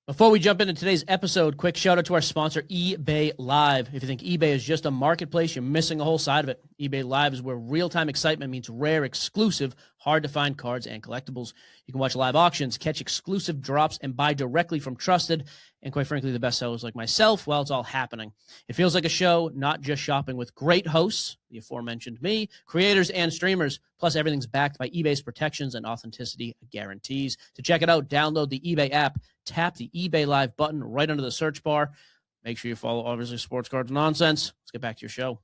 Before we jump into today's episode, quick shout out to our sponsor, eBay Live. If you think eBay is just a marketplace, you're missing a whole side of it. eBay Live is where real-time excitement meets rare, exclusive, hard-to-find cards and collectibles. You can watch live auctions, catch exclusive drops, and buy directly from trusted and, quite frankly, the best sellers like myself while it's all happening. It feels like a show, not just shopping, with great hosts, the aforementioned me, creators, and streamers. Plus, everything's backed by eBay's protections and authenticity guarantees. To check it out, download the eBay app, tap the eBay Live button right under the search bar. Make sure you follow, obviously, Sports Cards Nonsense. Let's get back to your show.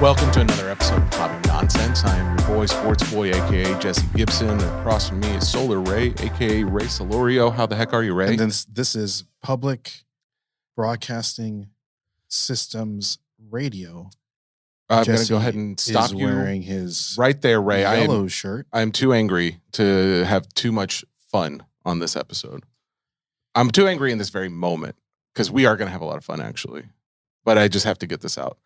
Welcome to another episode of Popping Nonsense. I am your boy, Sports Boy, a.k.a. Jesse Gibson. Across from me is Solar Ray, a.k.a. Ray Solorio. How the heck are you, Ray? And then this is Public Broadcasting Systems Radio. I'm going to go ahead and stop you wearing his right there, Ray. yellow shirt. I'm too angry to have too much fun on this episode. I'm too angry in this very moment because we are going to have a lot of fun, actually. But I just have to get this out.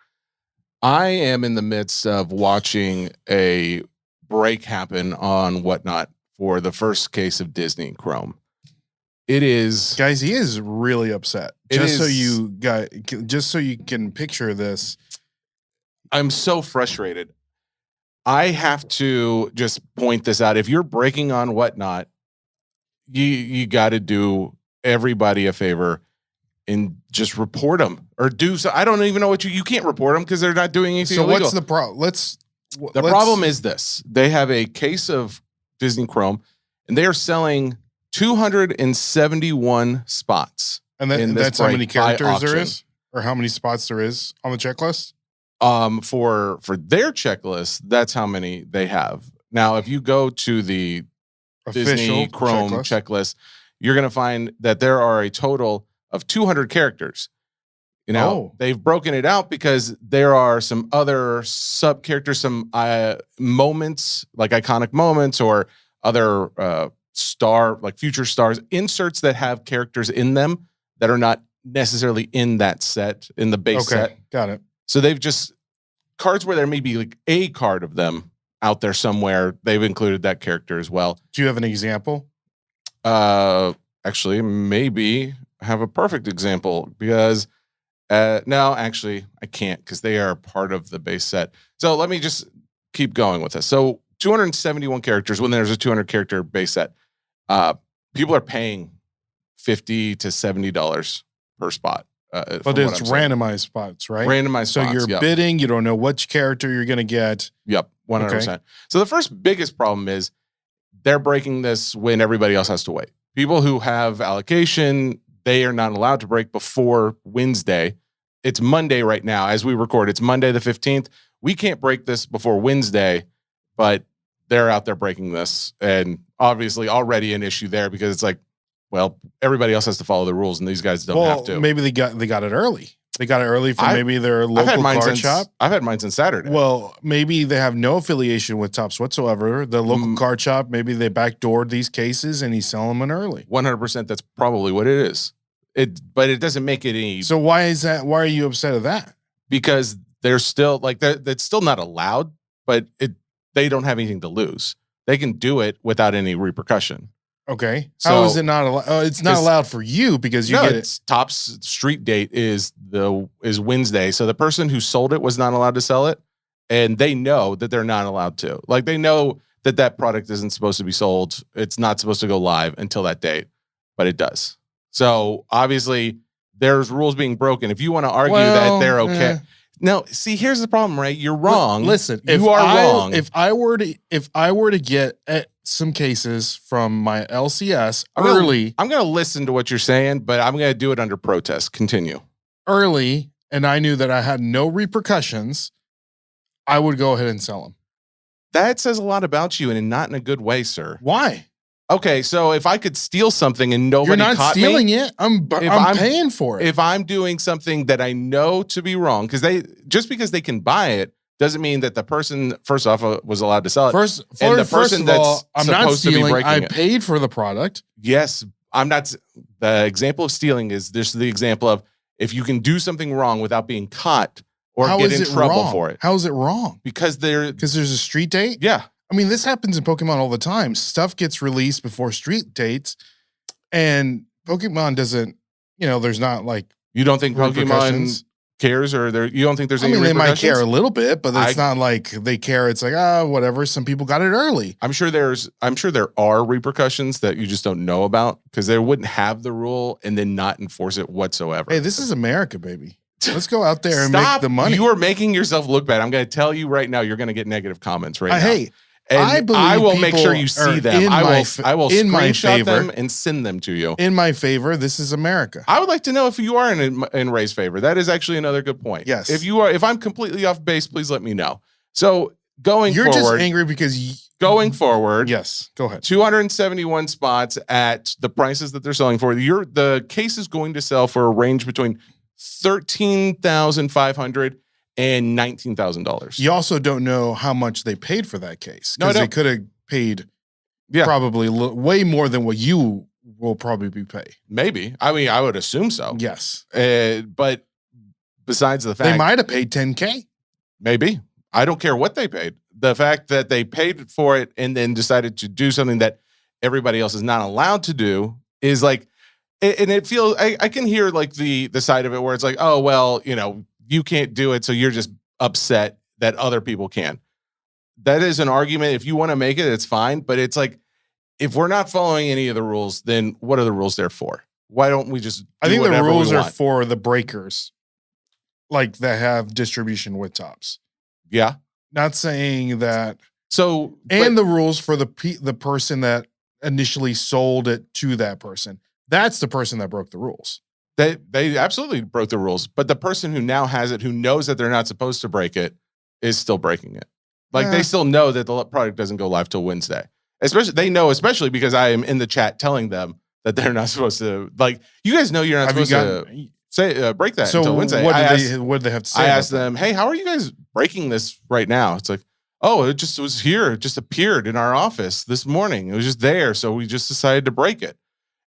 I am in the midst of watching a break happen on Whatnot for the first case of Disney Chrome. It is, guys. He is really upset. Just so you can picture this. I'm so frustrated. I have to just point this out. If you're breaking on Whatnot, you got to do everybody a favor and just report them or do so. I don't even know what you can't report them because they're not doing anything illegal. What's the problem? The problem is this. They have a case of Disney Chrome and they are selling 271 spots. And that's how many characters there is or how many spots there is on the checklist? For their checklist, that's how many they have. Now, if you go to the Official Disney Chrome checklist, you're going to find that there are a total of 200 characters. You know, they've broken it out because there are some other sub characters, some moments, like iconic moments or other future stars, inserts that have characters in them that are not necessarily in that set, in the base set. Got it. So they've just cards where there may be like a card of them out there somewhere. They've included that character as well. Do you have an example? Actually, maybe have a perfect example because no, actually I can't because they are part of the base set. So let me just keep going with this. So 271 characters when there's a 200 character base set. People are paying $50 to $70 per spot. But it's randomized spots, right? Randomized spots. So you're bidding. You don't know which character you're going to get. Yep, 100%. Okay. So the first biggest problem is they're breaking this when everybody else has to wait. People who have allocation, they are not allowed to break before Wednesday. It's Monday right now as we record. It's Monday the 15th. We can't break this before Wednesday, but they're out there breaking this. And obviously already an issue there because it's like, well, everybody else has to follow the rules, and these guys don't have to. Maybe they got it early. They got it early from maybe their local card shop. I've had mine since Saturday. Well, maybe they have no affiliation with Topps whatsoever. The local card shop, maybe they backdoored these cases, and he's selling them early. 100%. That's probably what it is. But it doesn't make it any. So why is that? Why are you upset at that? Because they're still that's still not allowed. But they don't have anything to lose. They can do it without any repercussion. Okay. So, how is it not allowed? It's not allowed for you because you get it. Topps street date is Wednesday. So the person who sold it was not allowed to sell it. And they know that they're not allowed to. Like they know that product isn't supposed to be sold. It's not supposed to go live until that date, but it does. So obviously there's rules being broken. If you want to argue that they're okay. No, see, here's the problem, right? You're wrong. Listen, you are wrong. If I were to get some cases from my LCS early, I'm going to listen to what you're saying, but I'm going to do it under protest. Continue. Early, and I knew that I had no repercussions, I would go ahead and sell them. That says a lot about you, and not in a good way, sir. Why? Okay, so if I could steal something and nobody caught me... You're not stealing it. I'm paying for it. If I'm doing something that I know to be wrong, because because they can buy it doesn't mean that the person, first off, was allowed to sell it. First of all, I'm not stealing. I paid for the product. Yes, I'm not. The example of stealing is this: the example of if you can do something wrong without being caught or get in trouble for it. How is it wrong? Because there's a street date. Yeah. I mean, this happens in Pokemon all the time. Stuff gets released before street dates, and Pokemon doesn't, there's not like You don't think Pokemon repercussions. cares, or you don't think there's I any mean, they might repercussions? care a little bit, but it's not like they care. It's like, whatever. Some people got it early. I'm sure there are repercussions that you just don't know about, because they wouldn't have the rule and then not enforce it whatsoever. Hey, this is America, baby. Let's go out there and make the money. You are making yourself look bad. I'm going to tell you right now, you're going to get negative comments right now. Hey, and I will make sure you see them. I will screenshot them and send them to you. In my favor, this is America. I would like to know if you are in Ray's favor. That is actually another good point. Yes. If I'm completely off base, please let me know. So you're just forward, angry because going forward. Yes, go ahead. 271 spots at the prices that they're selling for. The case is going to sell for a range between $13,500 and $19,000. You also don't know how much they paid for that case, No, because they could have paid probably way more than what you will probably pay. Maybe. I mean, I would assume so. Yes. But besides the fact they might have paid $10K. Maybe. I don't care what they paid. The fact that they paid for it and then decided to do something that everybody else is not allowed to do is like, and it feels, I can hear like the side of it where it's like, oh, well, you can't do it, so you're just upset that other people can. That is an argument. If you want to make it, it's fine. But it's like, if we're not following any of the rules, then what are the rules there for? Why don't we just I think the rules are for the breakers, like that have distribution with tops. Yeah. Not saying that. So, and the rules for the person that initially sold it to that person. That's the person that broke the rules. They absolutely broke the rules, but the person who now has it, who knows that they're not supposed to break it, is still breaking it. Like they still know that the product doesn't go live till Wednesday. Especially because I am in the chat telling them that they're not supposed to. Like, you guys know you're not supposed to say break that until Wednesday. What did they have to say? I asked them, hey, how are you guys breaking this right now? It's like, oh, it just was here. It just appeared in our office this morning. It was just there, so we just decided to break it.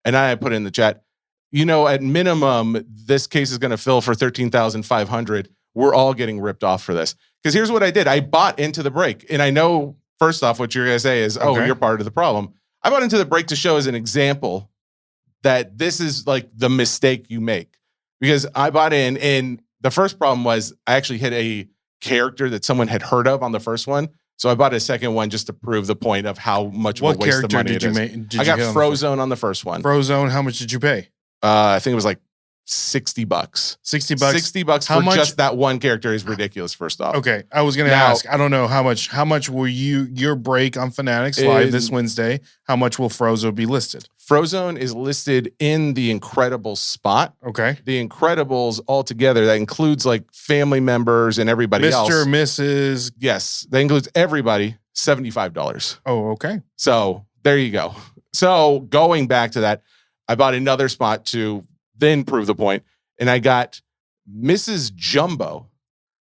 And I put in the chat, at minimum, this case is going to fill for $13,500. We're all getting ripped off for this. Because here's what I did. I bought into the break. And I know, first off, what you're going to say is, oh, you're part of the problem. I bought into the break to show as an example that this is like the mistake you make. Because I bought in, and the first problem was I actually hit a character that someone had heard of on the first one. So I bought a second one just to prove the point of how much of a waste of money it is. I got Frozone on the first one. Frozone, how much did you pay? I think it was like $60. $60? $60 for just that one character is ridiculous, first off. Okay. I was going to ask, I don't know how much will your break on Fanatics live this Wednesday? How much will Frozone be listed? Frozone is listed in the Incredibles spot. Okay. The Incredibles altogether, that includes like family members and everybody else. Mr., Mrs. Yes, that includes everybody, $75. Oh, okay. So there you go. So going back to that, I bought another spot to then prove the point, and I got Mrs. Jumbo,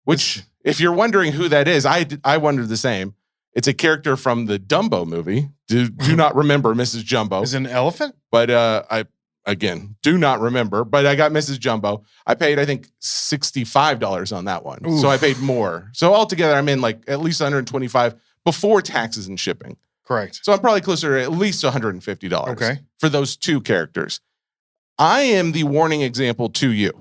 which, if you're wondering who that is, I wondered the same. It's a character from the Dumbo movie. Do not remember Mrs. Jumbo. Is it an elephant? But I, again, do not remember. But I got Mrs. Jumbo. I paid, I think, $65 on that one. Oof. So I paid more. So altogether, I'm in like at least $125 before taxes and shipping. Correct. So I'm probably closer to at least $150 for those two characters. I am the warning example to you.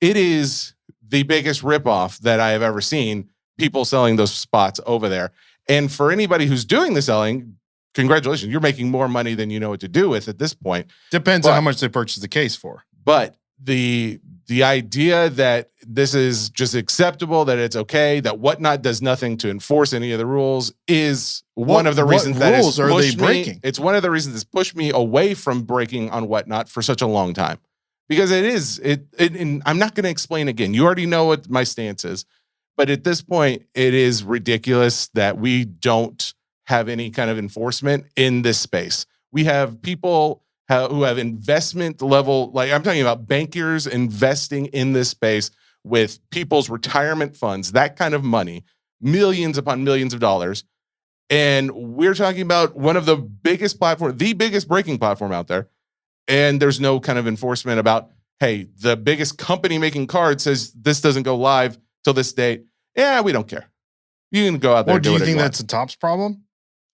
It is the biggest ripoff that I have ever seen, people selling those spots over there. And for anybody who's doing the selling, congratulations. You're making more money than you know what to do with at this point. Depends on how much they purchase the case for. But the idea that this is just acceptable, that it's okay, that Whatnot does nothing to enforce any of the rules is one of the reasons that rules are they breaking? It's one of the reasons that's pushed me away from breaking on Whatnot for such a long time. Because and I'm not going to explain again. You already know what my stance is. But at this point, it is ridiculous that we don't have any kind of enforcement in this space. We have people who have investment level, like I'm talking about bankers investing in this space with people's retirement funds, that kind of money, millions upon millions of dollars. And we're talking about one of the biggest platforms, the biggest breaking platform out there. And there's no kind of enforcement about, hey, the biggest company making cards says this doesn't go live till this date. Yeah, we don't care. You can go out there. Or do you think that's a Topps problem?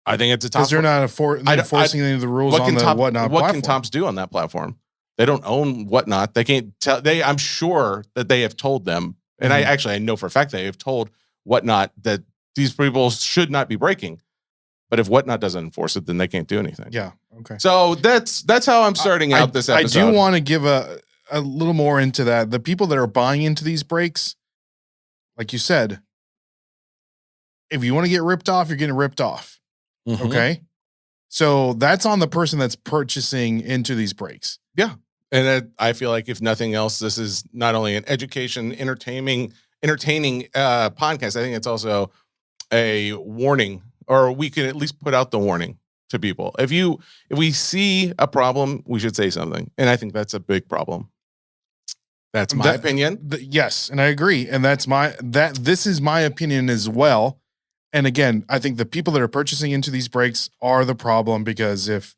I think it's a top. Because they're not enforcing any of the rules on the Whatnot What platform. can Tops do on that platform? They don't own Whatnot. They can't tell. I'm sure that they have told them, and I know for a fact they have told Whatnot that these people should not be breaking. But if Whatnot doesn't enforce it, then they can't do anything. Yeah. Okay. So that's how I'm starting out this episode. I do want to give a little more into that. The people that are buying into these breaks, like you said, if you want to get ripped off, you're getting ripped off. Mhm. Okay. So that's on the person that's purchasing into these breaks. Yeah. And I feel like if nothing else, this is not only an education, entertaining podcast. I think it's also a warning, or we can at least put out the warning to people. If we see a problem, we should say something. And I think that's a big problem. That's my opinion. Yes. And I agree. And this is my opinion as well. And again, I think the people that are purchasing into these breaks are the problem, because if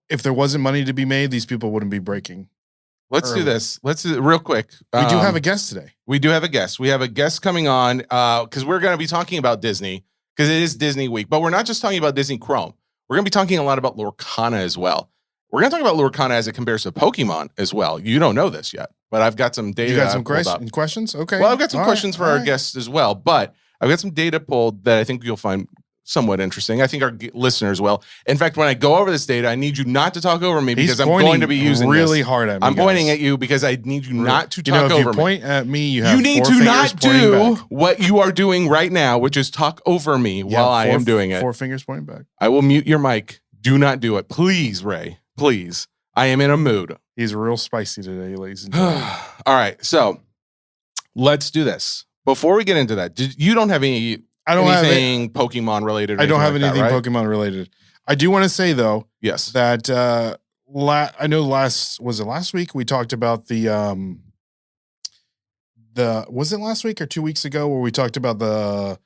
there wasn't money to be made, these people wouldn't be breaking. Let's do this. Let's do it real quick. We do have a guest today. We do have a guest. We have a guest coming on because we're going to be talking about Disney, because it is Disney week. But we're not just talking about Disney Chrome. We're going to be talking a lot about Lorcana as well. We're going to talk about Lorcana as it compares to Pokemon as well. You don't know this yet, but I've got some data. You got some questions? Okay. Well, I've got some questions for our guests as well, but I've got some data pulled that I think you'll find somewhat interesting. I think our listeners will. In fact, when I go over this data, I need you not to talk over me, because I'm going to be using really this. hard at me. I'm pointing at you because I need you not to talk over me. If you point at me, you need to not do what you are doing right now, which is talk over me while I am doing it. 4 fingers pointing back. I will mute your mic. Do not do it. Please, Ray. Please. I am in a mood. He's real spicy today, ladies and gentlemen. All right. So let's do this. Before we get into that, you don't have anything Pokemon related? I don't have anything Pokemon related. I do want to say, though, yes, that I know last week we talked about was it last week or 2 weeks ago where we talked about the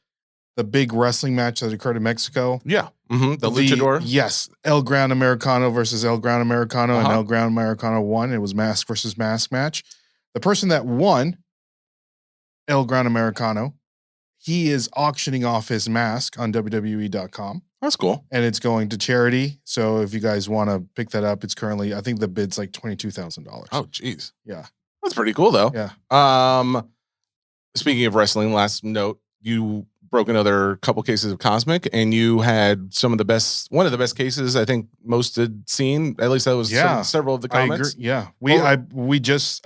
big wrestling match that occurred in Mexico? Yeah. Mm-hmm. The Luchador? Yes. El Gran Americano versus El Gran Americano, and El Gran Americano won. It was mask versus mask match. The person that won, El Gran Americano, he is auctioning off his mask on WWE.com. That's cool. And it's going to charity. So if you guys want to pick that up, it's currently, I think the bid's like $22,000. Oh, geez. Yeah. That's pretty cool, though. Yeah. Speaking of wrestling, last note, you broke another couple cases of Cosmic, and you had one of the best cases I think most had seen. At least that was several of the comments. I agree. Yeah.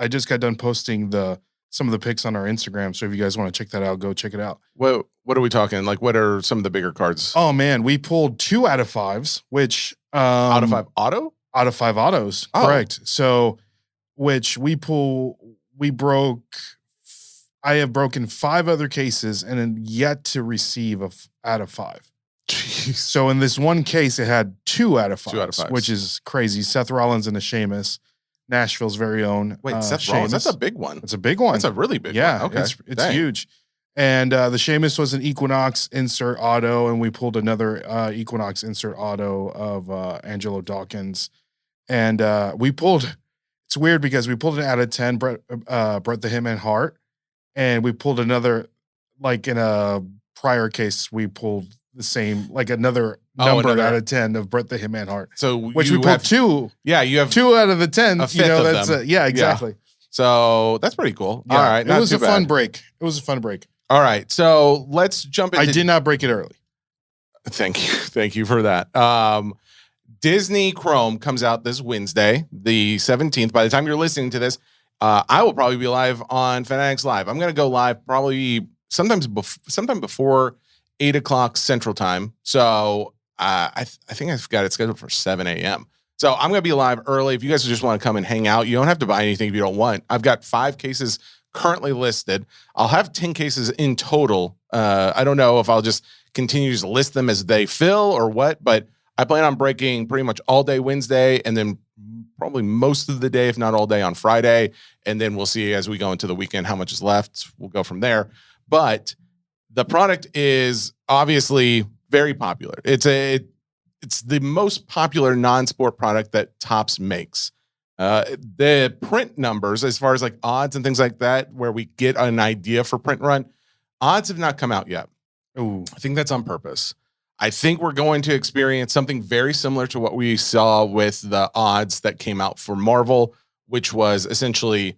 I just got done posting some of the pics on our Instagram. So if you guys want to check that out, go check it out. What are we talking? Like, what are some of the bigger cards? Oh man, we pulled 2 out of 5s, which out of 5 auto? Out of 5 autos. Oh. Correct. So I have broken 5 other cases and then yet to receive out of 5. Jeez. So in this one case, it had 2 out of 5, 2 out of 5, which is crazy. Seth Rollins and a Sheamus, Nashville's very own. Wait, Seth Rollins? That's a big one. It's a big one. That's a really big one. Yeah, okay. It's huge. And the Sheamus was an Equinox insert auto, and we pulled another Equinox insert auto of Angelo Dawkins. And it's weird because we pulled it out of 10, Bret the Hitman Hart. And we pulled another, like in a prior case, we pulled the same, like another number out of 10 of Bret the Hitman Hart. So which we pulled 2. Yeah, you have 2 out of the 10. A fifth of them. Yeah, exactly. Yeah. So that's pretty cool. Yeah, all right. It was a fun break. All right. So let's jump into. I did not break it early. Thank you. Thank you for that. Disney Chrome comes out this Wednesday, the 17th. By the time you're listening to this, I will probably be live on Fanatics Live. I'm going to go live probably sometime before 8 o'clock Central Time. So I think I've got it scheduled for 7 a.m. So I'm going to be live early. If you guys just want to come and hang out, you don't have to buy anything if you don't want. I've got 5 cases currently listed. I'll have 10 cases in total. I don't know if I'll just continue to list them as they fill or what, but I plan on breaking pretty much all day Wednesday and then probably most of the day, if not all day on Friday. And then we'll see as we go into the weekend how much is left. We'll go from there. But the product is obviously very popular. It's the most popular non-sport product that Topps makes. The print numbers, as far as like odds and things like that, where we get an idea for print run, odds have not come out yet. Ooh. I think that's on purpose. I think we're going to experience something very similar to what we saw with the odds that came out for Marvel, which was essentially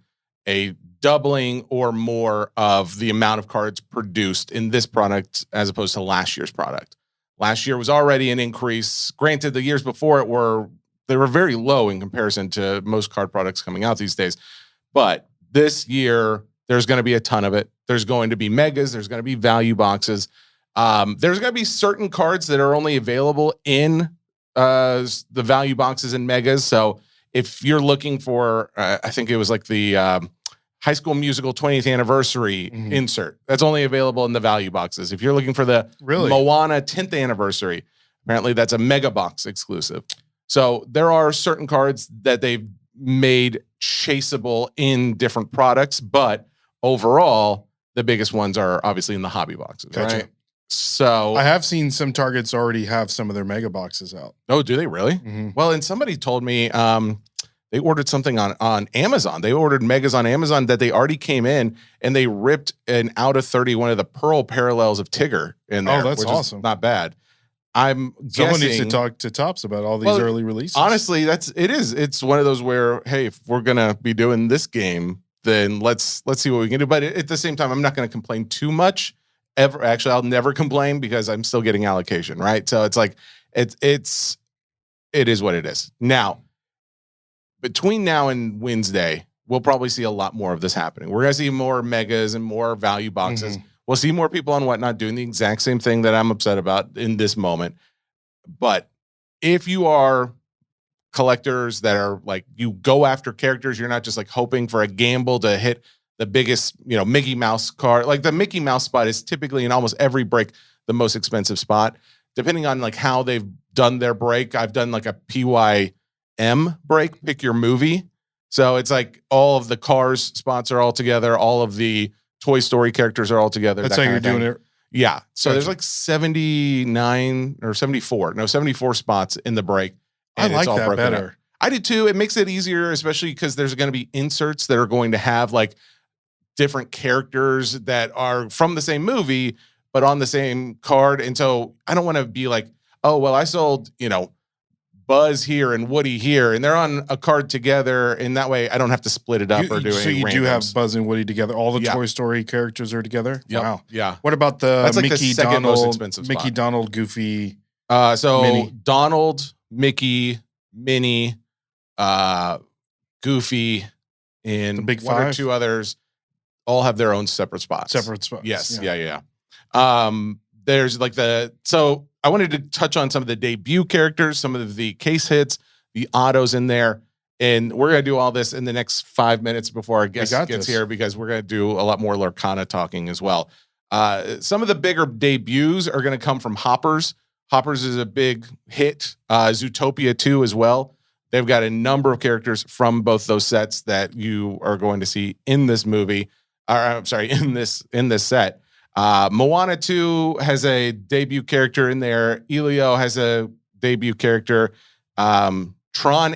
a doubling or more of the amount of cards produced in this product as opposed to last year's product. Last year was already an increase. Granted, the years before they were very low in comparison to most card products coming out these days. But this year, there's going to be a ton of it. There's going to be megas. There's going to be value boxes. There's going to be certain cards that are only available in the value boxes and megas. So if you're looking for, I think it was like the High School Musical 20th anniversary insert, that's only available in the value boxes. If you're looking for the Moana 10th anniversary, apparently that's a mega box exclusive. So there are certain cards that they've made chaseable in different products, but overall, the biggest ones are obviously in the hobby boxes, right? So I have seen some Targets already have some of their mega boxes out. Oh, do they really? Well, and somebody told me they ordered something on Amazon. They ordered megas on Amazon that they already came in, and they ripped an out of 30 one of the Pearl parallels of Tigger in there. Oh, that's awesome. Not bad. I'm Someone guessing, needs to talk to Topps about all these early releases. Honestly, it's one of those where, hey, if we're gonna be doing this game, then let's see what we can do. But at the same time, I'm not going to complain too much. Actually, I'll never complain because I'm still getting allocation, right? So it's like it is what it is. Now, between now and Wednesday, we'll probably see a lot more of this happening. We're going to see more megas and more value boxes. We'll see more people on Whatnot doing the exact same thing that I'm upset about in this moment. But if you are collectors that are like, you go after characters, you're not just like hoping for a gamble to hit the biggest, Mickey Mouse card. Like the Mickey Mouse spot is typically in almost every break the most expensive spot. Depending on like how they've done their break, I've done like a PYM break, pick your movie. So it's like all of the Cars spots are all together, all of the Toy Story characters are all together. That's how you're doing it. Yeah. So there's like 79 or 74 spots in the break. I like that better. Up. I did too. It makes it easier, especially because there's going to be inserts that are going to have like different characters that are from the same movie, but on the same card. And so I don't want to be like, oh, well, I sold, Buzz here and Woody here, and they're on a card together. And that way I don't have to split it up or do So you do have Buzz and Woody together. All the Toy Story characters are together. Yep. Wow. Yeah. What about the Mickey, second most expensive spot. Mickey, Donald, Goofy? So Minnie. Donald, Mickey, Minnie, Goofy, and The big one or five? two others all have their own separate spots. Separate spots. Yes. Yeah. There's like so I wanted to touch on some of the debut characters, some of the case hits, the autos in there. And we're going to do all this in the next 5 minutes before our guest gets here, because we're going to do a lot more Lorcana talking as well. Some of the bigger debuts are going to come from Hoppers. Hoppers is a big hit. Zootopia 2 as well. They've got a number of characters from both those sets that you are going to see in this movie. I'm sorry, in this set. Moana 2 has a debut character in there. Elio has a debut character. Tron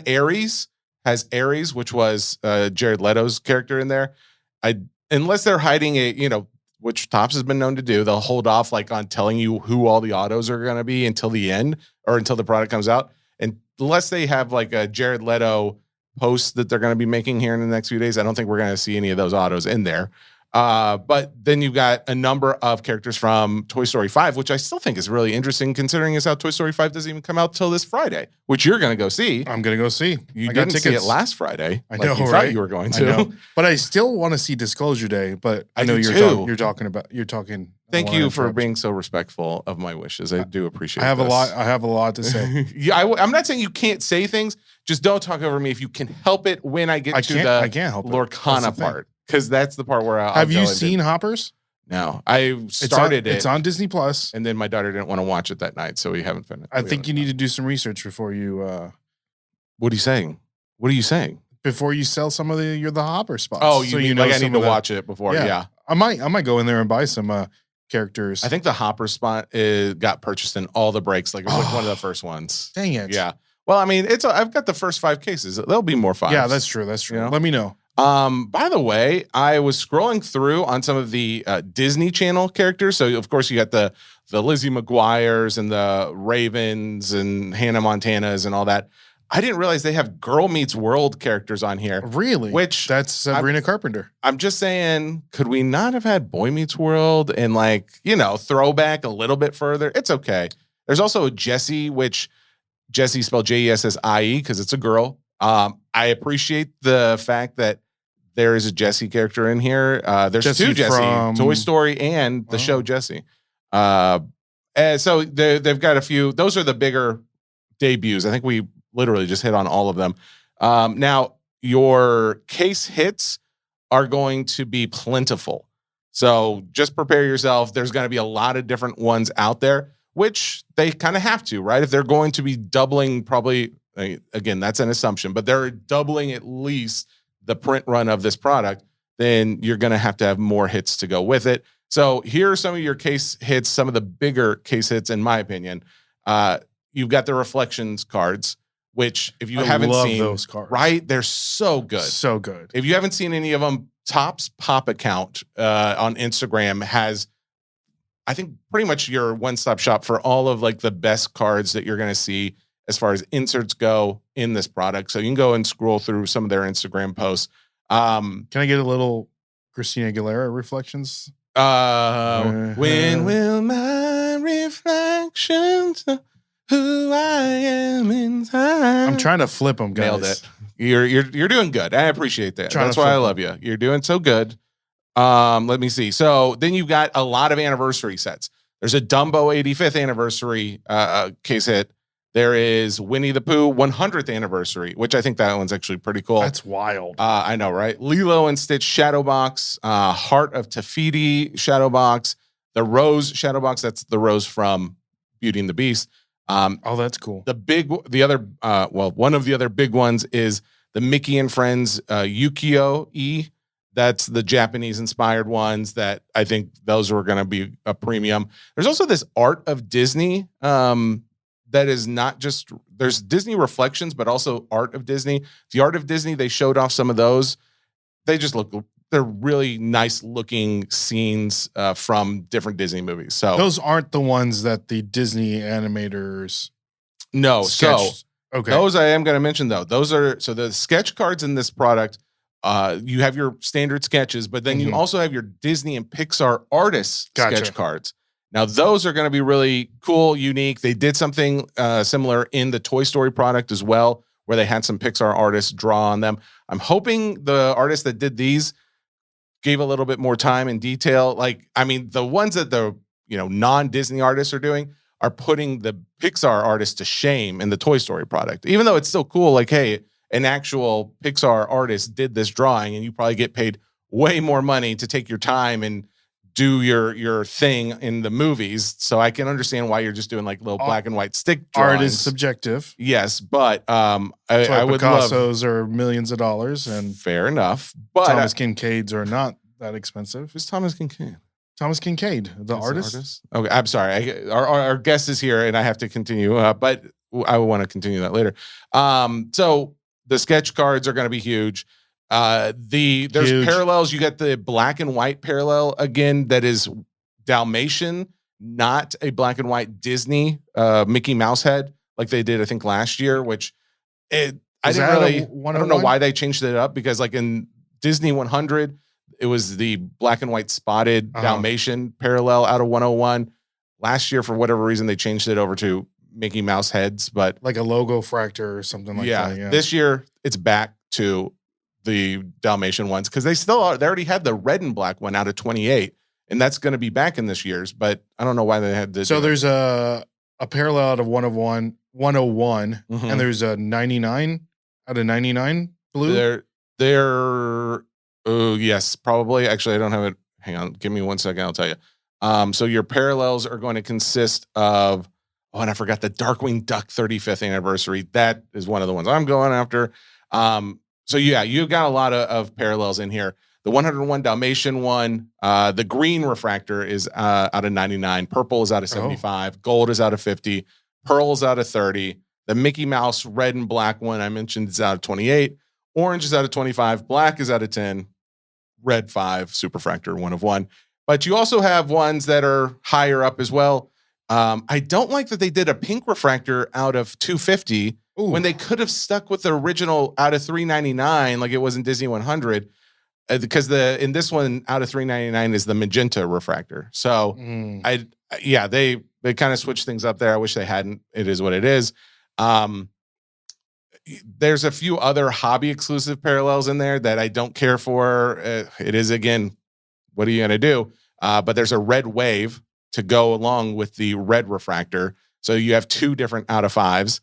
Ares has Ares, which was Jared Leto's character in there. Unless they're hiding which Topps has been known to do, they'll hold off like on telling you who all the autos are going to be until the end or until the product comes out. And unless they have like a Jared Leto post that they're going to be making here in the next few days, I don't think we're going to see any of those autos in there. But then you've got a number of characters from Toy Story 5, which I still think is really interesting, considering is how Toy Story 5 doesn't even come out till this Friday, which you're going to go see. I'm going to go see. You didn't see it last Friday. I know, you right? thought you were going to. But I still want to see Disclosure Day. But I know you're talking. Thank you for being so respectful of my wishes. I do appreciate it. I have a lot to say. Yeah, I'm not saying you can't say things. Just don't talk over me if you can help it when I get to the Lorcana part. Because that's the part where I'll have you seen Hoppers? No, I started it. It's on Disney Plus, and then my daughter didn't want to watch it that night, so we haven't finished. I think you need to do some research before you. What are you saying? What are you saying? Before you sell some of the Hopper spots. Oh, you mean like I need to watch it before? Yeah. I might go in there and buy some characters. I think the Hopper spot got purchased in all the breaks. Like it was like one of the first ones. Dang it! Yeah. Well, I mean, I've got the first 5 cases. There'll be more 5s. Yeah, that's true. That's true. Let me know. By the way, I was scrolling through on some of the Disney Channel characters. So of course you got the Lizzie McGuires and the Ravens and Hannah Montanas and all that. I didn't realize they have Girl Meets World characters on here. Really? Which that's Sabrina Carpenter. I'm just saying, could we not have had Boy Meets World and like, throwback a little bit further? It's okay. There's also Jessie, which Jessie spelled Jessie because it's a girl. I appreciate the fact that there is a Jessie character in here. There's Jessie two Jessie, from Toy Story and the show Jessie. And so they've got a few. Those are the bigger debuts. I think we literally just hit on all of them. Now, your case hits are going to be plentiful. So just prepare yourself. There's going to be a lot of different ones out there, which they kind of have to, right? If they're going to be doubling, probably, again, that's an assumption, but they're doubling at least the print run of this product, then you're going to have more hits to go with it. So here are some of your case hits, some of the bigger case hits, in my opinion. You've got the Reflections cards, which if you haven't seen, those cards. Right? They're so good. So good. If you haven't seen any of them, Topps Pop account on Instagram has, I think, pretty much your one-stop shop for all of like the best cards that you're going to see as far as inserts go in this product. So you can go and scroll through some of their Instagram posts. Can I get a little Christina Aguilera Reflections? When will my reflections know who I am inside? I'm trying to flip them, guys. Nailed it. You're doing good. I appreciate that. That's why I love you. You're doing so good. Let me see. So then you've got a lot of anniversary sets. There's a Dumbo 85th anniversary case hit. There is Winnie the Pooh 100th anniversary, which I think that one's actually pretty cool. That's wild. I know, right? Lilo and Stitch Shadow Box, Heart of Tafiti Shadow Box, the Rose Shadow Box. That's the Rose from Beauty and the Beast. That's cool. One of the other big ones is the Mickey and Friends Yukio E. That's the Japanese inspired ones that I think those were going to be a premium. There's also this Art of Disney that is not just, there's Disney Reflections, but also Art of Disney. The Art of Disney, they showed off some of those. They just they're really nice looking scenes from different Disney movies. So those aren't the ones that the Disney animators sketched. Okay. Those I am going to mention though. Those are, so the sketch cards in this product, you have your standard sketches, but then you also have your Disney and Pixar artists sketch cards. Now, those are going to be really cool, unique. They did something similar in the Toy Story product as well, where they had some Pixar artists draw on them. I'm hoping the artists that did these gave a little bit more time and detail. Like, I mean, the ones that the non-Disney artists are doing are putting the Pixar artists to shame in the Toy Story product. Even though it's still cool, like, hey, an actual Pixar artist did this drawing, and you probably get paid way more money to take your time and do your thing in the movies. So I can understand why you're just doing like little black and white stick drawings. Art is subjective. Yes, but I would Picasso's are millions of dollars, and fair enough. But Thomas Kincaid's are not that expensive. Who's Thomas Kincaid? Thomas Kincaid, the artist. Okay, I'm sorry. Our guest is here, and I have to continue. But I will want to continue that later. So the sketch cards are going to be huge. There's huge parallels. You got the black and white parallel again. That is Dalmatian, not a black and white Disney Mickey Mouse head like they did, I think, last year. Which I don't know why they changed it up, because like in Disney 100, it was the black and white spotted Dalmatian parallel out of 101. Last year, for whatever reason, they changed it over to Mickey Mouse heads, but like a logo fractor or something like that. Yeah. This year it's back to the Dalmatian ones, because they already had the red and black one out of 28, and that's going to be back in this year's, but I don't know why they had this. So there's a parallel out of 101, and there's a 99 out of 99 blue. Oh yes, probably. Actually, I don't have it. Hang on, give me 1 second. I'll tell you. So your parallels are going to consist of, and I forgot the Darkwing Duck 35th anniversary. That is one of the ones I'm going after. So yeah, you've got a lot of parallels in here. The 101 Dalmatian one, the green refractor is out of 99. Purple is out of 75. Gold is out of 50. Pearl is out of 30. The Mickey Mouse red and black one I mentioned is out of 28. Orange is out of 25. Black is out of 10. Red 5. Superfractor 1 of 1. But you also have ones that are higher up as well. I don't like that they did a pink refractor out of 250 when they could have stuck with the original out of 399 like it was in Disney 100. Because in this one out of 399 is the magenta refractor. So they kind of switched things up there. I wish they hadn't. It is what it is. There's a few other hobby exclusive parallels in there that I don't care for. It is, again, what are you going to do? But there's a red wave to go along with the red refractor. So you have 2 different out of 5s.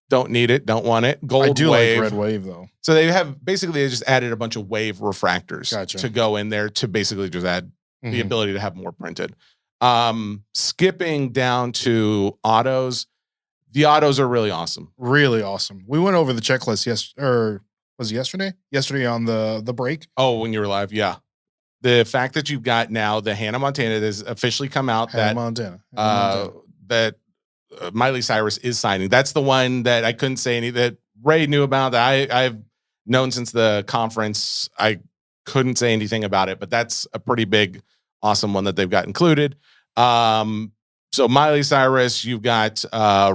Don't need it. Don't want it. Gold I do wave. like red wave though. So they just added a bunch of wave refractors to go in there to basically just add the ability to have more printed. Skipping down to autos. The autos are really awesome. Really awesome. We went over the checklist was it yesterday? Yesterday on the break. Oh, when you were live, yeah. The fact that you've got now the Hannah Montana that has officially come out Montana. that Miley Cyrus is signing. That's the one that I couldn't say any that Ray knew about. That I've known since the conference. I couldn't say anything about it, but that's a pretty big, awesome one that they've got included. So Miley Cyrus, you've got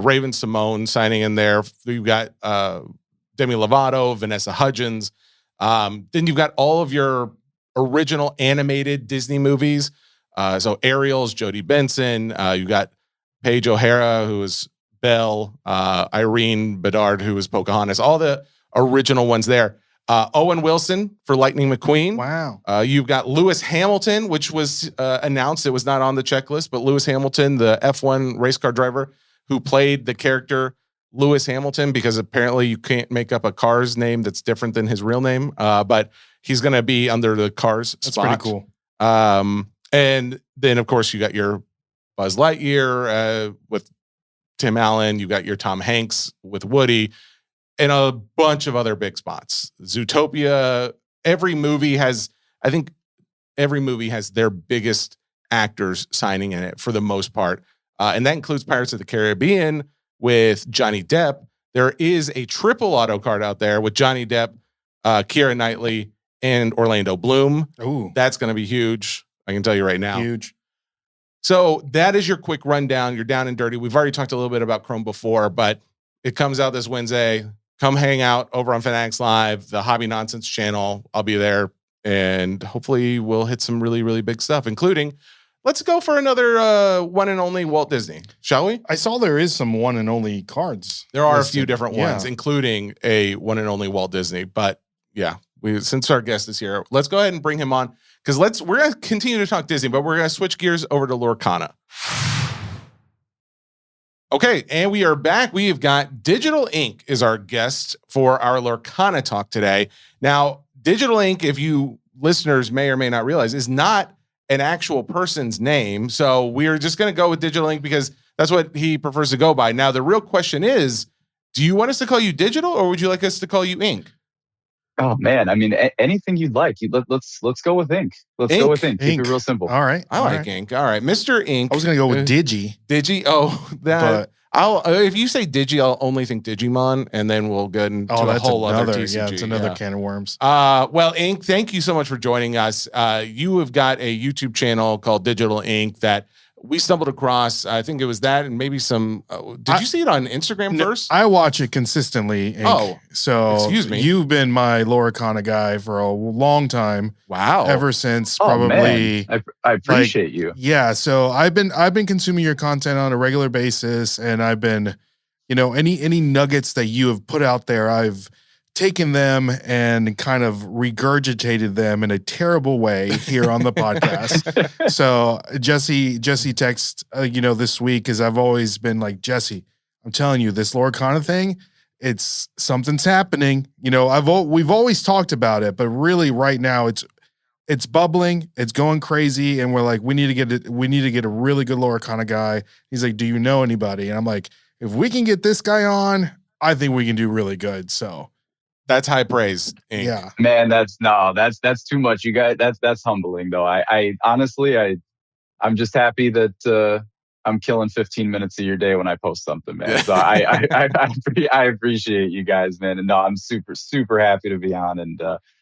Raven Simone signing in there. You've got Demi Lovato, Vanessa Hudgens. Then you've got all of your original animated Disney movies. So Ariel's Jodie Benson. You got Paige O'Hara, who is Belle. Irene Bedard, who is Pocahontas. All the original ones there. Owen Wilson for Lightning McQueen. Wow. You've got Lewis Hamilton, which was announced. It was not on the checklist, but Lewis Hamilton, the F1 race car driver who played the character Lewis Hamilton, because apparently you can't make up a car's name that's different than his real name. But he's going to be under the Cars That's spot. pretty cool. And then, of course, you got your Buzz Lightyear with Tim Allen. You got your Tom Hanks with Woody. And a bunch of other big spots. Zootopia, I think every movie has their biggest actors signing in it for the most part. And that includes Pirates of the Caribbean with Johnny Depp. There is a triple auto card out there with Johnny Depp, Keira Knightley, and Orlando Bloom. Ooh. That's going to be huge. I can tell you right now. Huge. So that is your quick rundown. You're down and dirty. We've already talked a little bit about Chrome before, but it comes out this Wednesday. Come hang out over on Fanatics Live, the Hobby Nonsense channel. I'll be there, and hopefully we'll hit some really, really big stuff, including let's go for another one and only Walt Disney, shall we? I saw there is some one and only cards. There are listed. a few different ones, including a one and only Walt Disney. But yeah, since our guest is here, let's go ahead and bring him on, because we're going to continue to talk Disney, but we're going to switch gears over to Lorcana. Okay, and we are back. We have got Digital Ink is our guest for our Lorcana talk today. Now, Digital Ink, if you listeners may or may not realize, is not an actual person's name. So we're just going to go with Digital Ink because that's what he prefers to go by. Now, the real question is, do you want us to call you Digital, or would you like us to call you Ink? Oh man, I mean, anything you'd like. Let's go with Ink. Let's go with Ink. Keep it real simple. All right. I like Ink. All right, Mr. Ink. I was going to go with Digi. Digi. Oh, that. I'll if you say Digi, I'll only think Digimon, and then we'll get into a whole other TCG. Yeah, it's another can of worms. Well, Ink, thank you so much for joining us. You have got a YouTube channel called Digital Ink that we stumbled across. I think it was that, and maybe some. Did you see it on Instagram first? I watch it consistently. Ink. Oh, so excuse me. You've been my Lorcana guy for a long time. Wow. Ever since probably. Man. I appreciate you. Yeah. So I've been consuming your content on a regular basis, and I've been, any nuggets that you have put out there, I've taken them and kind of regurgitated them in a terrible way here on the podcast. So Jesse texted, this week, because I've always been like, Jesse, I'm telling you, this Lorcana thing, something's happening. We've always talked about it, but really right now it's bubbling, it's going crazy, and we're like, we need to get a really good Lorcana guy. He's like, do you know anybody? And I'm like, if we can get this guy on, I think we can do really good. So that's high praise, Ink. Yeah, man. That's too much. You guys, that's humbling though. I honestly, I'm just happy that I'm killing 15 minutes of your day when I post something, man. So I appreciate you guys, man. And no, I'm super happy to be on, and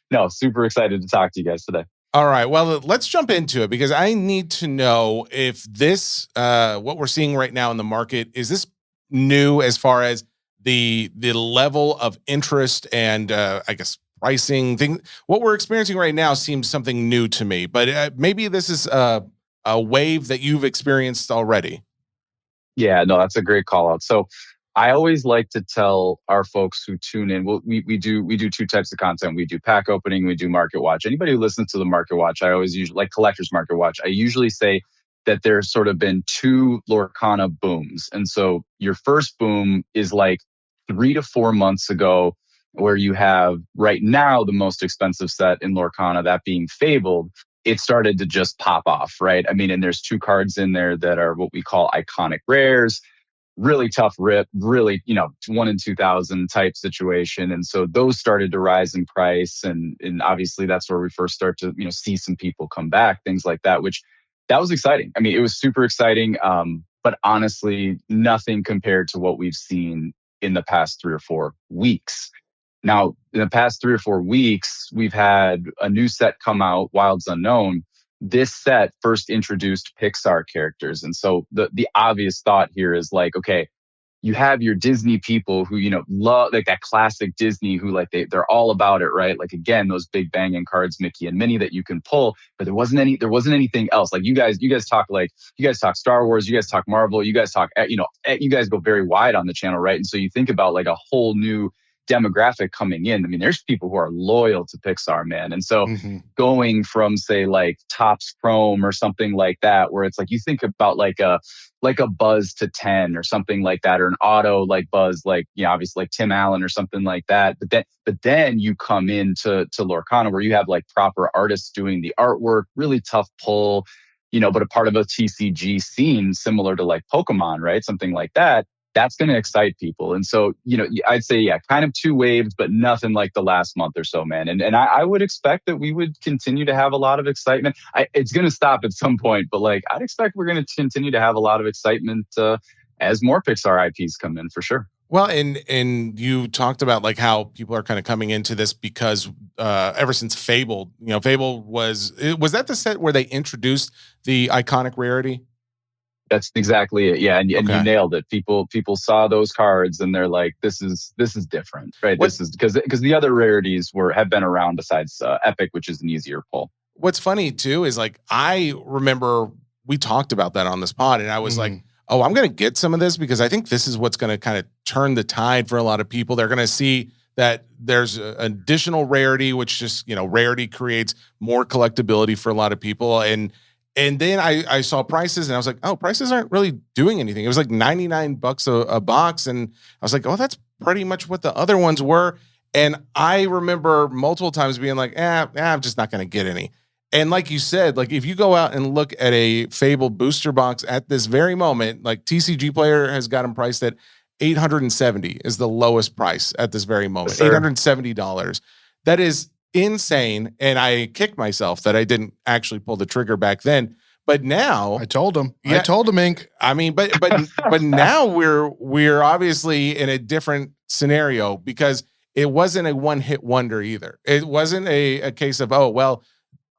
no, super excited to talk to you guys today. All right. Well, let's jump into it because I need to know if this, what we're seeing right now in the market, is this new as far as the level of interest and I guess pricing thing. What we're experiencing right now seems something new to me, but maybe this is a wave that you've experienced already. Yeah, no, that's a great call out. So I always like to tell our folks who tune in, well, we do two types of content. We do pack opening, we do market watch. Anybody who listens to the market watch, I always usually like collector's market watch. I usually say that there's sort of been two Lorcana booms. And so your first boom is like 3 to 4 months ago, where you have right now the most expensive set in Lorcana, that being Fabled. It started to just pop off, right? I mean, and there's 2 cards in there that are what we call iconic rares, really tough rip, really, 1 in 2,000 type situation. And so those started to rise in price. And obviously that's where we first start to, see some people come back, things like that, which that was exciting. I mean, it was super exciting. But honestly, nothing compared to what we've seen in the past 3 or 4 weeks. Now, in the past 3 or 4 weeks, we've had a new set come out, Wilds Unknown. This set first introduced Pixar characters. And so the obvious thought here is like, okay, you have your Disney people who, love like that classic Disney who like they're all about it, right? Like, again, those big banging cards, Mickey and Minnie, that you can pull, but there wasn't anything else. Like you guys talk Star Wars, you guys talk Marvel, you guys talk, you guys go very wide on the channel, right? And so you think about like a whole new demographic coming in. I mean, there's people who are loyal to Pixar, man. And so going from, say, like Topps Chrome or something like that, where it's like you think about like a Buzz to 10 or something like that, or an auto like Buzz, like, obviously like Tim Allen or something like that. But then you come into Lorcana, where you have like proper artists doing the artwork, really tough pull, but a part of a TCG scene similar to like Pokemon, right? Something like that. That's going to excite people. And so, I'd say, yeah, kind of 2 waves, but nothing like the last month or so, man. And I would expect that we would continue to have a lot of excitement. It's going to stop at some point, but like, I'd expect we're going to continue to have a lot of excitement as more Pixar IPs come in, for sure. Well, and you talked about like how people are kind of coming into this because ever since Fable, Fable was that the set where they introduced the iconic rarity? That's exactly it. Yeah. And you nailed it. People saw those cards and they're like, this is different, right? This is because the other rarities have been around besides Epic, which is an easier pull. What's funny too is like, I remember we talked about that on this pod and I was like, oh, I'm going to get some of this because I think this is what's going to kind of turn the tide for a lot of people. They're going to see that there's an additional rarity, which just, rarity creates more collectability for a lot of people. And then I saw prices and I was like, oh, prices aren't really doing anything. It was like $99 a box. And I was like, oh, that's pretty much what the other ones were. And I remember multiple times being like, I'm just not going to get any. And like you said, like if you go out and look at a Fable booster box at this very moment, like TCG Player has got them priced at $870 is the lowest price at this very moment. Yes, $870. That is insane. And I kicked myself that I didn't actually pull the trigger back then. But now I told him, Ink. I mean, but now we're obviously in a different scenario because it wasn't a one-hit wonder either. It wasn't a case of, oh, well,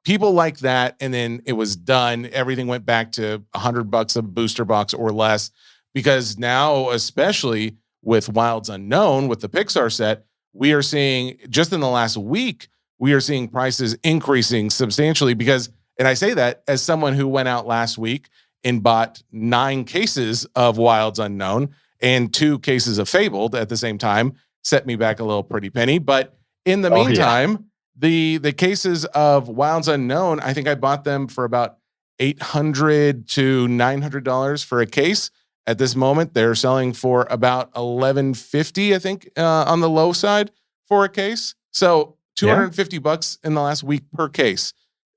people like that, and then it was done. Everything went back to $100 a booster box or less. Because now, especially with Wilds Unknown, with the Pixar set, we are seeing just in the last week, we are seeing prices increasing substantially because, and I say that as someone who went out last week and bought 9 cases of Wilds Unknown and 2 cases of Fabled at the same time, set me back a little pretty penny. But in the meantime, the cases of Wilds Unknown, I think I bought them for about $800 to $900 for a case. At this moment, they're selling for about $1,150, I think, on the low side for a case. So $250 in the last week per case.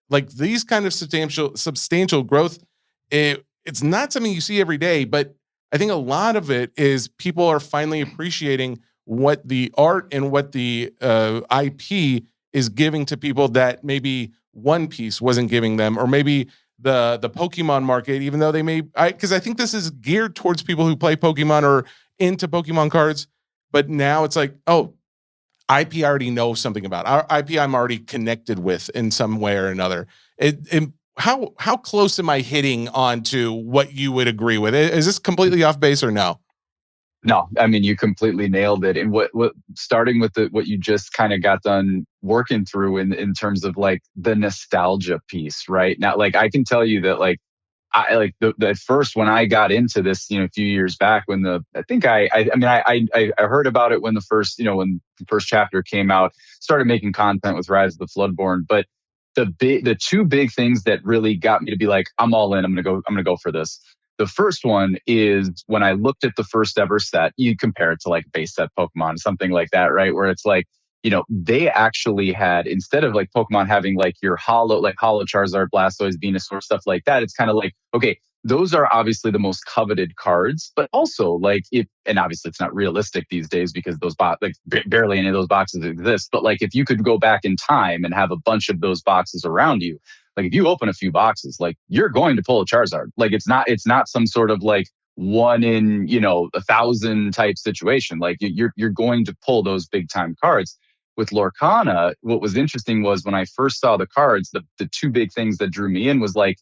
Like these kind of substantial growth, it's not something you see every day, but I think a lot of it is people are finally appreciating what the art and what the IP is giving to people that maybe One Piece wasn't giving them, or maybe the Pokemon market, even though they may, because I think this is geared towards people who play Pokemon or into Pokemon cards. But now it's like, oh, IP already know something about. Our IP I'm already connected with in some way or another. How close am I hitting onto what you would agree with? Is this completely off base or no? No, I mean, you completely nailed it. And what starting with what you just kind of got done working through in terms of like the nostalgia piece, right? Now, like I can tell you that like I like the first when I got into this, a few years back when I heard about it when the first, when the first chapter came out, started making content with Rise of the Floodborn. But the two big things that really got me to be like, I'm all in, I'm gonna go for this. The first one is when I looked at the first ever set, you compare it to like base set Pokemon, something like that, right? Where it's like, they actually had, instead of like Pokemon having like your hollow Charizard, Blastoise, Venusaur, stuff like that, it's kind of like, okay, those are obviously the most coveted cards, but also like and obviously it's not realistic these days because those barely any of those boxes exist. But like if you could go back in time and have a bunch of those boxes around you, like if you open a few boxes, like you're going to pull a Charizard. Like it's not some sort of like one in 1,000 type situation. Like you're going to pull those big time cards. With Lorcana, what was interesting was when I first saw the cards, the two big things that drew me in was like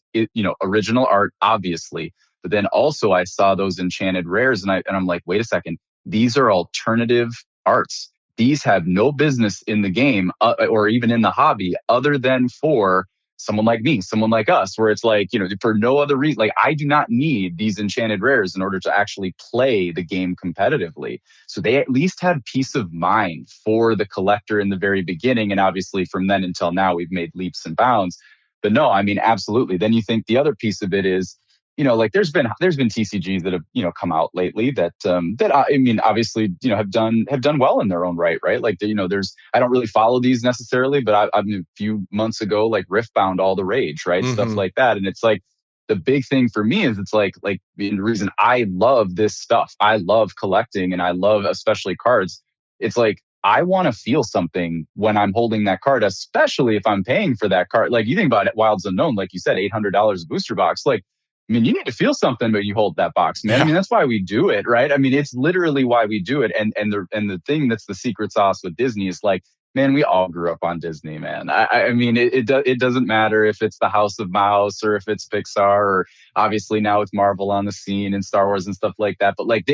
original art, obviously, but then also I saw those enchanted rares, and I'm like, wait a second, these are alternative arts. These have no business in the game or even in the hobby other than for someone like me, someone like us, where it's like, for no other reason, like I do not need these enchanted rares in order to actually play the game competitively. So they at least had peace of mind for the collector in the very beginning. And obviously from then until now, we've made leaps and bounds. But no, I mean, absolutely. Then you think the other piece of it is, like there's been TCGs that have come out lately that I mean obviously have done well in their own right, like there's, I don't really follow these necessarily, but I mean, a few months ago like Riftbound all the rage, right? Mm-hmm. Stuff like that. And it's like the big thing for me is it's like the reason I love this stuff, I love collecting and I love especially cards. It's like I want to feel something when I'm holding that card, especially if I'm paying for that card. Like you think about it, Wilds Unknown, like you said, $800 booster box, like. I mean, you need to feel something, but you hold that box, man. Yeah. I mean, that's why we do it, right? I mean, it's literally why we do it. And the thing that's the secret sauce with Disney is like, man, we all grew up on Disney, man. I mean, it doesn't matter if it's the House of Mouse or if it's Pixar or obviously now it's Marvel on the scene and Star Wars and stuff like that. But like,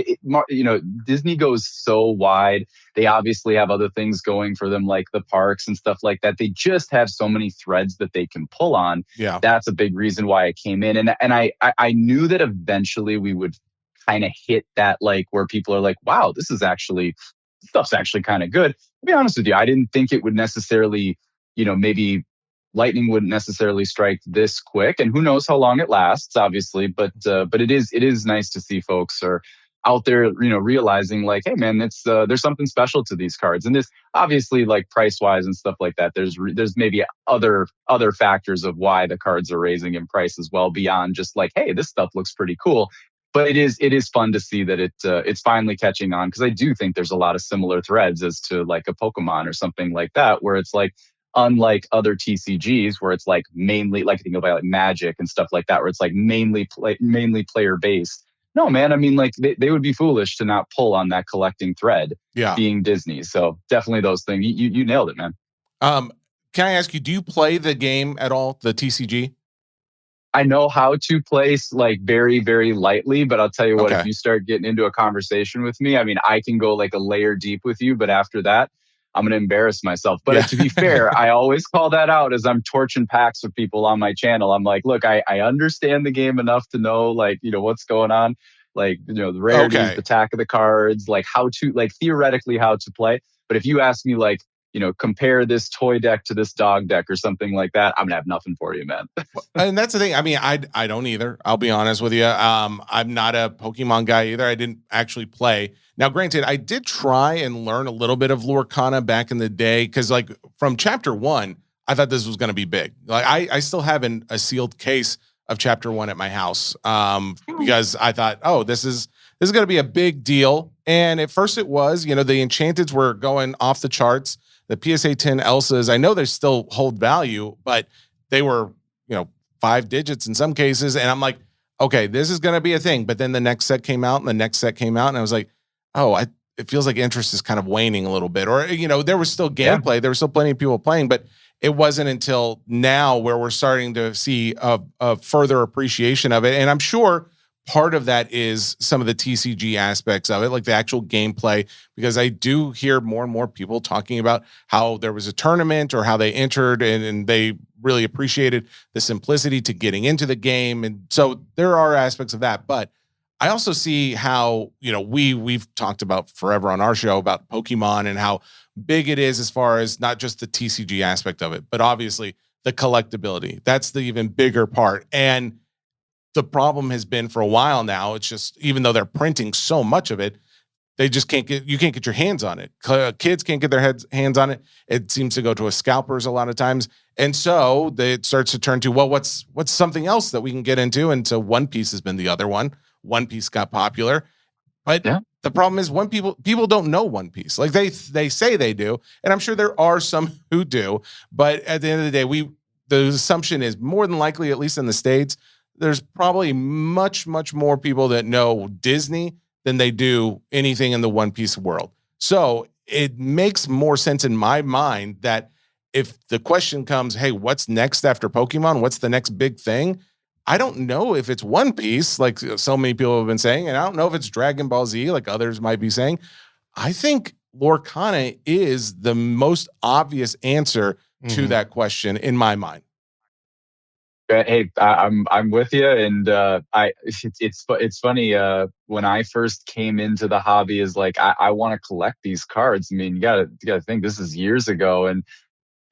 Disney goes so wide. They obviously have other things going for them, like the parks and stuff like that. They just have so many threads that they can pull on. Yeah, that's a big reason why I came in. And I knew that eventually we would kind of hit that, like where people are like, wow, this stuff's actually kind of good. To be honest with you, I didn't think it would necessarily, maybe lightning wouldn't necessarily strike this quick, and who knows how long it lasts, obviously. But it is nice to see folks are out there, realizing like, hey man, it's there's something special to these cards, and this obviously like price wise and stuff like that. There's maybe other factors of why the cards are raising in price as well, beyond just like, hey, this stuff looks pretty cool. But it is fun to see that it's finally catching on, because I do think there's a lot of similar threads as to like a Pokemon or something like that, where it's like, unlike other TCGs where it's like mainly like think about like Magic and stuff like that, where it's like mainly player based. No, man, I mean like they would be foolish to not pull on that collecting thread. Yeah, being Disney. So definitely those things. You nailed it, man. Can I ask you, do you play the game at all, the TCG? I know how to play like very, very lightly, but I'll tell you what, if you start getting into a conversation with me, I mean, I can go like a layer deep with you, but after that, I'm going to embarrass myself. But to be fair, I always call that out as I'm torching packs with people on my channel. I'm like, look, I understand the game enough to know like, what's going on, like, the rarities, the attack of the cards, like how to, like theoretically how to play. But if you ask me like, compare this toy deck to this dog deck or something like that, I'm gonna have nothing for you, man. And that's the thing. I mean, I don't either. I'll be honest with you. I'm not a Pokemon guy either. I didn't actually play. Now, granted, I did try and learn a little bit of Lorcana back in the day, because like from chapter 1, I thought this was going to be big. Like I still have a sealed case of chapter 1 at my house, because I thought, oh, this is going to be a big deal. And at first it was, the Enchanteds were going off the charts. The PSA 10 Elsas, I know they still hold value, but they were, 5 digits in some cases. And I'm like, okay, this is going to be a thing. But then the next set came out and the next set came out. And I was like, oh, it feels like interest is kind of waning a little bit. Or, there was still gameplay. There was still plenty of people playing, but it wasn't until now where we're starting to see a further appreciation of it. And I'm sure part of that is some of the TCG aspects of it, like the actual gameplay, because I do hear more and more people talking about how there was a tournament or how they entered and they really appreciated the simplicity to getting into the game. And so there are aspects of that, but I also see how, we've talked about forever on our show about Pokemon and how big it is as far as not just the TCG aspect of it, but obviously the collectability. That's the even bigger part. And the problem has been for a while now, it's just, even though they're printing so much of it, you can't get your hands on it. Kids can't get their hands on it. It seems to go to a scalpers a lot of times. And so it starts to turn to, well, what's something else that we can get into? And so One Piece has been the other one. One Piece got popular, but the problem is people don't know One Piece. Like they say they do. And I'm sure there are some who do, but at the end of the day, the assumption is more than likely, at least in the States, there's probably much, much more people that know Disney than they do anything in the One Piece world. So it makes more sense in my mind that if the question comes, hey, what's next after Pokemon? What's the next big thing? I don't know if it's One Piece, like so many people have been saying, and I don't know if it's Dragon Ball Z, like others might be saying. I think Lorcana is the most obvious answer to that question in my mind. Hey, I'm with you, and it's funny. When I first came into the hobby, is like I want to collect these cards. I mean, you gotta think this is years ago, and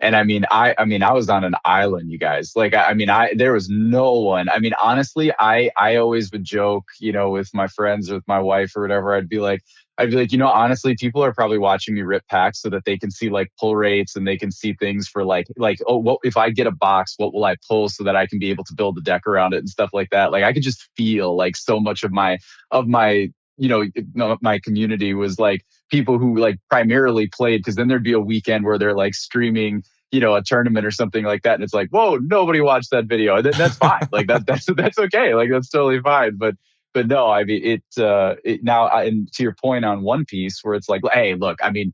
I mean, I was on an island, you guys. Like, there was no one. I mean, honestly, I always would joke, with my friends or with my wife or whatever. I'd be like, honestly, people are probably watching me rip packs so that they can see like pull rates and they can see things for like, oh, what if I get a box, what will I pull so that I can be able to build a deck around it and stuff like that. Like, I could just feel like so much of my my community was like people who like primarily played, because then there'd be a weekend where they're like streaming, a tournament or something like that. And it's like, whoa, nobody watched that video. And that's fine. Like that's okay. Like that's totally fine. But no, I mean, it now, and to your point on One Piece, where it's like, hey, look, I mean,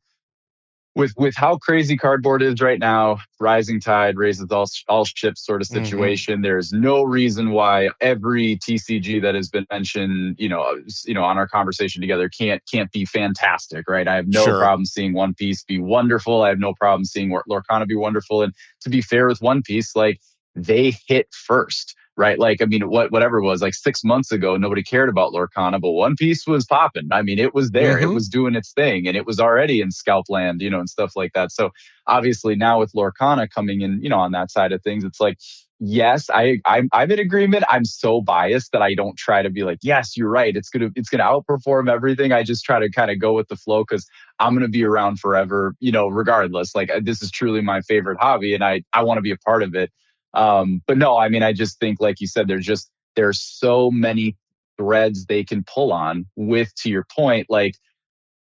with how crazy cardboard is right now, rising tide raises all ships sort of situation. There's no reason why every TCG that has been mentioned, on our conversation together can't be fantastic, right? I have no problem seeing One Piece be wonderful. I have no problem seeing Lorcana be wonderful. And to be fair with One Piece, like they hit first. Right. Like, I mean, whatever it was, like 6 months ago, nobody cared about Lorcana, but One Piece was popping. I mean, it was there. It was doing its thing, and it was already in Scalp Land, and stuff like that. So obviously now with Lorcana coming in, on that side of things, it's like, yes, I'm in agreement. I'm so biased that I don't try to be like, yes, you're right. It's gonna outperform everything. I just try to kind of go with the flow because I'm gonna be around forever, regardless. Like this is truly my favorite hobby, and I want to be a part of it. But no, I mean, I just think, like you said, there's so many threads they can pull on with, to your point, like,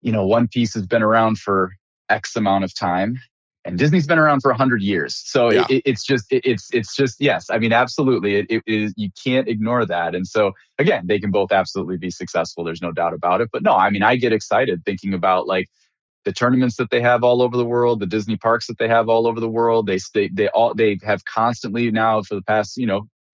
One Piece has been around for X amount of time and Disney's been around for 100 years. So it's just, yes. I mean, absolutely. It is, you can't ignore that. And so again, they can both absolutely be successful. There's no doubt about it. But no, I mean, I get excited thinking about like, the tournaments that they have all over the world, the Disney parks that they have all over the world. They have constantly now for the past,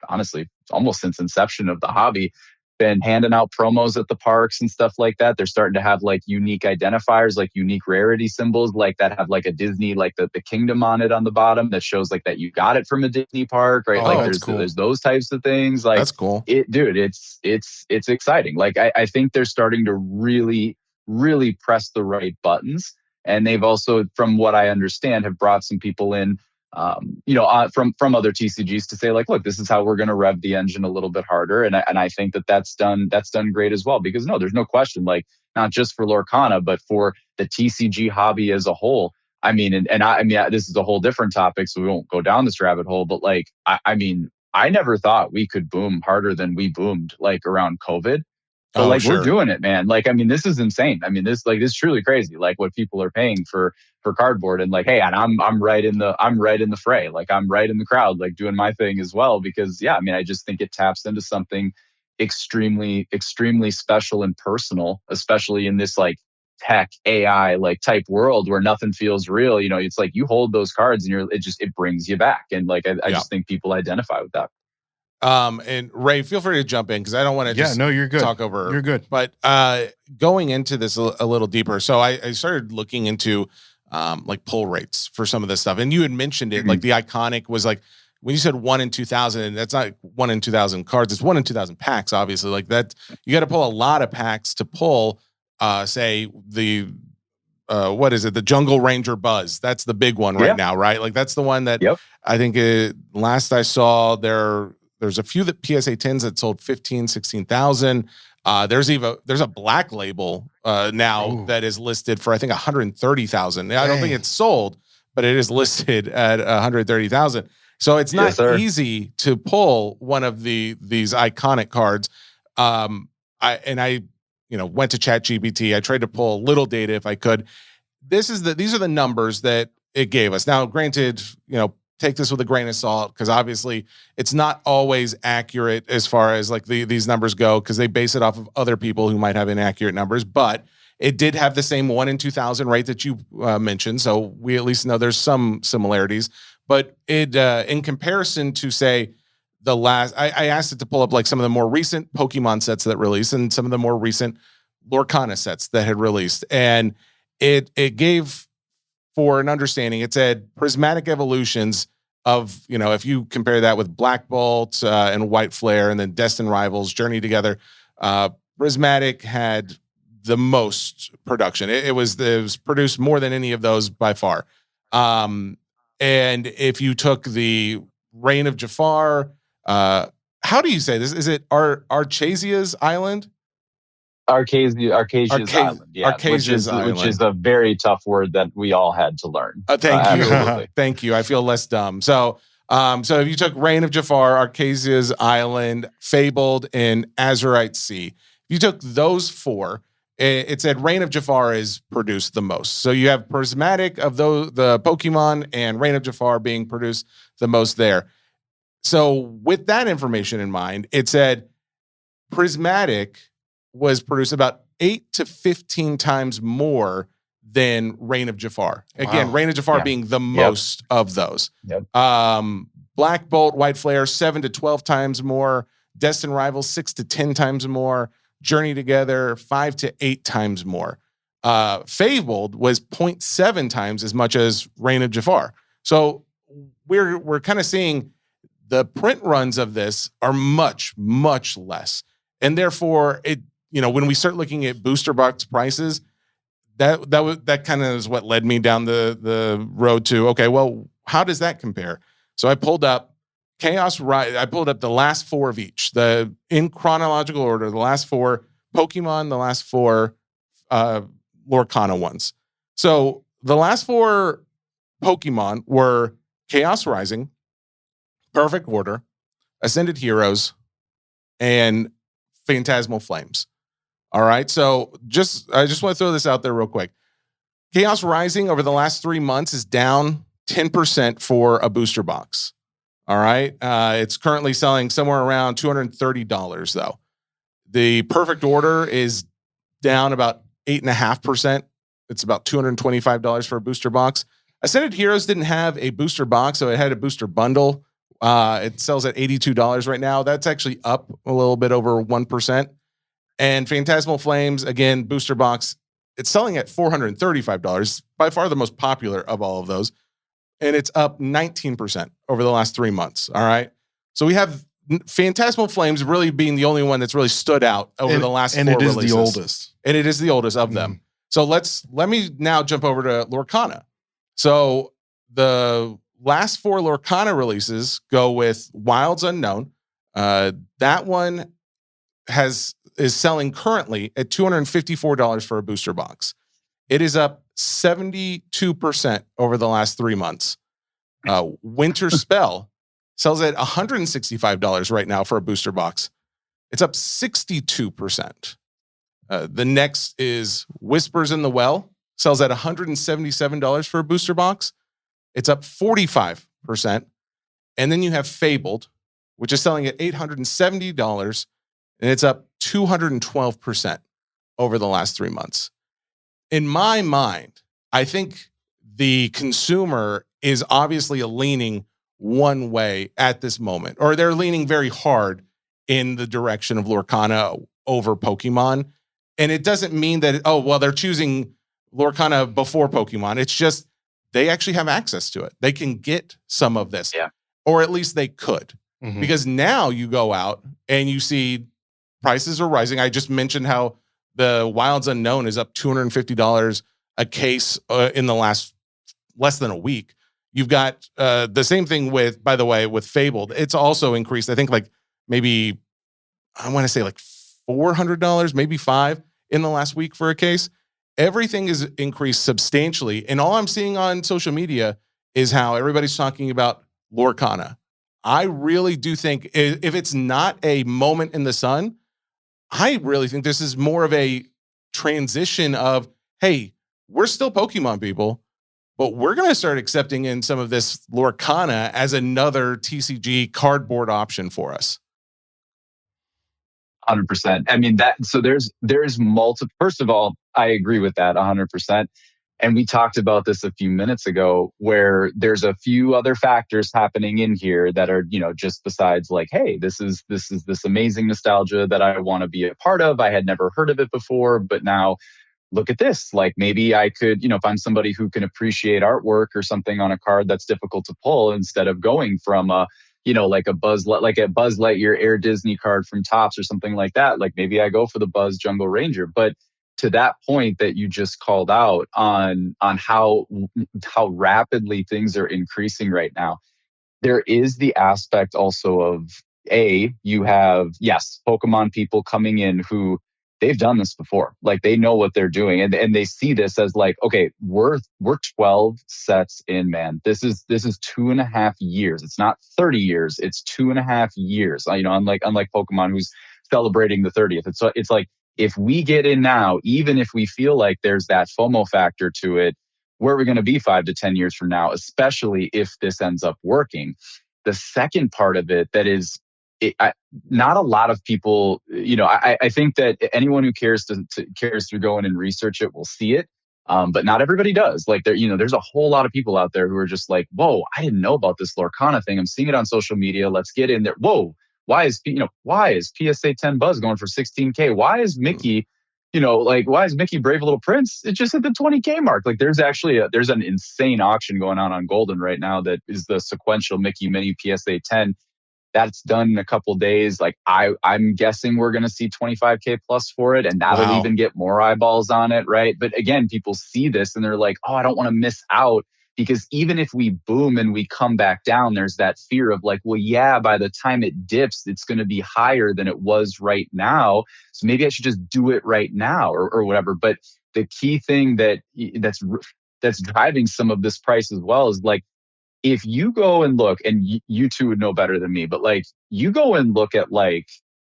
honestly, almost since inception of the hobby, been handing out promos at the parks and stuff like that. They're starting to have like unique identifiers, like unique rarity symbols, like that have like a Disney, like the kingdom on it on the bottom that shows like that you got it from a Disney park, right? Oh, like cool. There's those types of things. Like that's cool. It's exciting. Like I think they're starting to really press the right buttons. And they've also, from what I understand, have brought some people in, from other TCGs to say like, look, this is how we're going to rev the engine a little bit harder. And I think that's done great as well, because no, there's no question, like not just for Lorcana, but for the TCG hobby as a whole. I mean, this is a whole different topic, so we won't go down this rabbit hole, but like, I mean, I never thought we could boom harder than we boomed like around COVID. But Oh, like sure. we're doing it, man. Like, I mean, this is insane. I mean, this is truly crazy. Like what people are paying for cardboard, and like, hey, and I'm right in the fray. Like I'm right in the crowd, like doing my thing as well. Because yeah, I mean, I just think it taps into something extremely, extremely special and personal, especially in this like tech AI like type world where nothing feels real. You know, it's like you hold those cards and it brings you back. And like I Yeah. just think people identify with that. And Ray, feel free to jump in because I don't want to just no, you're good. talk over. You're good. But going into this a little deeper, so I started looking into like pull rates for some of this stuff, and you had mentioned it. Like the iconic was like when you said 1 in 2,000, and that's not 1 in 2,000 cards; it's 1 in 2,000 packs. Obviously, like that, you got to pull a lot of packs to pull. Say the what is it? The Jungle Ranger Buzz. That's the big one right now, right? Like that's the one that I think last I saw there's a few that PSA 10s that sold 15, 16,000. There's a black label now that is listed for I think 130,000. I don't think it's sold, but it is listed at 130,000. So it's not easy to pull one of these iconic cards. I went to ChatGPT. I tried to pull a little data if I could. These are the numbers that it gave us. Now, granted, take this with a grain of salt because obviously it's not always accurate as far as like these numbers go because they base it off of other people who might have inaccurate numbers, but it did have the same 1 in 2,000 rate that you mentioned. So we at least know there's some similarities, but it in comparison to say the last, I asked it to pull up like some of the more recent Pokemon sets that released and some of the more recent Lorcana sets that had released. And it gave, for an understanding, it said prismatic evolutions of, if you compare that with Black Bolt and White Flare and then Destined Rivals, Journey Together, prismatic had the most production. It was produced more than any of those by far. And if you took the Reign of Jafar, how do you say this? Is it Archasia's Island? Arcasia's Island, Arcasia's Island. Which is a very tough word that we all had to learn. Thank you. Thank you. I feel less dumb. So if you took Reign of Jafar, Arcasia's Island, Fabled, and Azurite Sea, if you took those four, it said Reign of Jafar is produced the most. So you have prismatic of the Pokemon and Reign of Jafar being produced the most there. So with that information in mind, it said prismatic was produced about 8 to 15 times more than Reign of Jafar. Again, Reign of Jafar being the most of those. Black Bolt, White Flare, 7 to 12 times more. Destined Rivals, 6 to 10 times more. Journey Together, 5 to 8 times more. Fabled was 0.7 times as much as Reign of Jafar. So we're kind of seeing the print runs of this are much, much less. And therefore, when we start looking at booster box prices, that kind of is what led me down the road to, okay, well, how does that compare? So I pulled up I pulled up the last 4 of each, in chronological order, the last 4 Pokemon, the last 4 Lorcana ones. So the last 4 Pokemon were Chaos Rising, Perfect Order, Ascended Heroes, and Phantasmal Flames. All right. So I just want to throw this out there real quick. Chaos Rising over the last 3 months is down 10% for a booster box. All right. It's currently selling somewhere around $230 though. The Perfect Order is down about 8.5%. It's about $225 for a booster box. Ascended Heroes didn't have a booster box, so it had a booster bundle. It sells at $82 right now. That's actually up a little bit over 1%. And Phantasmal Flames, again, booster box, it's selling at $435, by far the most popular of all of those. And it's up 19% over the last 3 months. All right. So we have Phantasmal Flames really being the only one that's really stood out over the last 4 releases. And it is the oldest. And it is the oldest of them. So let me now jump over to Lorcana. So the last 4 Lorcana releases go with Wilds Unknown. That one is selling currently at $254 for a booster box. It is up 72% over the last 3 months. Winter Spell sells at $165 right now for a booster box. It's up 62%. The next is Whispers in the Well, sells at $177 for a booster box. It's up 45%. And then you have Fabled, which is selling at $870, and it's up 212% over the last 3 months. In my mind, I think the consumer is obviously leaning one way at this moment, or they're leaning very hard in the direction of Lorcana over Pokemon. And it doesn't mean that, they're choosing Lorcana before Pokemon. It's just they actually have access to it. They can get some of this, or at least they could. Mm-hmm. Because now you go out and you see prices are rising. I just mentioned how the Wilds Unknown is up $250 a case in the last less than a week. You've got the same thing with Fabled. It's also increased. I think maybe I want to say $400, maybe $500 in the last week for a case. Everything is increased substantially. And all I'm seeing on social media is how everybody's talking about Lorcana. I really do think if it's not a moment in the sun, I really think this is more of a transition of, hey, we're still Pokemon people, but we're going to start accepting in some of this Lorcana as another TCG cardboard option for us. 100%. I mean, there's multiple. First of all, I agree with that 100%. And we talked about this a few minutes ago, where there's a few other factors happening in here that are, just besides hey, this is this amazing nostalgia that I want to be a part of. I had never heard of it before, but now look at this. Maybe I could, if I'm somebody who can appreciate artwork or something on a card that's difficult to pull, instead of going from a Buzz Lightyear Air Disney card from Topps or something like that. Maybe I go for the Buzz Jungle Ranger. But to that point that you just called out on how rapidly things are increasing right now, there is the aspect also of you have, yes, Pokemon people coming in who they've done this before. They know what they're doing, and they see this as okay, we're 12 sets in, man. This is 2.5 years. It's not 30 years. It's 2.5 years. Unlike Pokemon, who's celebrating the 30th. It's if we get in now, even if we feel like there's that FOMO factor to it, where are we going to be 5 to 10 years from now, especially if this ends up working? The second part of it that is, not a lot of people, I think that anyone who cares to go in and research it will see it. But not everybody does. There's a whole lot of people out there who are just whoa, I didn't know about this Lorcana thing. I'm seeing it on social media. Let's get in there. Whoa, why is PSA 10 Buzz going for $16K? Why is Mickey, why is Mickey Brave Little Prince? It just hit the $20K mark. There's actually there's an insane auction going on Golden right now that is the sequential Mickey Mini PSA 10. That's done in a couple days. I'm guessing we're going to see 25K plus for it, and that'll even get more eyeballs on it, right? But again, people see this and they're like, oh, I don't want to miss out, because even if we boom and we come back down, there's that fear of well, yeah, by the time it dips, it's going to be higher than it was right now. So maybe I should just do it right now or whatever. But the key thing that's driving some of this price as well is if you go and look, and you two would know better than me, but you go and look at pick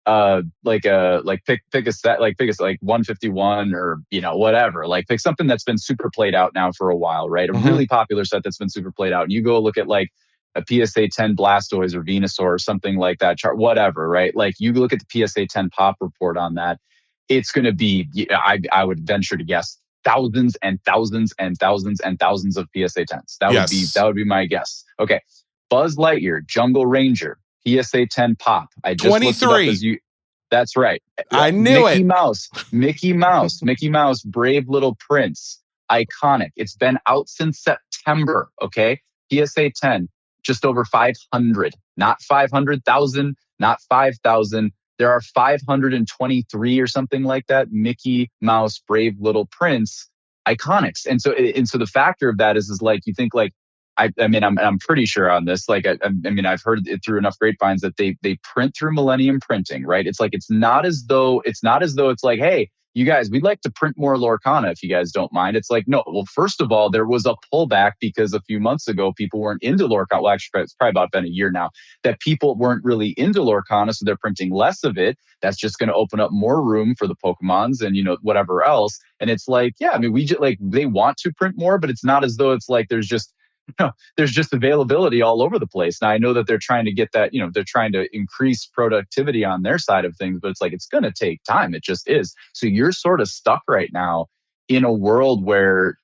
a set, pick a 151 or whatever, pick something that's been super played out now for a while, right? A really popular set that's been super played out, and you go look at a PSA 10 Blastoise or Venusaur or something like that chart, whatever, right? You look at the PSA 10 pop report on that, it's going to be, I would venture to guess, thousands and thousands and thousands and thousands of PSA 10s. That would be my guess. Okay. Buzz Lightyear, Jungle Ranger, PSA 10 pop. I just 23. That's right. I knew Mickey Mouse, Brave Little Prince, iconic. It's been out since September. Okay. PSA 10, just over 500, not 500,000, not 5,000. There are 523 or something like that Mickey Mouse Brave Little Prince iconics. And so the factor of that is you think I'm pretty sure on this. I've heard it through enough grapevines that they print through Millennium Printing, right? It's not as though it's hey, you guys, we'd like to print more Lorcana if you guys don't mind. It's like, no, well, first of all, there was a pullback because a few months ago, people weren't into Lorcana. Well, actually, it's probably about been a year now that people weren't really into Lorcana. So they're printing less of it. That's just going to open up more room for the Pokemons and, whatever else. And it's like, yeah, I mean, we just like, they want to print more, but it's not as though it's like there's just availability all over the place. Now I know that they're trying to get that, they're trying to increase productivity on their side of things, but it's like, it's going to take time. It just is. So you're sort of stuck right now in a world where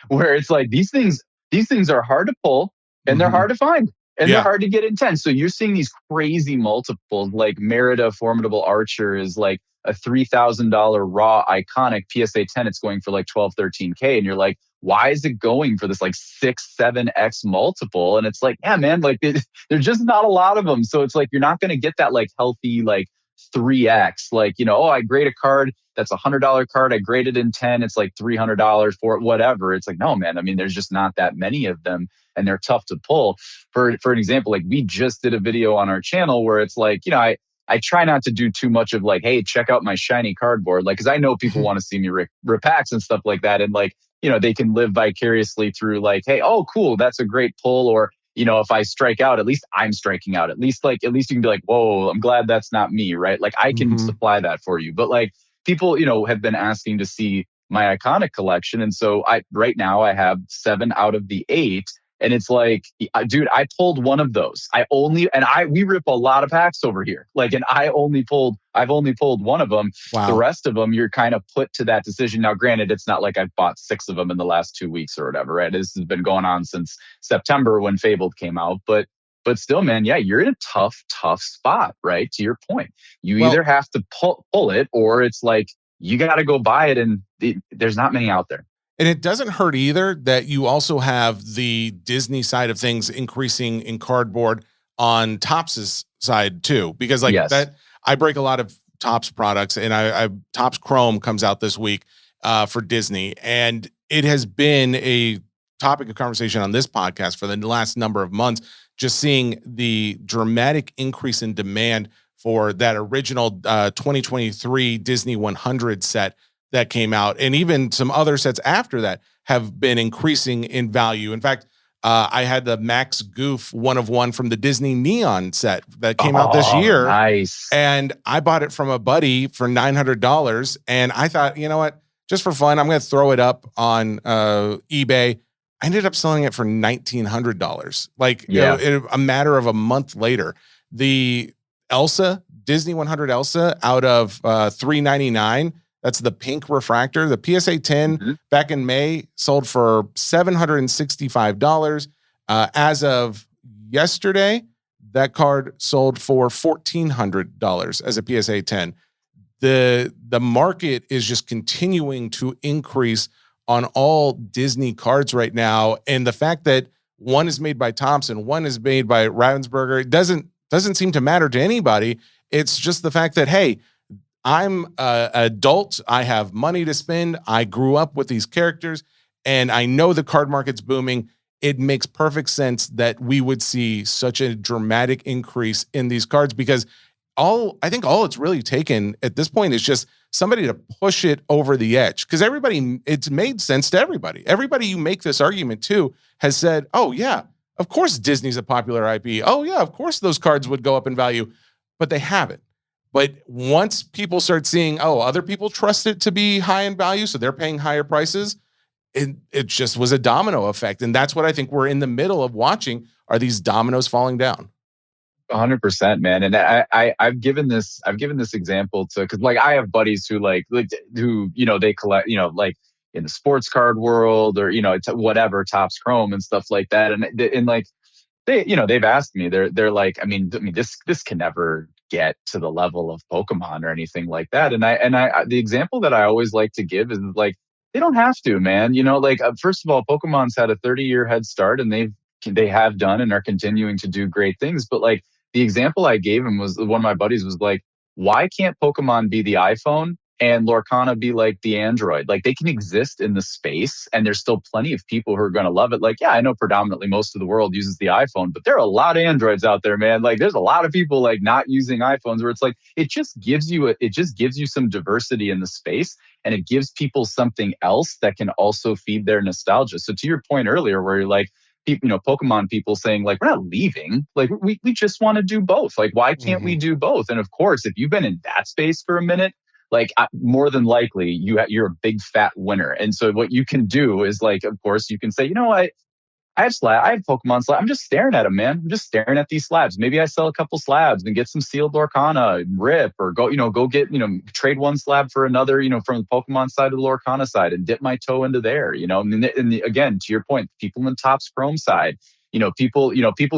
it's like these things are hard to pull and they're hard to find and they're hard to get intense. So you're seeing these crazy multiples, like Merida Formidable Archer is like a $3,000 raw iconic PSA 10. It's going for like 12, 13K. And you're like, why is it going for this like 6, 7x multiple? And it's like, yeah, man, like there's just not a lot of them. So it's like, you're not going to get that like healthy, like 3x, like, I grade a card that's $100 card. I graded in 10. It's like $300 for it, whatever. It's like, no, man. I mean, there's just not that many of them and they're tough to pull. For an example, like we just did a video on our channel where it's like, I try not to do too much of like, hey, check out my shiny cardboard. Like, cause I know people want to see me rip packs and stuff like that. And like, they can live vicariously through like, hey, oh, cool. That's a great pull. Or, if I strike out, at least I'm striking out. At least you can be like, whoa, I'm glad that's not me. Right. Like I can supply that for you. But like people, have been asking to see my iconic collection. And so right now I have 7 out of the 8. And it's like, dude, I pulled one of those. We rip a lot of packs over here. Like, and I've only pulled one of them. Wow. The rest of them, you're kind of put to that decision. Now, granted, it's not like I've bought 6 of them in the last 2 weeks or whatever, right? This has been going on since September when Fabled came out. But still, man, yeah, you're in a tough spot, right? To your point, you either have to pull it or it's like, you got to go buy it. And there's not many out there. And it doesn't hurt either that you also have the Disney side of things increasing in cardboard on Topps' side too, because like that, I break a lot of Topps products, and I Topps Chrome comes out this week for Disney, and it has been a topic of conversation on this podcast for the last number of months, just seeing the dramatic increase in demand for that original 2023 Disney 100 set that came out, and even some other sets after that have been increasing in value. In fact, I had the Max Goof 1 of 1 from the Disney Neon set that came out this year. Nice. And I bought it from a buddy for $900. And I thought, you know what, just for fun, I'm going to throw it up on eBay. I ended up selling it for $1,900. Like in a matter of a month later. The Elsa, Disney 100 Elsa out of $399. That's the pink refractor. The PSA 10 back in May sold for $765. As of yesterday, that card sold for $1,400 as a PSA 10. The market is just continuing to increase on all Disney cards right now. And the fact that one is made by Thompson, one is made by Ravensburger, it doesn't seem to matter to anybody. It's just the fact that, hey, I'm an adult. I have money to spend. I grew up with these characters, and I know the card market's booming. It makes perfect sense that we would see such a dramatic increase in these cards, because I think all it's really taken at this point is just somebody to push it over the edge. Because it's made sense to everybody. Everybody you make this argument to has said, oh yeah, of course Disney's a popular IP. Oh yeah, of course those cards would go up in value, but they haven't. But once people start seeing, oh, other people trust it to be high in value, so they're paying higher prices, it just was a domino effect. And that's what I think we're in the middle of watching, are these dominoes falling down. 100%, man. And I've given this example because like I have buddies who they collect, like in the sports card world or, whatever, Topps Chrome and stuff like that. And like, they've asked me, they're like, I mean, this can never get to the level of Pokemon or anything like that. And I the example that I always like to give is like, they don't have to, man. Like first of all, Pokemon's had a 30-year head start, and they have done and are continuing to do great things. But like the example I gave him was, one of my buddies was like, why can't Pokemon be the iPhone and Lorcana be like the Android. Like they can exist in the space and there's still plenty of people who are going to love it. Like, yeah, I know predominantly most of the world uses the iPhone, but there are a lot of Androids out there, man. Like there's a lot of people like not using iPhones where it's like, it just gives you some diversity in the space, and it gives people something else that can also feed their nostalgia. So to your point earlier, where you're like, Pokemon people saying like, we're not leaving. Like we just want to do both. Like, why can't we do both? And of course, if you've been in that space for a minute, like more than likely you're a big fat winner. And so what you can do is like, of course, you can say, you know what? I have Pokemon slabs. I'm just staring at them, man. I'm just staring at these slabs. Maybe I sell a couple slabs and get some sealed Lorcana, rip, or go get, trade one slab for another, from the Pokemon side to the Lorcana side and dip my toe into there, and again, to your point, people in the Topps Chrome side, people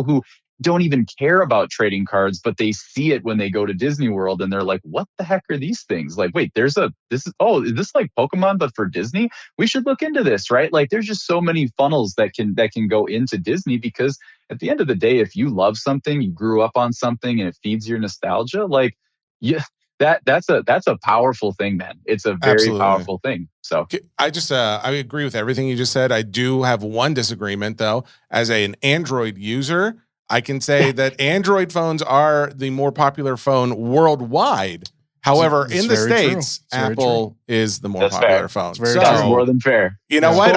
who don't even care about trading cards, but they see it when they go to Disney World and they're like, what the heck are these things? Like, wait, is this like Pokemon, but for Disney? We should look into this, right? Like there's just so many funnels that can go into Disney, because at the end of the day, if you love something, you grew up on something and it feeds your nostalgia, like yeah, that's a powerful thing, man. It's a very Absolutely. powerful thing. So I agree with everything you just said. I do have one disagreement though. As an Android user, I can say that Android phones are the more popular phone worldwide. However, in the States, Apple is the more popular phone. That's more than fair. You know what?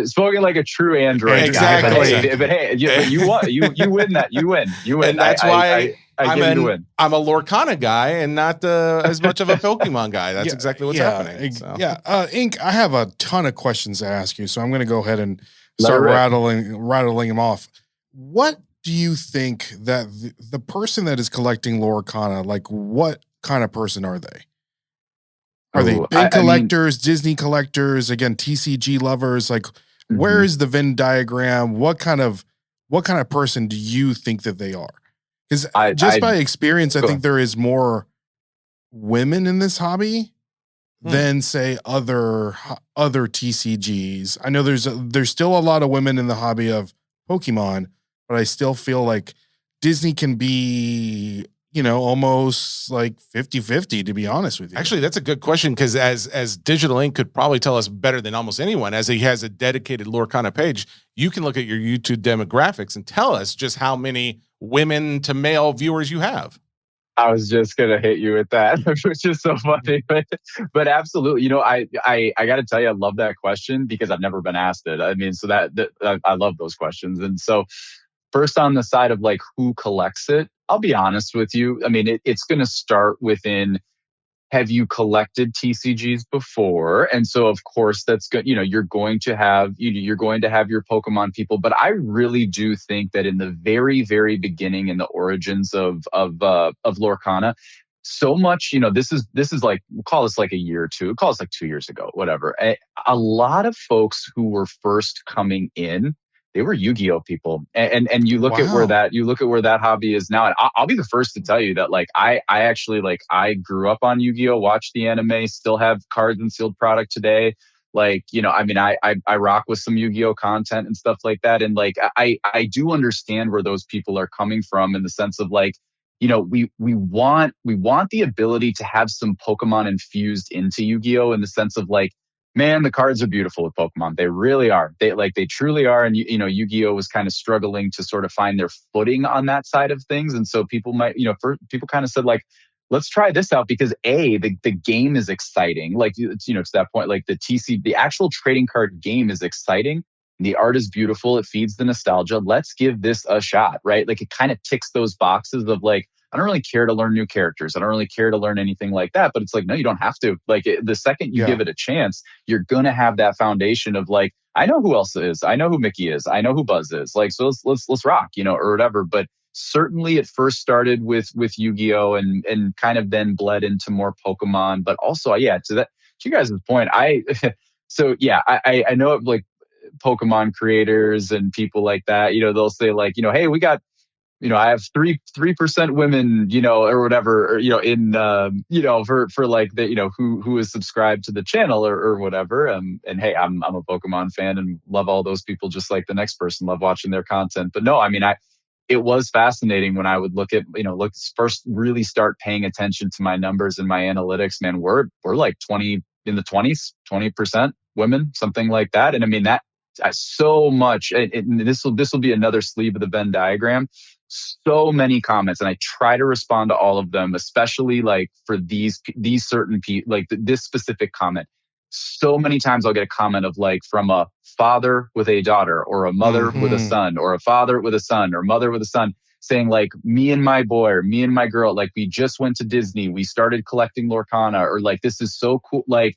Spoken like a true Android exactly. guy. But hey, you won. You win that. You win. And that's why I'm a Lorcana guy and not as much of a Pokemon guy. That's exactly what's happening. So. Yeah. Ink, I have a ton of questions to ask you, so I'm going to go ahead and start rattling them off. What do you think that the person that is collecting Lorcana, like what kind of person are they? Are they big collectors, Disney collectors, again, TCG lovers? Like, where is the Venn diagram? What kind of person do you think that they are? Because by experience, I think there is more women in this hobby than say other TCGs. I know there's still a lot of women in the hobby of Pokemon, but I still feel like Disney can be, almost like 50-50, to be honest with you. Actually, that's a good question, because as Digital Ink could probably tell us better than almost anyone, as he has a dedicated Lorcana page, you can look at your YouTube demographics and tell us just how many women to male viewers you have. I was just gonna hit you with that, which is so funny, but absolutely. I got to tell you, I love that question because I've never been asked it. I mean, so that I love those questions, and so. First, on the side of like who collects it, I'll be honest with you. I mean, it's going to start within, have you collected TCGs before? And so, of course, that's good. You're going to have your Pokemon people, but I really do think that in the very, very beginning, in the origins of Lorcana, so much, this is like, we'll call this like a year or two. We'll call this like 2 years ago, whatever. A lot of folks who were first coming in, they were Yu-Gi-Oh people, and you look at where that hobby is now. And I'll be the first to tell you that like I actually like I grew up on Yu-Gi-Oh, watched the anime, still have cards and sealed product today. Like I mean I rock with some Yu-Gi-Oh content and stuff like that, and like I do understand where those people are coming from in the sense of like we want the ability to have some Pokemon infused into Yu-Gi-Oh in the sense of like. Man, the cards are beautiful with Pokemon. They really are. They truly are. And Yu-Gi-Oh was kind of struggling to sort of find their footing on that side of things. And so people might, people kind of said like, let's try this out because the game is exciting. Like, to that point, like the actual trading card game is exciting. The art is beautiful. It feeds the nostalgia. Let's give this a shot, right? Like it kind of ticks those boxes of like, I don't really care to learn new characters. I don't really care to learn anything like that. But it's like, no, you don't have to. Like the second you give it a chance, you're going to have that foundation of like, I know who else is. I know who Mickey is. I know who Buzz is. Like, so let's rock, or whatever. But certainly it first started with Yu-Gi-Oh and kind of then bled into more Pokemon. But also, to you guys' point, I know like Pokemon creators and people like that, they'll say like, hey, we got, I have 3% women, or whatever, or, in, for like the, who is subscribed to the channel or whatever. And hey, I'm a Pokemon fan and love all those people just like the next person, love watching their content. But no, I mean, it was fascinating when I would look at, first really start paying attention to my numbers and my analytics, man. We're like 20 in the 20% women, something like that. And I mean, that so much, and this will be another sleeve of the Venn diagram. So many comments, and I try to respond to all of them, especially like for these certain people, like this specific comment. So many times I'll get a comment of like from a father with a daughter, or a mother with a son, or a father with a son, or mother with a son, saying like, me and my boy, or me and my girl, like we just went to Disney, we started collecting Lorcana, or like this is so cool, like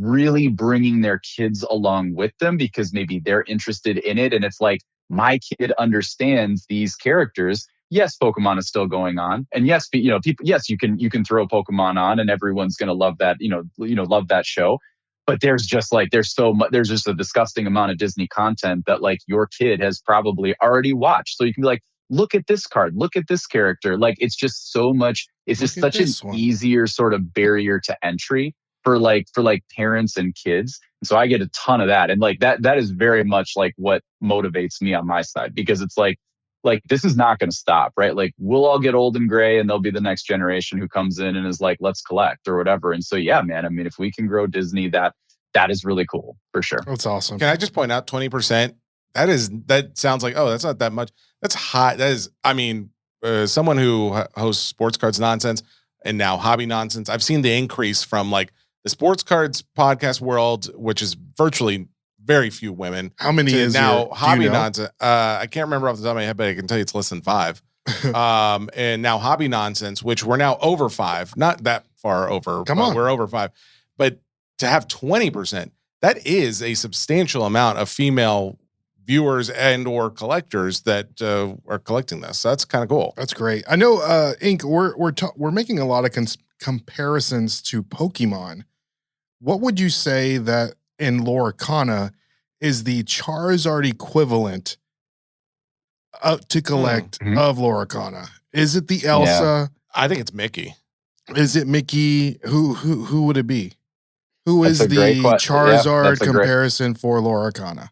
really bringing their kids along with them because maybe they're interested in it. And it's like, my kid understands these characters. Yes, Pokemon is still going on. And yes, people, yes, you can throw Pokemon on and everyone's going to love that, love that show. But there's just a disgusting amount of Disney content that like your kid has probably already watched. So you can be like, look at this card, look at this character. Like, it's just so much, it's just such an easier sort of barrier to entry for parents and kids. And so I get a ton of that. And like that is very much like what motivates me on my side, because it's like this is not going to stop, right? Like we'll all get old and gray and there'll be the next generation who comes in and is like, let's collect or whatever. And so, yeah, man, I mean, if we can grow Disney, that is really cool for sure. That's awesome. Can I just point out 20%? That sounds like, oh, that's not that much. That's high. That is, I mean, someone who hosts Sports Cards Nonsense and now Hobby Nonsense, I've seen the increase from like the Sports Cards podcast world, which is virtually very few women. How many is now Hobby Nonsense? I can't remember off the top of my head, but I can tell you it's less than 5. And now Hobby Nonsense, which we're now over 5, not that far over. Come on, we're over 5. But to have 20%, that is a substantial amount of female viewers and or collectors that are collecting this. So that's kind of cool. That's great. I know, Ink, we're making a lot of comparisons to Pokemon. What would you say that in Lorcana is the Charizard equivalent to collect of Lorcana? Is it the Elsa? Yeah. I think it's Mickey. Is it Mickey? Who would it be? Who is the Charizard comparison for Lorcana?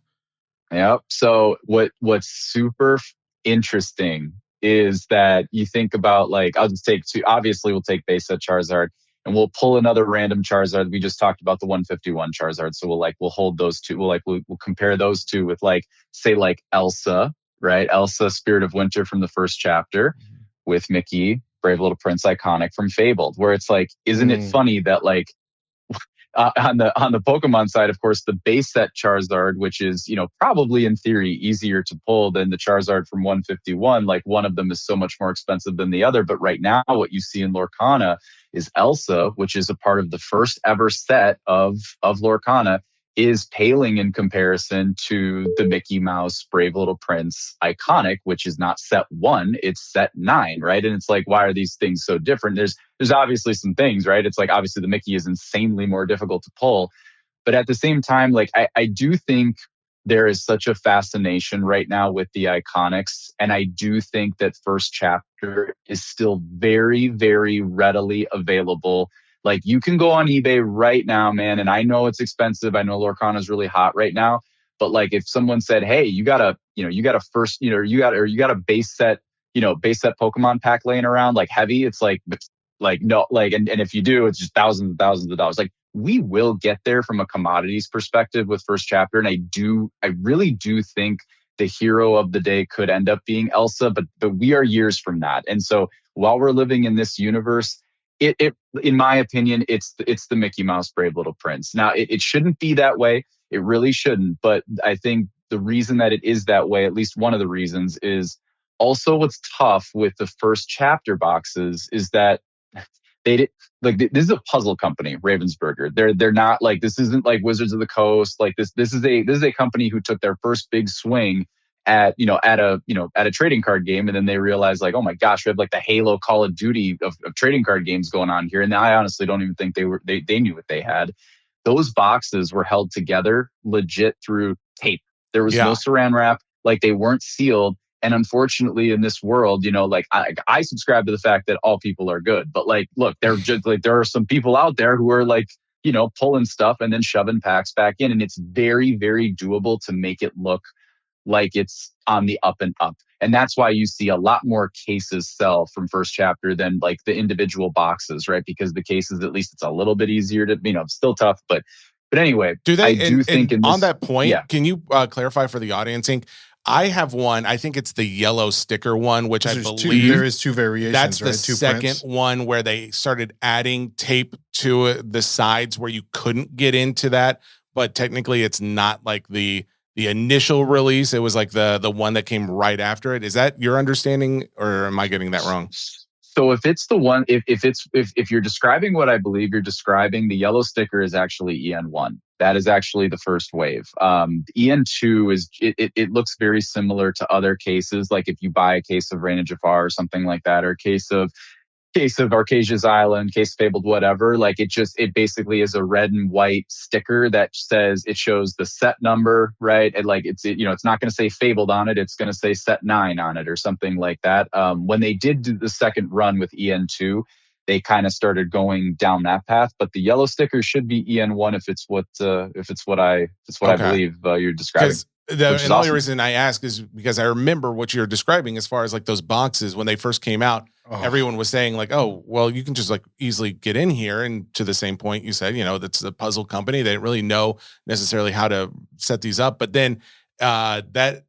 Yep. So what's super interesting is that you think about, like, I'll just take two. Obviously, we'll take base set Charizard and we'll pull another random Charizard. We just talked about the 151 Charizard. So we'll hold those two. We'll compare those two with say Elsa, right? Elsa, Spirit of Winter from the first chapter, with Mickey, Brave Little Prince Iconic from Fabled, where it's like, isn't it funny that on the Pokemon side, of course, the base set Charizard, which is, probably in theory easier to pull than the Charizard from 151. Like, one of them is so much more expensive than the other. But right now, what you see in Lorcana is Elsa, which is a part of the first ever set of Lorcana, is paling in comparison to the Mickey Mouse Brave Little Prince Iconic, which is not set 1, it's set 9, right? And it's like, why are these things so different? There's obviously some things, right? It's like, obviously the Mickey is insanely more difficult to pull. But at the same time, I do think there is such a fascination right now with the Iconics. And I do think that first chapter is still very, very readily available. Like, you can go on eBay right now, man. And I know it's expensive. I know Lorcana is really hot right now. But if someone said, hey, you got a base set Pokemon pack laying around, heavy, it's no, and if you do, it's just thousands and thousands of dollars. We will get there from a commodities perspective with first chapter. And I really do think the hero of the day could end up being Elsa, but we are years from that. And so while we're living in this universe, it in my opinion, it's the Mickey Mouse Brave Little Prince. Now, it shouldn't be that way. It really shouldn't. But I think the reason that it is that way, at least one of the reasons, is also what's tough with the first chapter boxes is that they did, this is a puzzle company, Ravensburger. They're not this isn't like Wizards of the Coast. This is a company who took their first big swing at a trading card game, and then they realized oh my gosh, we have the Halo Call of Duty of trading card games going on here. And I honestly don't even think they knew what they had. Those boxes were held together legit through tape. There was no saran wrap, they weren't sealed. And unfortunately, in this world, I subscribe to the fact that all people are good. But look, there are some people out there who are pulling stuff and then shoving packs back in. And it's very, very doable to make it look like it's on the up and up. And that's why you see a lot more cases sell from first chapter than like the individual boxes, right? Because the cases, at least it's a little bit easier to, still tough, but anyway, Do they? I do think in this, on that point, yeah. can you clarify for the audience, Inc? I have one. I think it's the yellow sticker one, which I believe there is two variations. That's the right? Two second prints. one where they started adding tape to the sides where you couldn't get into that, but technically it's not like the initial release. It was like the one that came right after it. Is that your understanding, or am I getting that wrong? So if it's the one, if you're describing what I believe you're describing, the yellow sticker is actually EN1. That is actually the first wave. EN2 is, it looks very similar to other cases. Like if you buy a case of Reign of Jafar or something like that, or a case of Arcasia's Island, case of Fabled, whatever, like it basically is a red and white sticker that says, it shows the set number, right? And like it's not going to say Fabled on it. It's going to say set 9 on it or something like that. When they did do the second run with EN2, they kind of started going down that path, but the yellow sticker should be EN1 if it's what I believe you're describing. The only reason I ask is because I remember what you're describing as far as like those boxes when they first came out. Everyone was saying like, oh, well, you can just like easily get in here. And to the same point, you said, that's the puzzle company. They didn't really know necessarily how to set these up. But then that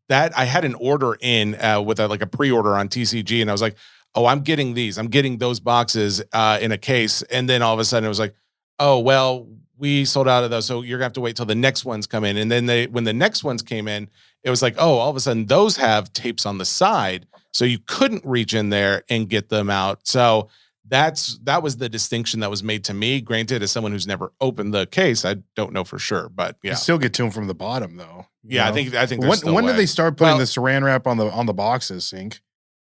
I had an order in with like a pre-order on TCG, and I was like, oh, I'm getting these. I'm getting those boxes in a case. And then all of a sudden it was like, oh, well, we sold out of those, so you're gonna have to wait till the next ones come in. And then when the next ones came in, it was like, oh, all of a sudden those have tapes on the side, so you couldn't reach in there and get them out. So that was the distinction that was made to me. Granted, as someone who's never opened the case, I don't know for sure, but yeah, you still get to them from the bottom though. Yeah, I think. When did they start putting the Saran wrap on the boxes, Inc?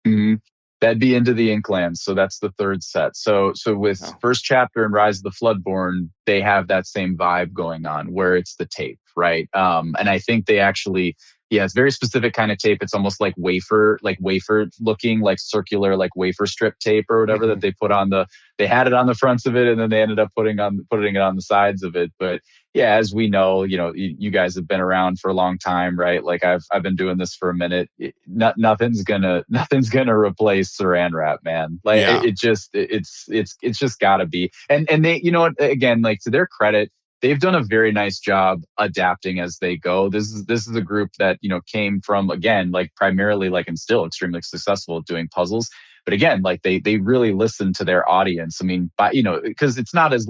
Mm-hmm. That'd be Into the Inklands. So that's the third set. So with first chapter and Rise of the Floodborn, they have that same vibe going on where it's the tape, right? And I think they actually, it's very specific kind of tape. It's almost like wafer looking, like circular, like wafer strip tape or whatever that they put on they had it on the fronts of it, and then they ended up putting it on the sides of it. But yeah, as we know, you guys have been around for a long time, right? Like I've been doing this for a minute. Nothing's gonna replace Saran wrap, man. Like it's just gotta be. And they, again, like to their credit, they've done a very nice job adapting as they go. This is a group that, came from, again, like primarily like, and still extremely successful at doing puzzles. But again, like they really listen to their audience. I mean, because it's not as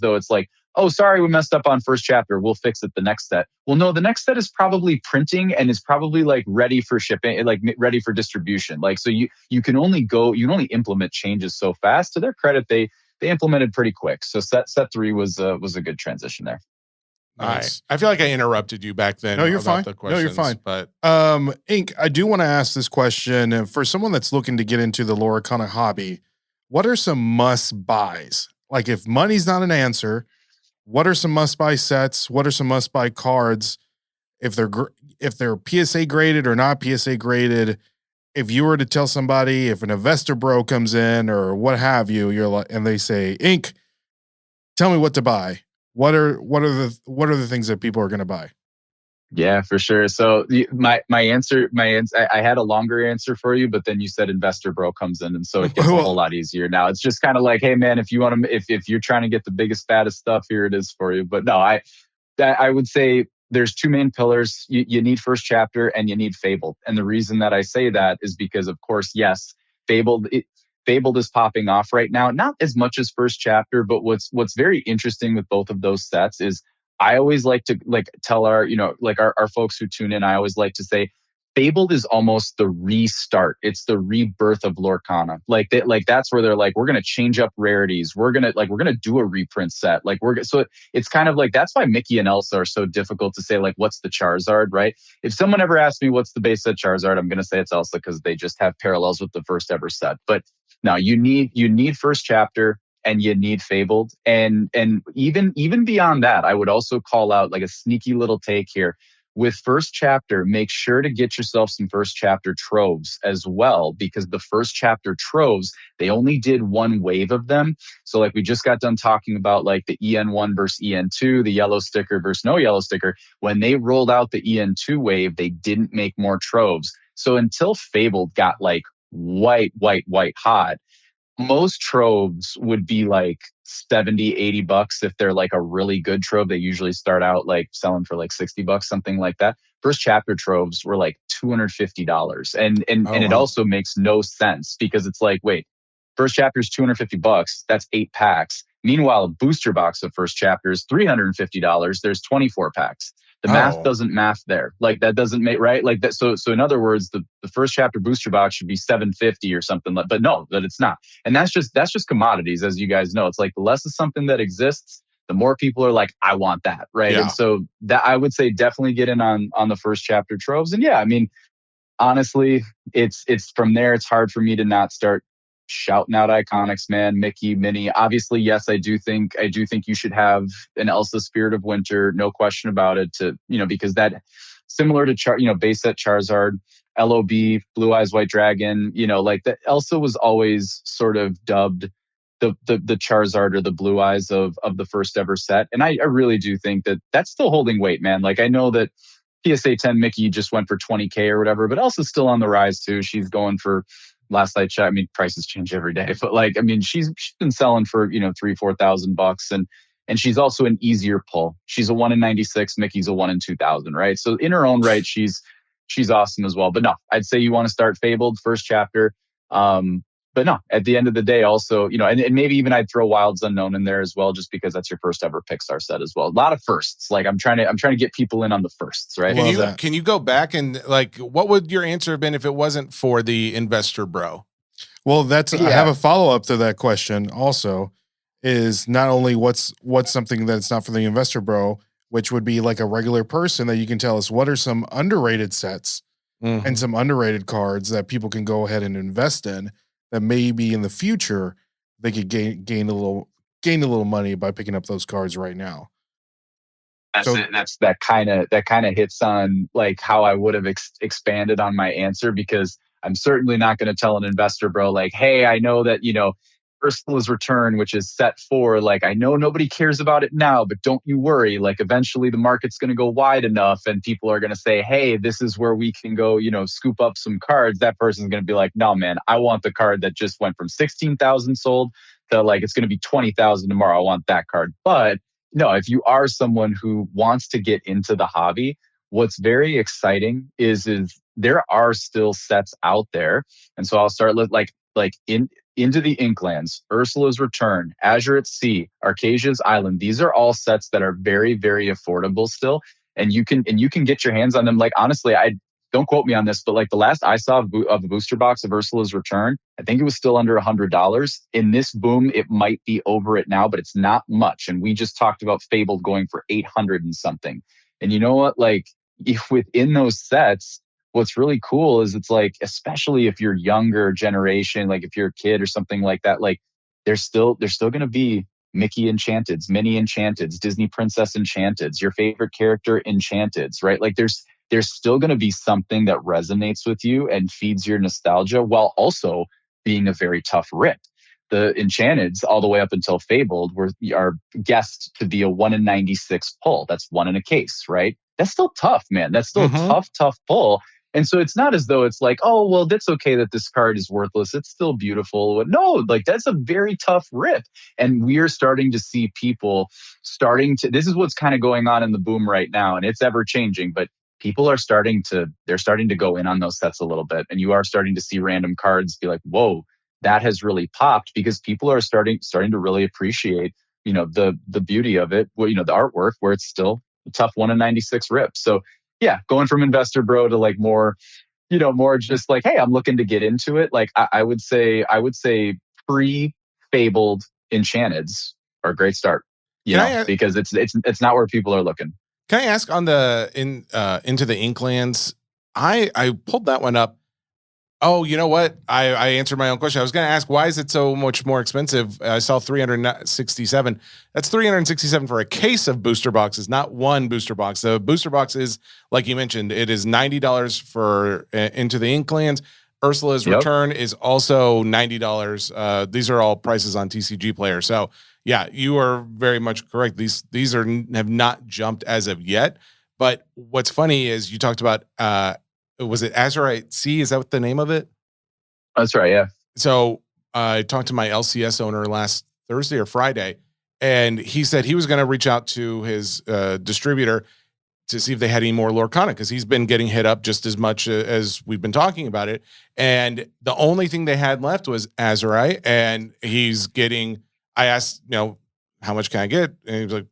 though it's like, oh, sorry, we messed up on first chapter, we'll fix it the next set. Well, no, the next set is probably printing and is probably like ready for shipping, like ready for distribution. Like, so you can only implement changes so fast. To their credit, they implemented pretty quick. So set 3 was a good transition there. Nice. I feel like I interrupted you back then. No, you're fine. No, you're fine. But Inc, I do want to ask this question for someone that's looking to get into the Lorcana hobby. What are some must buys? Like if money's not an answer, what are some must buy sets? What are some must buy cards? If they're PSA graded or not PSA graded. If you were to tell somebody, if an investor bro comes in or what have you, you're like, and they say, Inc, tell me what to buy. What are the things that people are going to buy? Yeah, for sure. So my answer, I had a longer answer for you, but then you said investor bro comes in, and so it gets a whole lot easier now. It's just kind of like, hey man, if you want to, if you're trying to get the biggest, fattest stuff, here it is for you. But no, I would say there's two main pillars. You need first chapter and you need Fabled. And the reason that I say that is because, of course, yes, Fabled is popping off right now. Not as much as first chapter, but what's very interesting with both of those sets is I always like to tell our folks who tune in, I always like to say Fabled is almost the restart. It's the rebirth of Lorcana. That's where they're like, we're going to change up rarities. We're going to do a reprint set. So it's kind of like, that's why Mickey and Elsa are so difficult to say, like, what's the Charizard, right? If someone ever asks me what's the base set Charizard, I'm going to say it's Elsa because they just have parallels with the first ever set. But now you need first chapter and you need Fabled. And even beyond that, I would also call out like a sneaky little take here. with first chapter, make sure to get yourself some first chapter troves as well, because the first chapter troves, they only did one wave of them. So like we just got done talking about like the EN1 versus EN2, the yellow sticker versus no yellow sticker. When they rolled out the EN2 wave, they didn't make more troves. So until Fabled got like white hot, most troves would be like 70, 80 bucks. If they're like a really good trove, they usually start out like selling for like 60 bucks, something like that. First chapter troves were like $250. And it also makes no sense, because it's like, wait, first chapter is $250. That's 8 packs. Meanwhile, a booster box of first chapter is $350. There's 24 packs. The math doesn't math there. Like that doesn't make right. Like that. So in other words, the first chapter booster box should be $750 or something. But no, that it's not. And that's just commodities, as you guys know. It's like the less of something that exists, the more people are like, I want that, right? Yeah. And so that I would say definitely get in on the first chapter troves. And yeah, I mean, honestly, it's from there. It's hard for me to not start shouting out iconics, man. Mickey, Minnie. Obviously, yes, I do think you should have an Elsa Spirit of Winter, no question about it. To because that similar to base set Charizard, LOB, Blue Eyes White Dragon. Like that Elsa was always sort of dubbed the Charizard or the Blue Eyes of the first ever set, and I really do think that that's still holding weight, man. Like I know that PSA 10 Mickey just went for 20K or whatever, but Elsa's still on the rise too. She's going for, last I checked, I mean, prices change every day, but like, I mean, she's been selling for, $3,000-4,000 and she's also an easier pull. She's a 1 in 96. Mickey's a 1 in 2,000, right? So in her own right, she's awesome as well. But no, I'd say you want to start Fabled first chapter. But no, at the end of the day, also, and maybe even I'd throw Wilds Unknown in there as well, just because that's your first ever Pixar set as well. A lot of firsts. Like I'm trying to get people in on the firsts, right? Can you go back and like, what would your answer have been if it wasn't for the Investor Bro? Well, I have a follow up to that question. Also, is not only what's something that's not for the Investor Bro, which would be like a regular person that you can tell us what are some underrated sets and some underrated cards that people can go ahead and invest in, that maybe in the future they could gain a little money by picking up those cards right now. That kind of hits on like how I would have expanded on my answer, because I'm certainly not going to tell an Investor Bro like, hey, I know that Ursula's Return, which is set 4, like I know nobody cares about it now, but don't you worry, like eventually the market's going to go wide enough and people are going to say, hey, this is where we can go, scoop up some cards. That person's going to be like, no, man, I want the card that just went from 16,000 sold to like it's going to be 20,000 tomorrow. I want that card. But no, if you are someone who wants to get into the hobby, what's very exciting is there are still sets out there. And so I'll start with Into the Inklands, Ursula's Return, Azure at Sea, Arcasia's Island. These are all sets that are very, very affordable still. And you can get your hands on them. Like, honestly, I don't quote me on this, but like the last I saw of a booster box of Ursula's Return, I think it was still under $100. In this boom, it might be over it now, but it's not much. And we just talked about Fabled going for 800 and something. And you know what? Like if within those sets, what's really cool is it's like, especially if you're younger generation, like if you're a kid or something like that, like there's still going to be Mickey Enchanteds, Minnie Enchanteds, Disney Princess Enchanteds, your favorite character Enchanteds, right? Like there's still going to be something that resonates with you and feeds your nostalgia while also being a very tough rip. The Enchanteds all the way up until Fabled are guessed to be a 1 in 96 pull. That's 1 in a case, right? That's still tough, man. That's still a tough pull. And so it's not as though it's like, oh, well, that's okay that this card is worthless. It's still beautiful. No, like that's a very tough rip. And we're starting to see people this is what's kind of going on in the boom right now. And it's ever changing, but people are starting to go in on those sets a little bit. And you are starting to see random cards be like, whoa, that has really popped, because people are starting to really appreciate, the beauty of it, the artwork, where it's still a tough 1 in 96 rip. So yeah, going from Investor Bro to like more just like, hey, I'm looking to get into it. Like I would say pre-Fabled Enchanteds are a great start, because it's not where people are looking. Can I ask on the Into the Inklands? I pulled that one up. Oh, you know what? I answered my own question. I was going to ask, why is it so much more expensive? I saw 367. That's 367 for a case of booster boxes, not one booster box. The booster box is, like you mentioned, it is $90 for Into the Inklands. Ursula's Return is also $90. These are all prices on TCG Player. So yeah, you are very much correct. These have not jumped as of yet. But what's funny is you talked about was it Azurite C? Is that what the name of it? That's right. Yeah. So I talked to my LCS owner last Thursday or Friday, and he said he was going to reach out to his distributor to see if they had any more Lorcana, because he's been getting hit up just as much as we've been talking about it. And the only thing they had left was Azurite, and he's getting. I asked, how much can I get? And he was like,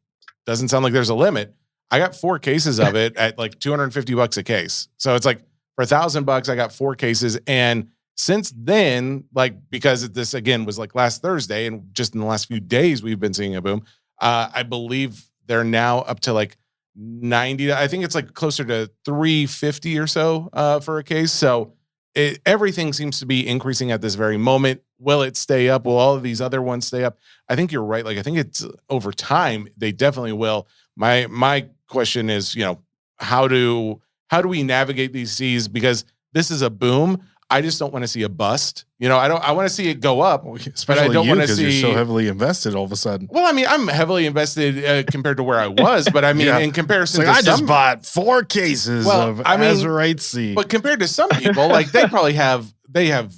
doesn't sound like there's a limit. I got 4 cases of it at like $250 a case. So it's like for $1,000, I got 4 cases. And since then, like, because this again was like last Thursday, and just in the last few days, we've been seeing a boom. I believe they're now up to like 90. I think it's like closer to 350 or so for a case. So everything seems to be increasing at this very moment. Will it stay up? Will all of these other ones stay up? I think you're right. Like, I think it's over time, they definitely will. My question is, how do we navigate these seas? Because this is a boom. I just don't want to see a bust. I want to see it go up, but I don't want to see. You're so heavily invested all of a sudden. Well, I mean, I'm heavily invested compared to where I was, but I mean, in comparison, I just bought 4 cases of Azurite C. But compared to some people, like they probably have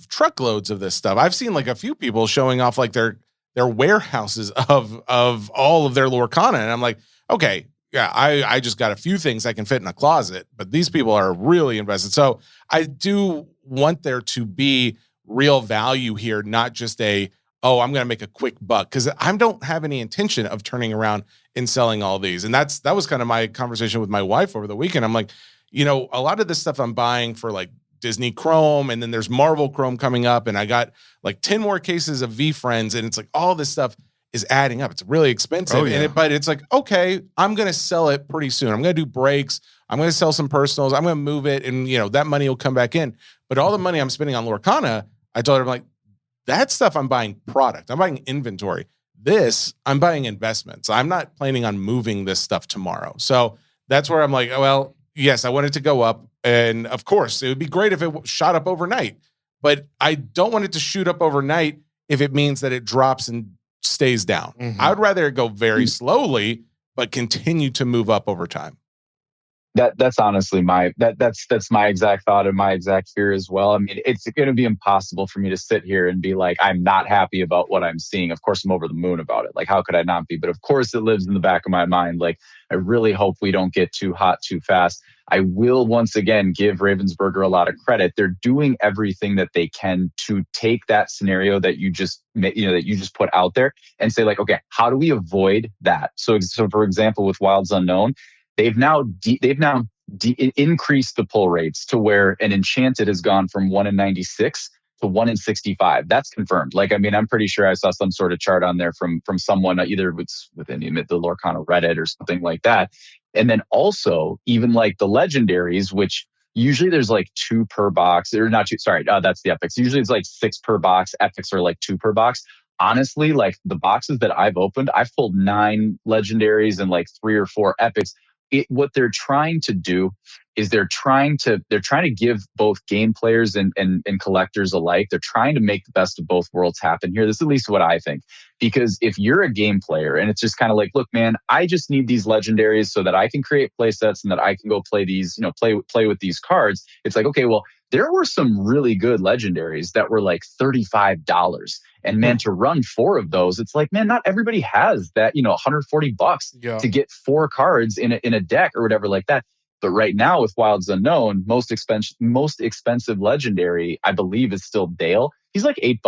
truckloads of this stuff. I've seen like a few people showing off like their warehouses of all of their Lorcana, and I'm like, okay, yeah, I just got a few things I can fit in a closet, but these people are really invested. So I do want there to be real value here, not just I'm going to make a quick buck, because I don't have any intention of turning around and selling all these. And that was kind of my conversation with my wife over the weekend. I'm like, a lot of this stuff I'm buying for like Disney Chrome, and then there's Marvel Chrome coming up, and I got like 10 more cases of V Friends, and it's like all this stuff is adding up. It's really expensive. Oh, yeah. But it's like, okay, I'm going to sell it pretty soon. I'm going to do breaks. I'm going to sell some personals. I'm going to move it, and that money will come back in. But all the money I'm spending on Lorcana, I told her, I'm like, that stuff I'm buying product. I'm buying inventory. This, I'm buying investments. I'm not planning on moving this stuff tomorrow. So that's where I'm like, well, yes, I want it to go up. And of course, it would be great if it shot up overnight. But I don't want it to shoot up overnight if it means that it drops and stays down. Mm-hmm. I would rather it go very slowly, but continue to move up over time. That's honestly that's my exact thought and my exact fear as well. I mean, it's going to be impossible for me to sit here and be like, I'm not happy about what I'm seeing. Of course, I'm over the moon about it. Like, how could I not be? But of course, it lives in the back of my mind. Like, I really hope we don't get too hot too fast. I will once again give Ravensburger a lot of credit. They're doing everything that they can to take that scenario that you just put out there and say, like, okay, how do we avoid that? So for example, with Wilds Unknown, they've now increased the pull rates to where an Enchanted has gone from 1 in 96 to 1 in 65. That's confirmed. Like, I mean, I'm pretty sure I saw some sort of chart on there from someone either within the Lorcana Reddit or something like that. And then also even like the legendaries, which usually there's like 2 per box, or not 2. Sorry, that's the epics. Usually it's like 6 per box. Epics are like 2 per box. Honestly, like the boxes that I've opened, I've pulled 9 legendaries and like 3 or 4 epics. What they're trying to do is they're trying to give both game players and collectors alike. They're trying to make the best of both worlds happen here. This is at least what I think. Because if you're a game player and it's just kind of like, look, man, I just need these legendaries so that I can create play sets and that I can go play these, play with these cards. It's like, okay, well, there were some really good legendaries that were like $35. And man, to run 4 of those, it's like, man, not everybody has that, $140 to get 4 cards in a deck or whatever like that. But right now with Wilds Unknown, most expensive legendary, I believe, is still Dale. He's like $8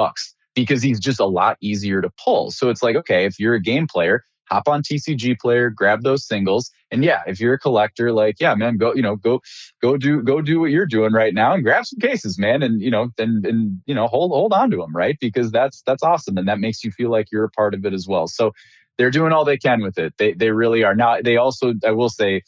because he's just a lot easier to pull. So it's like, okay, if you're a game player, hop on TCG Player, grab those singles. And yeah, if you're a collector, like, yeah, man, go do what you're doing right now and grab some cases, man. And, hold on to them, right? Because that's awesome. And that makes you feel like you're a part of it as well. So they're doing all they can with it. They really are. Now, they also, I will say,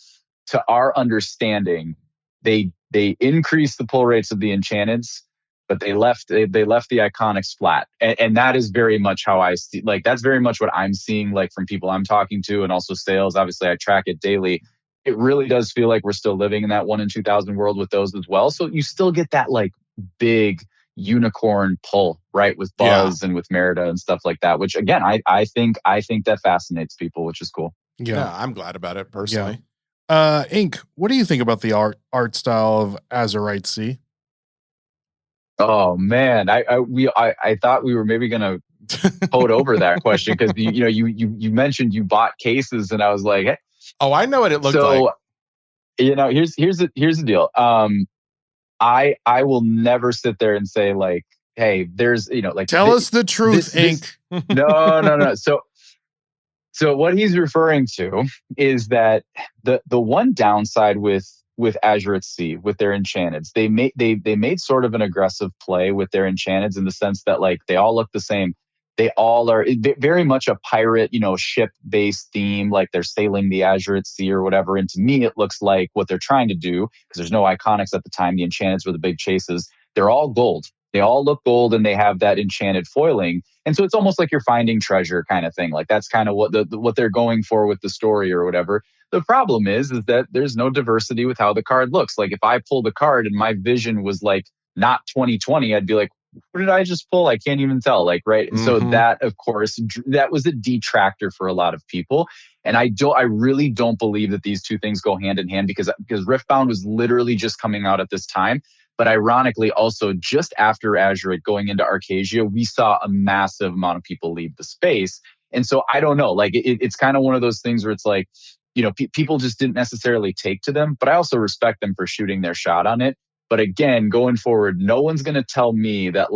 to our understanding, they increase the pull rates of the Enchanteds, but they left the Iconics flat, and that is very much how I see. Like that's very much what I'm seeing, like from people I'm talking to, and also sales. Obviously, I track it daily. It really does feel like we're still living in that 1 in 2,000 world with those as well. So you still get that like big unicorn pull, right, with Buzz and with Merida and stuff like that. Which again, I think that fascinates people, which is cool. Yeah, I'm glad about it personally. Ink, what do you think about the art style of Azurite Sea? Oh man, I thought we were maybe gonna code over that question because you mentioned you bought cases and I was like, hey. Oh, I know what it looked like. Here's the deal. I will never sit there and say like, hey, there's like tell us the truth, Ink. No. So what he's referring to is that the one downside with Azure at Sea, with their enchanteds, they made sort of an aggressive play with their enchanteds in the sense that like they all look the same. They all are very much a pirate, ship-based theme, like they're sailing the Azure at Sea or whatever. And to me, it looks like what they're trying to do, because there's no Iconics at the time. The enchanteds were the big chases. They're all gold. They all look gold and they have that enchanted foiling. And so it's almost like you're finding treasure kind of thing. Like that's kind of what they're going for with the story or whatever. The problem is that there's no diversity with how the card looks. Like if I pulled a card and my vision was like not 2020, I'd be like, what did I just pull? I can't even tell. Like, right. And so that, of course, that was a detractor for a lot of people. And I really don't believe that these two things go hand in hand because Riftbound was literally just coming out at this time. But ironically, also just after Azure going into Arcasia, we saw a massive amount of people leave the space. And so I don't know, like it's kind of one of those things where it's like, people just didn't necessarily take to them, but I also respect them for shooting their shot on it. But again, going forward, no one's going to tell me that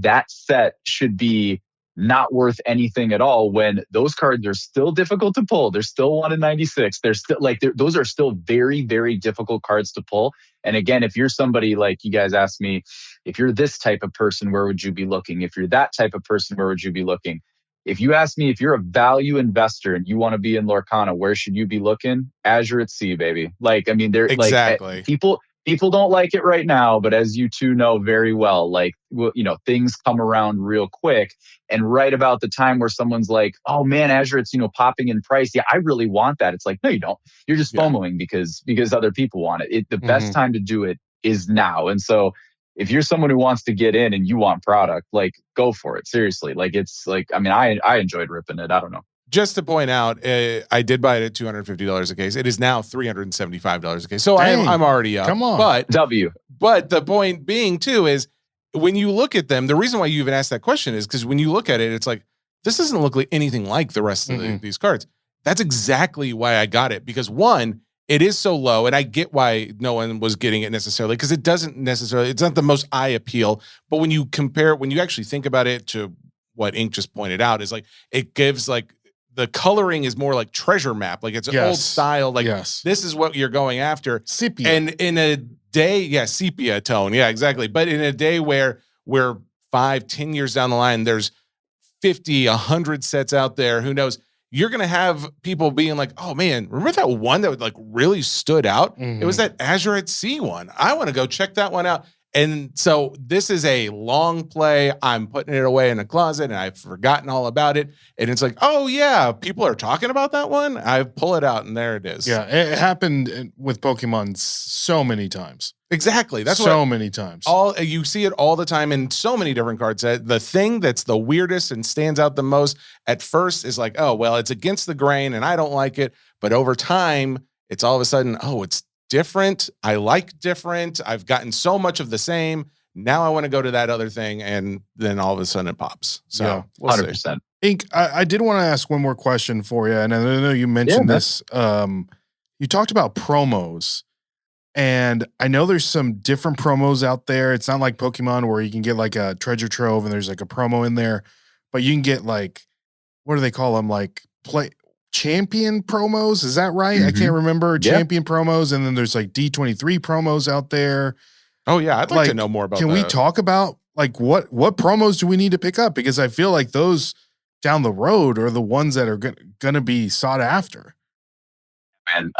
that set should be not worth anything at all when those cards are still difficult to pull. They're still 1 in 96. They're still those are still very, very difficult cards to pull. And again, if you're somebody like you guys asked me, if you're this type of person, where would you be looking? If you're that type of person, where would you be looking? If you ask me if you're a value investor and you want to be in Lorcana, where should you be looking? Azure at Sea, baby. Like, I mean, they're exactly. Like people don't like it right now, but as you two know very well, like, things come around real quick. And right about the time where someone's like, oh man, Azure, it's, popping in price. Yeah, I really want that. It's like, no, you don't. You're just FOMOing because other people want it. The best time to do it is now. And so if you're someone who wants to get in and you want product, like go for it. Seriously. Like it's like, I mean, I enjoyed ripping it. I don't know. Just to point out, I did buy it at $250 a case. It is now $375 a case. So I'm already up. Come on. But the point being too is when you look at them, the reason why you even asked that question is because when you look at it, it's like, this doesn't look like anything like the rest of these cards. That's exactly why I got it. Because one, it is so low, and I get why no one was getting it necessarily, because it doesn't necessarily, it's not the most eye appeal. But when you compare, when you actually think about it to what Ink just pointed out, is like, it gives like, the coloring is more like treasure map. Like it's an old style. Like this is what you're going after. Sepia. And in a day, sepia tone. Yeah, exactly. But in a day where we're 5-10 years down the line, there's 50, 100 sets out there. Who knows? You're going to have people being like, oh man, remember that one that like really stood out? It was that Azure at Sea one. I want to go check that one out. And so this is a long play. I'm putting it away in a closet and I've forgotten all about it. And it's like, oh yeah, people are talking about that one. I pull it out and there it is. Yeah, it happened with Pokemon so many times. Exactly. That's so many times. You see it all the time in so many different cards. The thing that's the weirdest and stands out the most at first is like, oh, well, it's against the grain and I don't like it. But over time, it's all of a sudden, oh, it's different. I like different. I've gotten so much of the same. Now I want to go to that other thing. And then all of a sudden it pops. So yeah, we'll 100%. see. Ink, I did want to ask one more question for you. And I know you mentioned this. You talked about promos. And I know there's some different promos out there. It's not like Pokemon where you can get like a treasure trove and there's like a promo in there. But you can get like, what do they call them? Like champion promos, is that right? I can't remember. Champion promos, and then there's like D23 promos out there. Oh yeah, I'd like to know more about that. Can we talk about like what promos do we need to pick up? Because I feel like those down the road are the ones that are gonna be sought after. And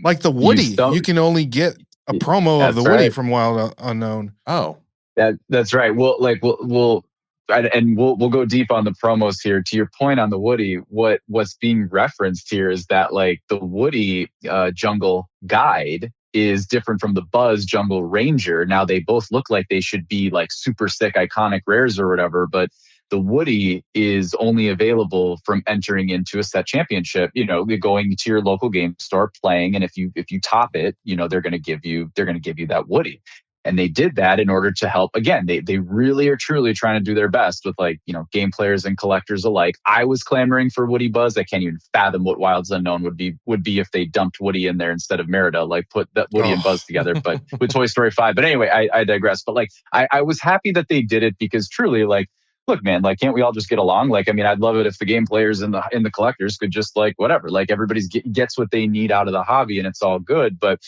like the Woody, you can only get a promo of That's the Woody right. from Wild Unknown. Oh, That's right. We'll go deep on the promos here. To your point on the Woody, what's being referenced here is that like the Woody Jungle Guide is different from the Buzz Jungle Ranger. Now they both look like they should be like super sick iconic rares or whatever, but the Woody is only available from entering into a set championship. You know, going to your local game store, playing, and if you top it, you know they're going to give you that Woody. And they did that in order to help. Again, they really are truly trying to do their best with like, you know, game players and collectors alike. I was clamoring for Woody Buzz. I can't even fathom what Wilds Unknown would be if they dumped Woody in there instead of Merida, like put that Woody and Buzz together, but with Toy Story 5. But anyway, I digress. But like, I was happy that they did it because truly, like, look, man, like, can't we all just get along? Like, I mean, I'd love it if the game players and the collectors could just like, whatever, like everybody's gets what they need out of the hobby and it's all good. But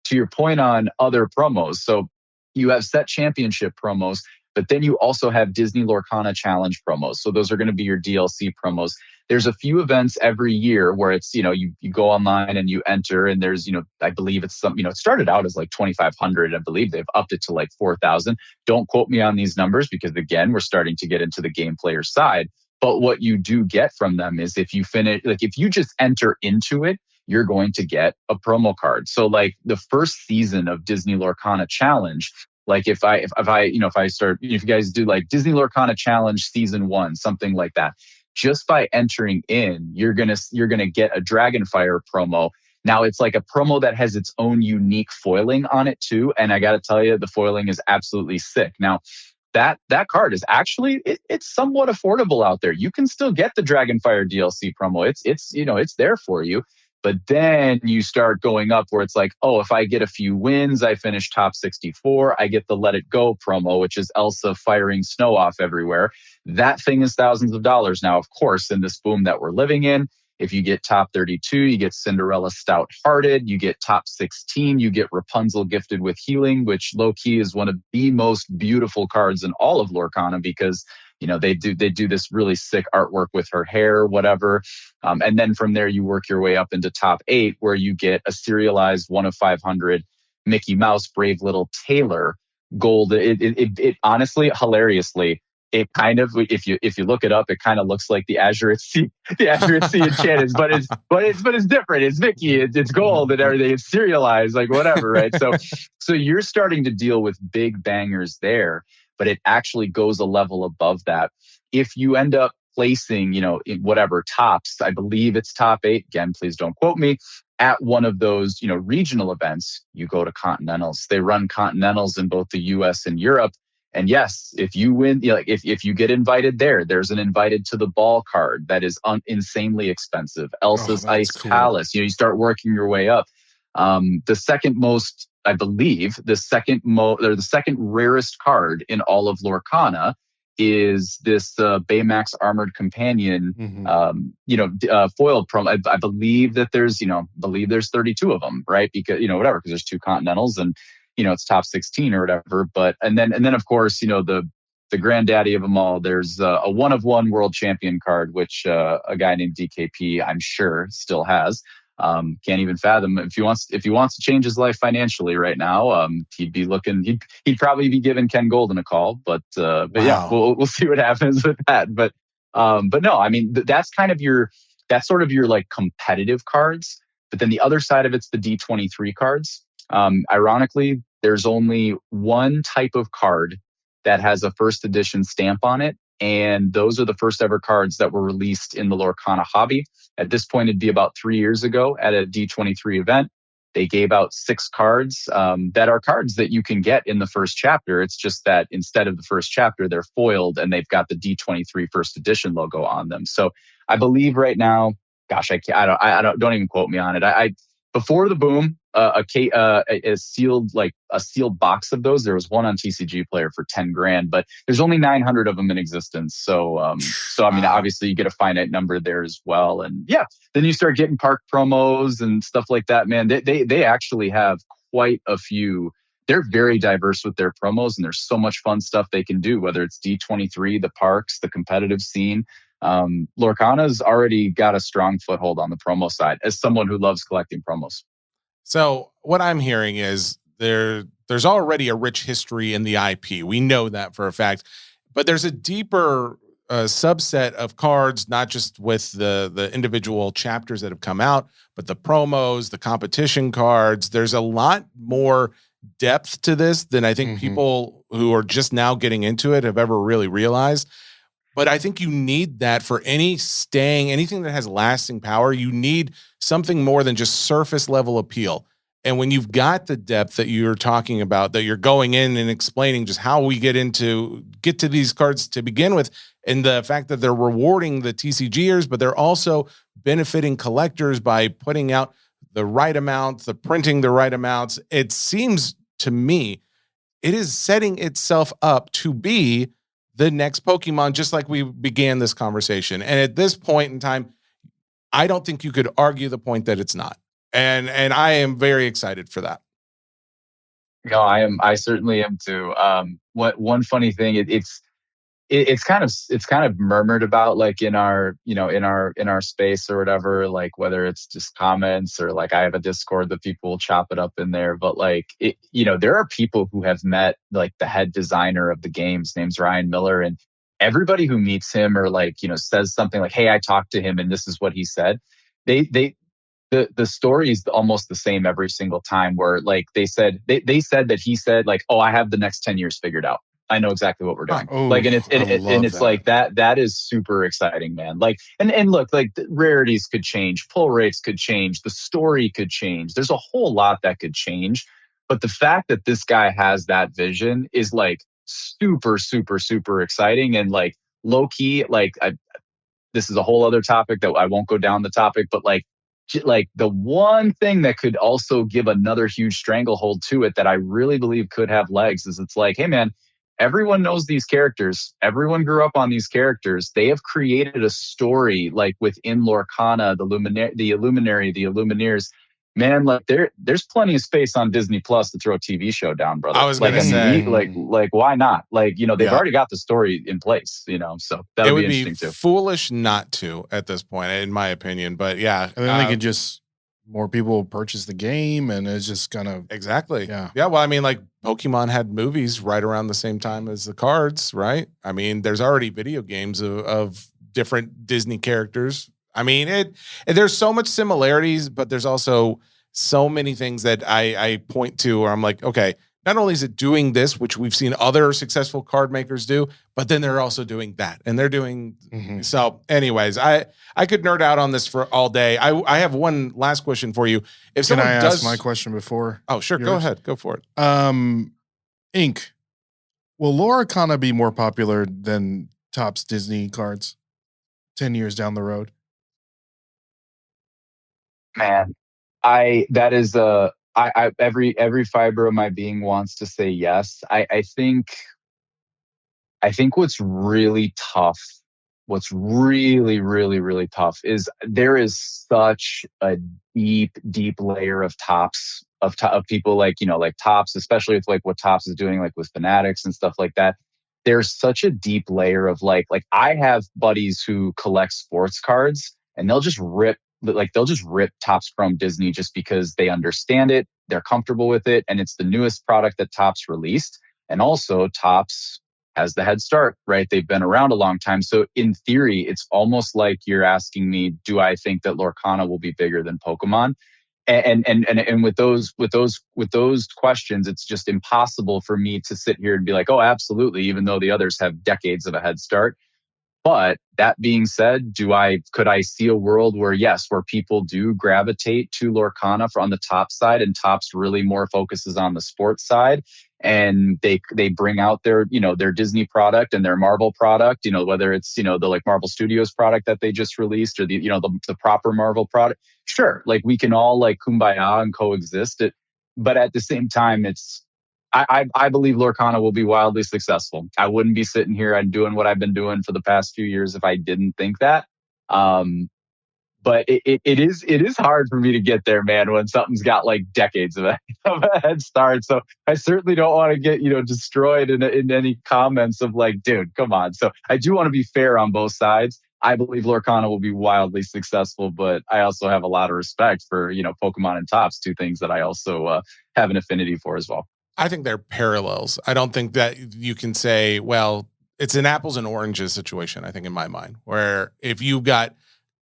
to your point on other promos, so you have set championship promos, but then you also have Disney Lorcana Challenge promos. So those are going to be your DLC promos. There's a few events every year where it's, you know, you go online and you enter and there's, you know, I believe it's some, you know, it started out as like 2,500. I believe they've upped it to like 4,000. Don't quote me on these numbers because again, we're starting to get into the game player side. But what you do get from them is if you finish, like if you just enter into it, you're going to get a promo card. So like the first season of Disney Lorcana Challenge, like if I start, if you guys do like Disney Lorcana Challenge season 1, something like that, just by entering in, you're going to get a Dragonfire promo. Now it's like a promo that has its own unique foiling on it too. And I got to tell you, the foiling is absolutely sick. Now, that card is actually it's somewhat affordable out there. You can still get the Dragonfire DLC promo. It's there for you. But then you start going up where it's like, oh, if I get a few wins, I finish top 64, I get the Let It Go promo, which is Elsa firing snow off everywhere. That thing is thousands of dollars. Now, of course, in this boom that we're living in, if you get top 32, you get Cinderella Stout Hearted, you get top 16, you get Rapunzel Gifted with Healing, which low-key is one of the most beautiful cards in all of Lorcana because you know, they do this really sick artwork with her hair, whatever. And then from there, you work your way up into top 8, where you get a serialized 1 of 500 Mickey Mouse Brave Little Tailor gold. It honestly, hilariously, it kind of, if you look it up, it kind of looks like the Azure at Sea Enchanted, but it's different. It's Mickey, it's gold and everything. It's serialized, like whatever, right? So you're starting to deal with big bangers there. But it actually goes a level above that. If you end up placing, you know, in whatever tops, I believe it's top 8, again, please don't quote me, at one of those, you know, regional events, you go to Continentals. They run Continentals in both the US and Europe. And yes, if you win, you know, like if you get invited there's an invited to the ball card that is insanely expensive. Elsa's Ice Palace, you know, you start working your way up. The second most, I believe, the second rarest card in all of Lorcana is this Baymax Armored Companion, foiled promo. I believe that there's 32 of them, right? Because, you know, whatever, because there's 2 Continentals and, you know, it's top 16 or whatever. But, and then of course, you know, the granddaddy of them all, there's a 1 of 1 world champion card, which a guy named DKP, I'm sure, still has. Can't even fathom if he wants to change his life financially right now. He'd probably be giving Ken Golden a call, but wow. Yeah, we'll see what happens with that. But no, I mean that's sort of your like competitive cards. But then the other side of it's the D23 cards. Ironically, there's only one type of card that has a first edition stamp on it. And those are the first ever cards that were released in the Lorcana hobby. At this point, it'd be about 3 years ago at a D23 event. They gave out 6 cards that are cards that you can get in the first chapter. It's just that instead of the first chapter, they're foiled and they've got the D23 first edition logo on them. So I believe right now, gosh, don't even quote me on it. Before the boom, a sealed box of those. There was one on TCG Player for 10 grand, but there's only 900 of them in existence. So I mean, obviously you get a finite number there as well. And yeah, then you start getting park promos and stuff like that, man. They actually have quite a few. They're very diverse with their promos and there's so much fun stuff they can do, whether it's D23, the parks, the competitive scene. Lorcana's already got a strong foothold on the promo side as someone who loves collecting promos. So what I'm hearing is there's already a rich history in the IP. We know that for a fact, but there's a deeper subset of cards, not just with the individual chapters that have come out, but the promos, the competition cards. There's a lot more depth to this than I think people who are just now getting into it have ever really realized. But I think you need that for anything that has lasting power. You need something more than just surface level appeal. And when you've got the depth that you're talking about, that you're going in and explaining just how we get to these cards to begin with, and the fact that they're rewarding the TCGers, but they're also benefiting collectors by putting out the right amount, the printing the right amounts. It seems to me it is setting itself up to be the next Pokemon, just like we began this conversation. And at this point in time, I don't think you could argue the point that it's not. And I am very excited for that. No, I certainly am too. One funny thing, it's kind of murmured about, like in our space or whatever, like whether it's just comments or like I have a Discord that people will chop it up in there. But like there are people who have met like the head designer of the game's name's Ryan Miller, and everybody who meets him or like says something like, "Hey, I talked to him and this is what he said." The story is almost the same every single time, where like they said that he said like, "Oh, I have the next 10 years figured out. I know exactly what we're doing." Like, and it's like that is super exciting, man. Like, and look, like the rarities could change, pull rates could change, the story could change. There's a whole lot that could change. But the fact that this guy has that vision is like super, super, super exciting. And like low key, like this is a whole other topic that I won't go down the topic, but like the one thing that could also give another huge stranglehold to it that I really believe could have legs is it's like, hey man, everyone knows these characters. Everyone grew up on these characters. They have created a story like within Lorcana, the Illuminary, the Illumineers. Man, like there's plenty of space on Disney Plus to throw a TV show down, brother. I was gonna say, like why not? Like, they've already got the story in place, so that would be interesting too. Foolish not to at this point, in my opinion. But yeah, and then they could just more people purchase the game, and it's just kind of exactly. Yeah. Well, I mean, like Pokemon had movies right around the same time as the cards, right? I mean, there's already video games of different Disney characters. I mean, there's so much similarities, but there's also so many things that I point to where I'm like, okay, not only is it doing this, which we've seen other successful card makers do, but then they're also doing that. And they're doing so anyways, I could nerd out on this for all day. I have one last question for you. If someone ask my question before? Oh, sure. Yours? Go ahead. Go for it. Ink. Will Lorcana be more popular than Topps Disney cards 10 years down the road? Man, every fiber of my being wants to say yes. I think what's really tough, what's really, really, really tough is there is such a deep layer of Topps of people like Topps, especially with like what Topps is doing like with Fanatics and stuff like that. There's such a deep layer of like I have buddies who collect sports cards and they'll just rip Topps Chrome Disney just because they understand it, they're comfortable with it, and it's the newest product that Topps released. And also Topps has the head start, right? They've been around a long time. So in theory, it's almost like you're asking me, do I think that Lorcana will be bigger than Pokemon? And with those questions, it's just impossible for me to sit here and be like, oh, absolutely, even though the others have decades of a head start. But that being said, could I see a world where people do gravitate to Lorcana on the top side, and Topps really more focuses on the sports side, and they bring out their Disney product and their Marvel product, whether it's the like Marvel Studios product that they just released or the proper Marvel product. Sure, like we can all like kumbaya and coexist it, but at the same time, I believe Lorcana will be wildly successful. I wouldn't be sitting here and doing what I've been doing for the past few years if I didn't think that. But it is hard for me to get there, man, when something's got like decades of a head start. So I certainly don't want to get destroyed in any comments of like, dude, come on. So I do want to be fair on both sides. I believe Lorcana will be wildly successful, but I also have a lot of respect for, Pokemon and Topps, two things that I also have an affinity for as well. I think they're parallels. I don't think that you can say, well, it's an apples and oranges situation, I think, in my mind, where if you got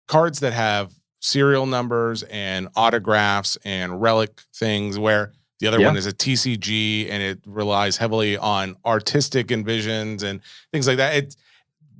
cards that have serial numbers and autographs and relic things, where the other one is a TCG and it relies heavily on artistic envisions and things like that.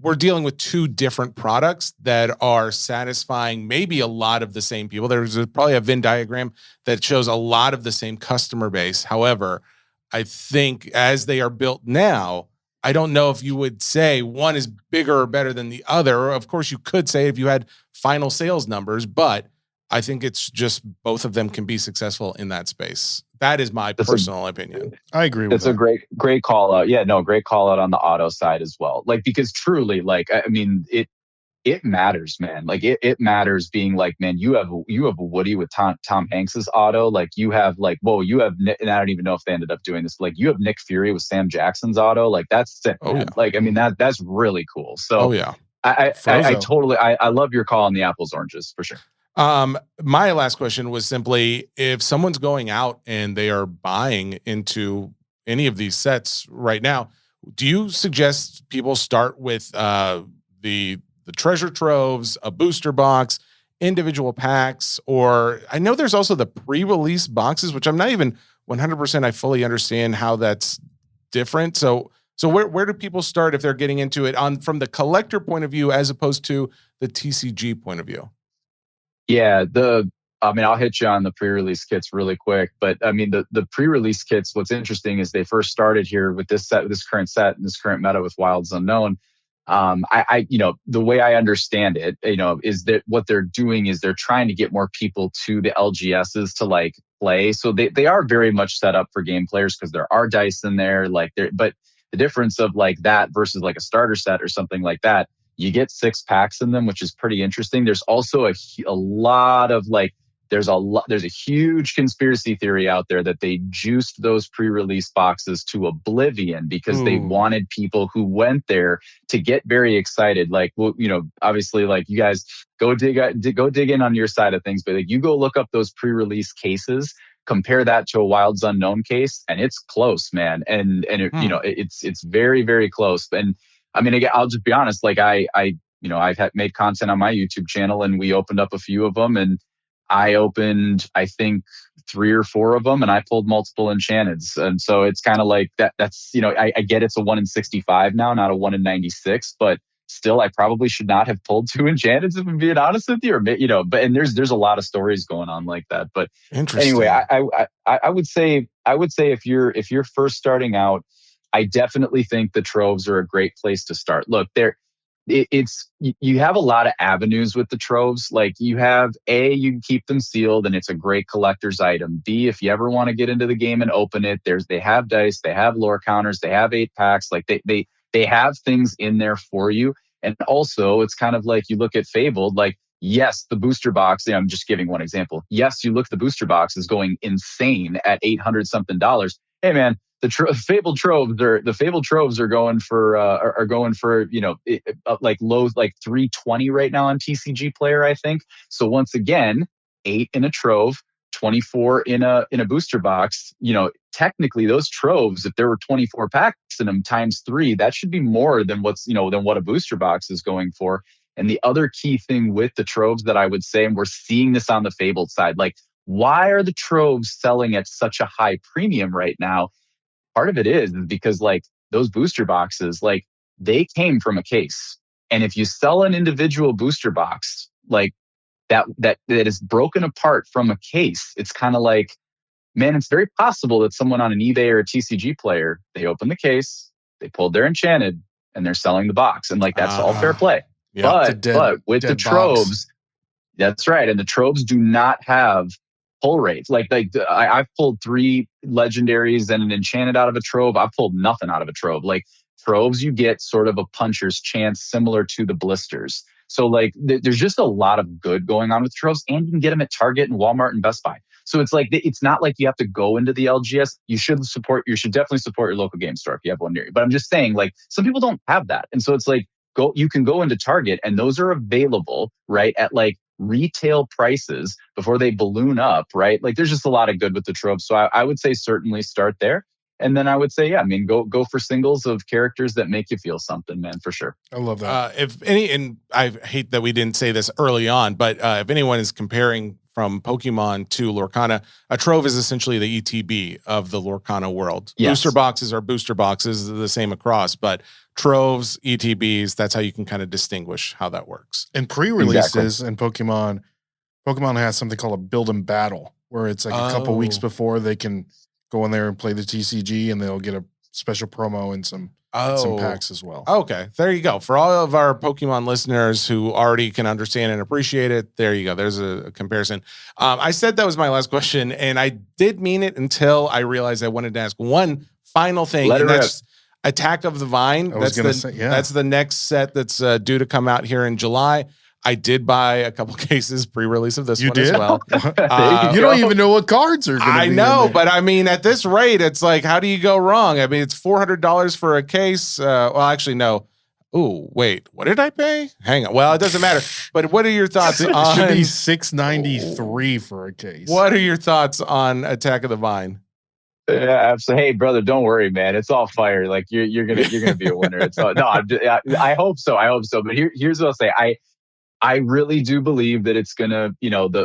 We're dealing with two different products that are satisfying maybe a lot of the same people. There's probably a Venn diagram that shows a lot of the same customer base. However, I think as they are built now, I don't know if you would say one is bigger or better than the other. Of course, you could say if you had final sales numbers, but I think it's just both of them can be successful in that space. That is my personal opinion. I agree with that. It's a great call out. Yeah, no, great call out on the auto side as well. Like, because truly, like, I mean, it matters, man. Like it matters being like, man, you have a Woody with Tom Hanks's auto. Like you have like, whoa, you have, and I don't even know if they ended up doing this. Like you have Nick Fury with Sam Jackson's auto. Like that's sick. Oh, yeah. Like, I mean, that's really cool. So oh yeah, I totally, I love your call on the apples oranges for sure. My last question was simply, if someone's going out and they are buying into any of these sets right now, do you suggest people start with the treasure troves, a booster box, individual packs, or I know there's also the pre-release boxes, which I'm not even 100% I fully understand how that's different. So where do people start if they're getting into it from the collector point of view as opposed to the TCG point of view? Yeah, I'll hit you on the pre-release kits really quick, but I mean, the pre-release kits, what's interesting is they first started here with this current set, and this current meta with Wilds Unknown. The way I understand it, is that what they're doing is they're trying to get more people to the LGSs to like play. So they are very much set up for game players because there are dice in there, but the difference of like that versus like a starter set or something like that, you get 6 packs in them, which is pretty interesting. There's also a lot of like, there's a huge conspiracy theory out there that they juiced those pre-release boxes to oblivion because they wanted people who went there to get very excited. Like, well, obviously, like you guys go dig in on your side of things, but like you go look up those pre-release cases, compare that to a Wilds Unknown case, and it's close, man. And it's very, very close. And I mean, again, I'll just be honest. Like I've made content on my YouTube channel, and we opened up a few of them, and I opened, I think, 3 or 4 of them, and I pulled multiple enchanteds. And so it's kind of like that. That's, I get it's a 1 in 65 now, not a 1 in 96, but still, I probably should not have pulled 2 enchanteds, if I'm being honest with you, and there's a lot of stories going on like that. But anyway, I would say if you're first starting out, I definitely think the troves are a great place to start. Look, you have a lot of avenues with the troves. Like you have you can keep them sealed and it's a great collector's item. B, if you ever want to get into the game and open it, they have dice, they have lore counters, they have 8 packs. Like they have things in there for you. And also it's kind of like you look at Fabled, like, yes, the booster box, I'm just giving one example. Yes, you look at the booster box is going insane at $800 something. Hey man, the Fabled Troves are going for like low, like 320 right now on TCG Player, I think. So once again, 8 in a Trove, 24 in a booster box. Technically those Troves, if there were 24 packs in them times 3, that should be more than what a booster box is going for. And the other key thing with the Troves that I would say, and we're seeing this on the Fabled side, like why are the Troves selling at such a high premium right now? Part of it is because like those booster boxes, like they came from a case. And if you sell an individual booster box, like that is broken apart from a case, it's kind of like, man, it's very possible that someone on an eBay or a TCG Player, they opened the case, they pulled their enchanted, and they're selling the box. And like, that's all fair play. Yeah, but with the Troves, that's right. And the Troves do not have pull rates. I've pulled 3 legendaries and an enchanted out of a Trove. I've pulled nothing out of a Trove. Like Troves, you get sort of a puncher's chance similar to the blisters. So like there's just a lot of good going on with Troves, and you can get them at Target and Walmart and Best Buy. So it's like, it's not like you have to go into the LGS. You should definitely support your local game store if you have one near you. But I'm just saying, like, some people don't have that. And so it's like, you can go into Target and those are available, right, at like retail prices before they balloon up, right? Like there's just a lot of good with the tropes. So I would say certainly start there. And then I would say, yeah, I mean, go for singles of characters that make you feel something, man, for sure. I love that. And I hate that we didn't say this early on, but if anyone is comparing from Pokemon to Lorcana, a Trove is essentially the ETB of the Lorcana world. Yes. Booster boxes are booster boxes, the same across, but Troves, ETBs, that's how you can kind of distinguish how that works. And pre-releases in Pokemon has something called a build and battle, where it's like a couple weeks before they can go in there and play the TCG, and they'll get a special promo and some packs as well. Okay, there you go. For all of our Pokemon listeners who already can understand and appreciate it, there you go. There's a comparison. I said that was my last question, and I did mean it until I realized I wanted to ask one final thing, and that's Attack of the Vine. That's the next set that's due to come out here in July. I did buy a couple cases pre-release of this one as well. You don't even know what cards are going to be. I know, but I mean, at this rate, it's like, how do you go wrong? I mean, it's $400 for a case. Well, actually, no. Ooh, wait, what did I pay? Hang on. Well, it doesn't matter. But what are your thoughts on? It should be $693 for a case. What are your thoughts on Attack of the Vine? Yeah, absolutely. Hey, brother, don't worry, man. It's all fire. Like you're gonna be a winner. It's all, no. I hope so. I hope so. But here's what I'll say. I really do believe that it's gonna,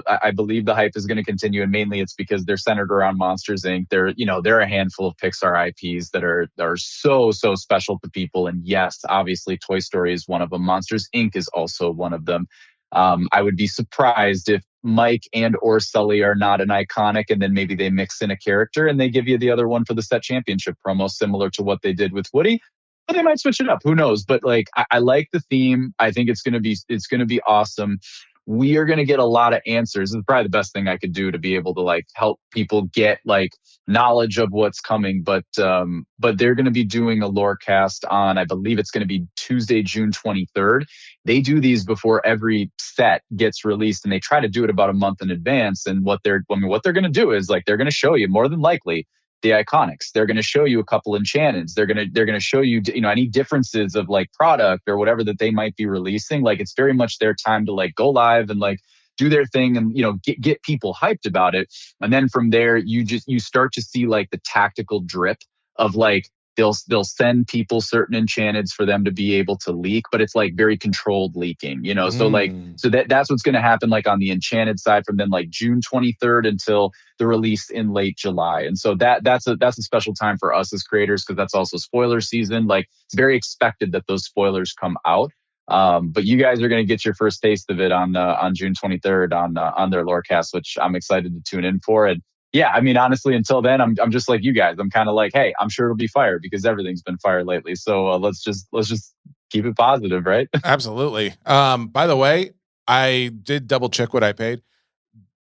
I believe the hype is gonna continue, and mainly it's because they're centered around Monsters Inc. They're a handful of Pixar IPs that are so special to people, and yes, obviously Toy Story is one of them. Monsters Inc. is also one of them. I would be surprised if Mike and or Sully are not an iconic, and then maybe they mix in a character and they give you the other one for the set championship promo, similar to what they did with Woody. But they might switch it up. Who knows? But like, I like the theme. I think it's gonna be awesome. We are gonna get a lot of answers. It's probably the best thing I could do to be able to like help people get like knowledge of what's coming. But they're gonna be doing a lore cast on, I believe it's gonna be Tuesday, June 23rd. They do these before every set gets released, and they try to do it about a month in advance. And what they're gonna do is like they're gonna show you more than likely the iconics. They're going to show you a couple enchanteds. They're going to show you, any differences of like product or whatever that they might be releasing. Like it's very much their time to like go live and like do their thing and, get people hyped about it. And then from there, you start to see like the tactical drip of like, they'll send people certain enchanteds for them to be able to leak, but it's like very controlled leaking, so that's what's going to happen like on the enchanted side from then like June 23rd until the release in late July. And so that's a special time for us as creators, because that's also spoiler season. Like it's very expected that those spoilers come out. But you guys are going to get your first taste of it on June 23rd on their Lorecast, which I'm excited to tune in for. And yeah, I mean, honestly, until then, I'm just like you guys. I'm kind of like, hey, I'm sure it'll be fire because everything's been fire lately. So let's just keep it positive, right? Absolutely. By the way, I did double check what I paid.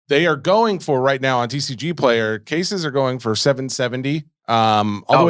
They are going for right now on TCG Player, cases are going for $770. All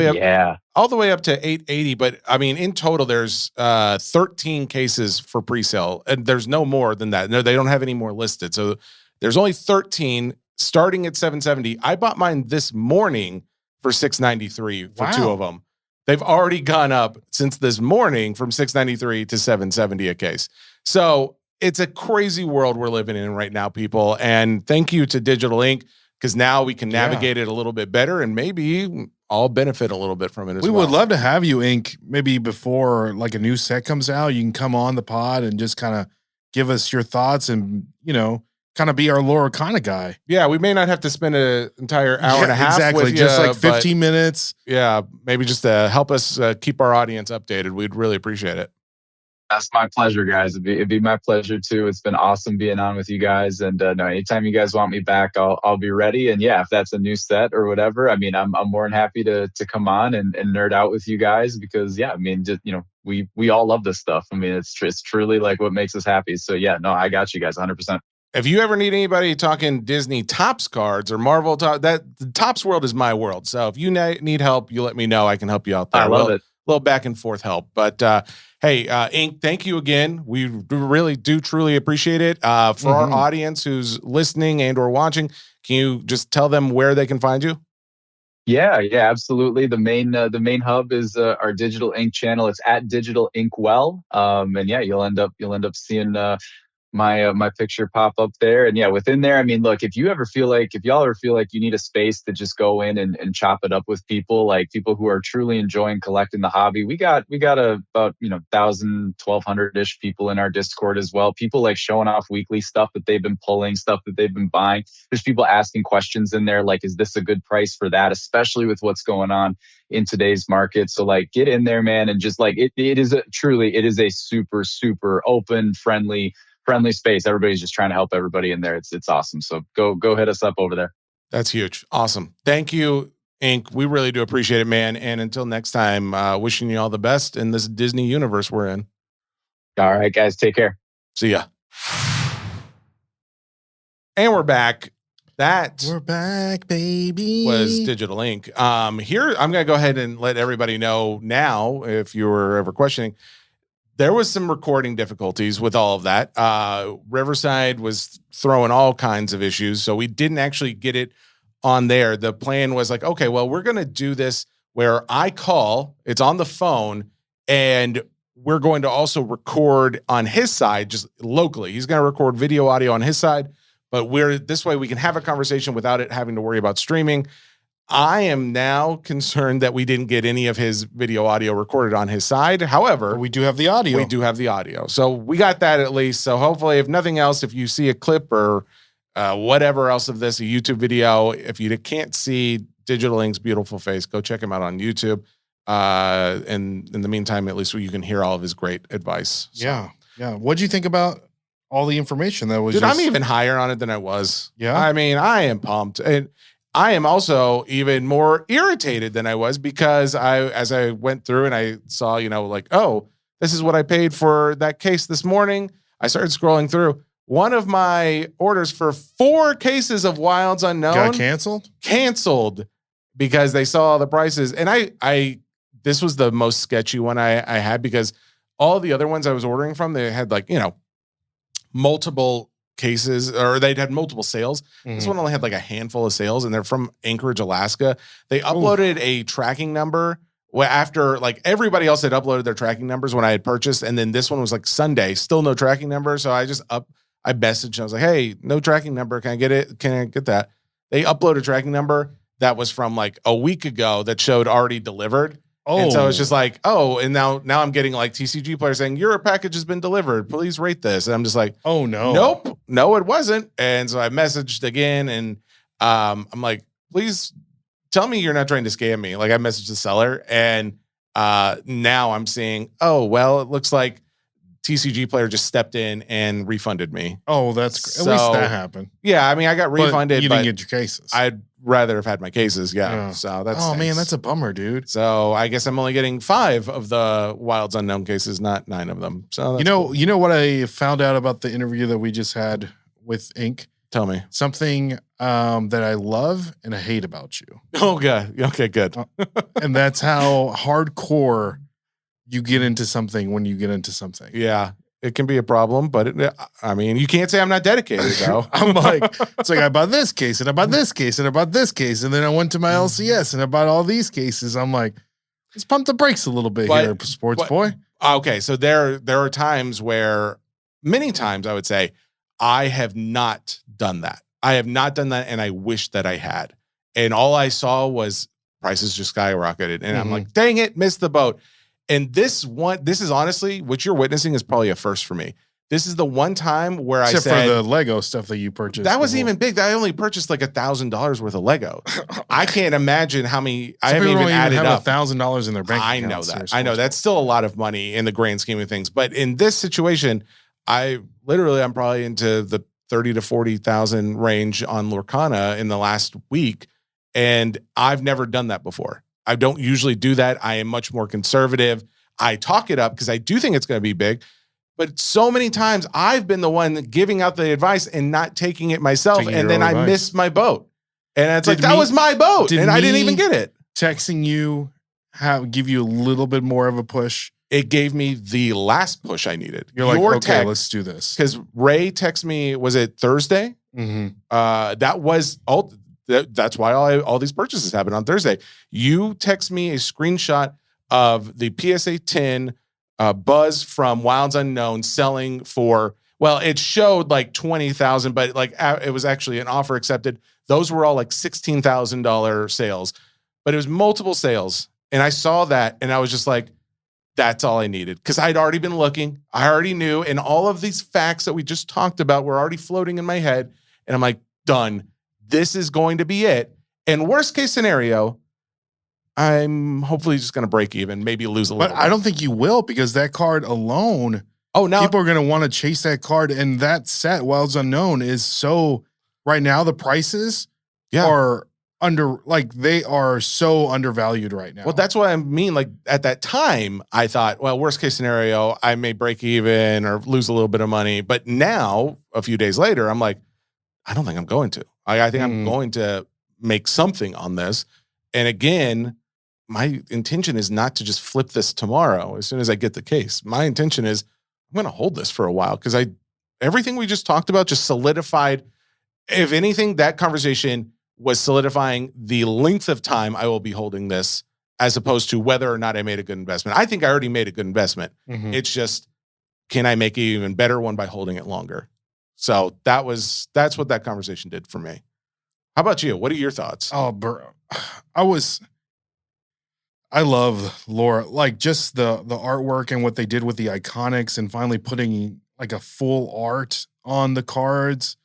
the way up to $880. But I mean, in total, there's 13 cases for pre-sale, and there's no more than that. No, they don't have any more listed. So there's only 13. Starting at $770. I bought mine this morning for $693 for two of them. They've already gone up since this morning from $693 to $770 a case. So it's a crazy world we're living in right now, people. And thank you to Digital Ink, because now we can navigate it a little bit better and maybe all benefit a little bit from it as well. We would love to have you, Ink, maybe before like a new set comes out. You can come on the pod and just kind of give us your thoughts and, kind of be our Lorcana guy. Yeah, we may not have to spend an entire hour and a half with you, just like 15 minutes. Yeah, maybe just to help us keep our audience updated. We'd really appreciate it. That's my pleasure, guys. It'd be my pleasure too. It's been awesome being on with you guys. And no, anytime you guys want me back, I'll be ready. And yeah, if that's a new set or whatever, I mean, I'm more than happy to come on and nerd out with you guys, because yeah, I mean, just, we all love this stuff. I mean, it's truly like what makes us happy. So yeah, no, I got you guys 100%. If you ever need anybody talking Disney Topps cards or Marvel, the Topps world is my world. So if you need help, you let me know. I can help you out there. I love it. A little back and forth help. But hey, Ink, thank you again. We really do truly appreciate it. For our audience who's listening and or watching, can you just tell them where they can find you? Yeah, yeah, absolutely. The main hub is our Digital Ink channel. It's at Digital Inkwell. And yeah, you'll end up seeing my picture pop up there. And yeah, within there, I mean, look, if y'all ever feel like you need a space to just go in and chop it up with people, like people who are truly enjoying collecting the hobby, we got about 1,200-ish people in our Discord as well. People like showing off weekly stuff that they've been pulling, stuff that they've been buying. There's people asking questions in there like, is this a good price for that, especially with what's going on in today's market. So like, get in there, man, and just like it is a super, super open, friendly space. Everybody's just trying to help everybody in there. It's awesome. So go hit us up over there. That's huge. Awesome. Thank you, Inc. We really do appreciate it, man. And until next time, wishing you all the best in this Disney universe we're in. All right, guys, take care. See ya. And we're back. We're back, baby. Was Digital Ink. Here, I'm going to go ahead and let everybody know now, if you were ever questioning, there was some recording difficulties with all of that. Riverside was throwing all kinds of issues, so we didn't actually get it on there. The plan was like, okay, well, we're going to do this where I call, it's on the phone, and we're going to also record on his side, just locally. He's going to record video, audio on his side, but this way we can have a conversation without it having to worry about streaming. I am now concerned that we didn't get any of his video audio recorded on his side. However, we do have the audio. We do have the audio. So we got that at least. So hopefully, if nothing else, if you see a clip or whatever else of this, a YouTube video, if you can't see Digital Ink's beautiful face, go check him out on YouTube. And in the meantime, at least you can hear all of his great advice. So. Yeah. Yeah. What'd you think about all the information that was Dude, I'm even higher on it than I was. Yeah. I mean, I am pumped. And I am also even more irritated than I was because as I went through and I saw, like, oh, this is what I paid for that case this morning. I started scrolling through. One of my orders for 4 cases of Wilds Unknown got canceled because they saw the prices. And this was the most sketchy one I had because all the other ones I was ordering from, they had like, multiple cases, or they'd had multiple sales. This one only had like a handful of sales, and they're from Anchorage, Alaska. They uploaded a tracking number after like everybody else had uploaded their tracking numbers when I had purchased, and then this one was like Sunday, still no tracking number. So I messaged, I was like, hey, no tracking number. Can I get it? Can I get that? They uploaded a tracking number that was from like a week ago that showed already delivered. Oh. And so it's just like, oh, and now I'm getting like TCG players saying, your package has been delivered. Please rate this. And I'm just like, oh, no. Nope. No, it wasn't. And so I messaged again, and I'm like, please tell me you're not trying to scam me. Like I messaged the seller, and now I'm seeing, oh, well, it looks like TCG player just stepped in and refunded me. Oh, that's at least that happened. Yeah, I mean, I got refunded. But you didn't get your cases. I'd rather have had my cases. Yeah. So that's. Oh man, that's a bummer, dude. So I guess I'm only getting 5 of the Wilds Unknown cases, not 9 of them. So cool. You know what I found out about the interview that we just had with Ink? Tell me something that I love and I hate about you. Oh god. Okay, good. And that's how hardcore you get into something when you get into something. Yeah. It can be a problem, but I mean, you can't say I'm not dedicated, though. I'm like, it's like I bought this case and I bought this case and I bought this case. And then I went to my LCS and I bought all these cases. I'm like, let's pump the brakes a little bit here, sports boy. Okay. So there are times where, many times I would say, I have not done that. I have not done that. And I wish that I had. And all I saw was prices just skyrocketed. And I'm like, dang it, missed the boat. And this is honestly, what you're witnessing is probably a first for me. This is the one time where I said, for the Lego stuff that you purchased. That wasn't even big. I only purchased like $1,000 worth of Lego. I can't imagine how many. I haven't even added up. $1,000 in their bank account. I know that. I know that's still a lot of money in the grand scheme of things. But in this situation, I'm probably into the 30 to 40,000 range on Lorcana in the last week, and I've never done that before. I don't usually do that. I am much more conservative. I talk it up because I do think it's going to be big. But so many times I've been the one giving out the advice and not taking it myself. And then I missed my boat. And it's like, that was my boat. And I didn't even get it. Texting you, give you a little bit more of a push. It gave me the last push I needed. You're like, okay, let's do this. Because Ray texted me, was it Thursday? That was That's why all these purchases happen on Thursday. You text me a screenshot of the PSA 10 Buzz from Wilds Unknown selling for, well, it showed like 20,000, but like it was actually an offer accepted. Those were all like $16,000 sales, but it was multiple sales. And I saw that and I was just like, that's all I needed. Cause I'd already been looking. I already knew. And all of these facts that we just talked about were already floating in my head. And I'm like, done. This is going to be it. And worst case scenario, I'm hopefully just going to break even, maybe lose a little. But I don't think you will, because that card alone, now people are going to want to chase that card. And that set, Wilds Unknown, is so, right now, the prices are they are so undervalued right now. Well, that's what I mean. Like at that time, I thought, well, worst case scenario, I may break even or lose a little bit of money. But now, a few days later, I'm like, I don't think I'm going to. I think I'm going to make something on this. And again, my intention is not to just flip this tomorrow as soon as I get the case. My intention is I'm going to hold this for a while, because everything we just talked about just solidified. If anything, that conversation was solidifying the length of time I will be holding this, as opposed to whether or not I made a good investment. I think I already made a good investment. Mm-hmm. It's just, can I make an even better one by holding it longer? So that's what that conversation did for me. How about you? What are your thoughts? Oh, bro. I love Laura, like just the artwork and what they did with the iconics and finally putting like a full art on the cards.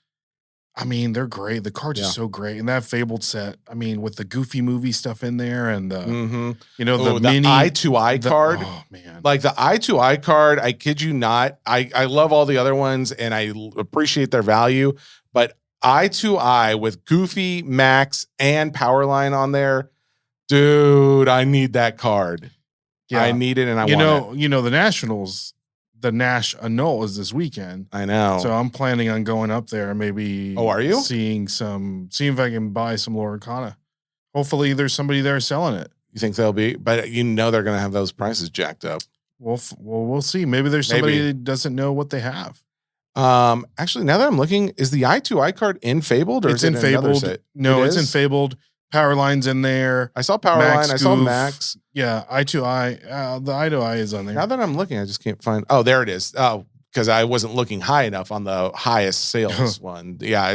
I mean, they're great. The cards are so great. And that Fabled set, I mean, with the Goofy movie stuff in there and the the mini eye-to-eye card. Oh, man. Like the eye-to-eye card, I kid you not. I love all the other ones and I appreciate their value. But eye-to-eye with Goofy, Max, and Powerline on there, dude, I need that card. Yeah. I need it and I want it. You know, the Nationals, the Nash Annul is this weekend. I know. So I'm planning on going up there and maybe are you? seeing if I can buy some Lorcana. Hopefully there's somebody there selling it. You think they'll be, but they're going to have those prices jacked up. We'll see. Maybe there's somebody that doesn't know what they have. Actually, now that I'm looking, is the eye-to-eye card in Fabled or it's is it in Fabled? Set? No, it's in Fabled. Powerline's in there. I saw Powerline. I saw Max. Yeah, eye-to-eye. The eye-to-eye is on there. Now that I'm looking, I just can't find. Oh, there it is. Oh, because I wasn't looking high enough on the highest sales one. Yeah,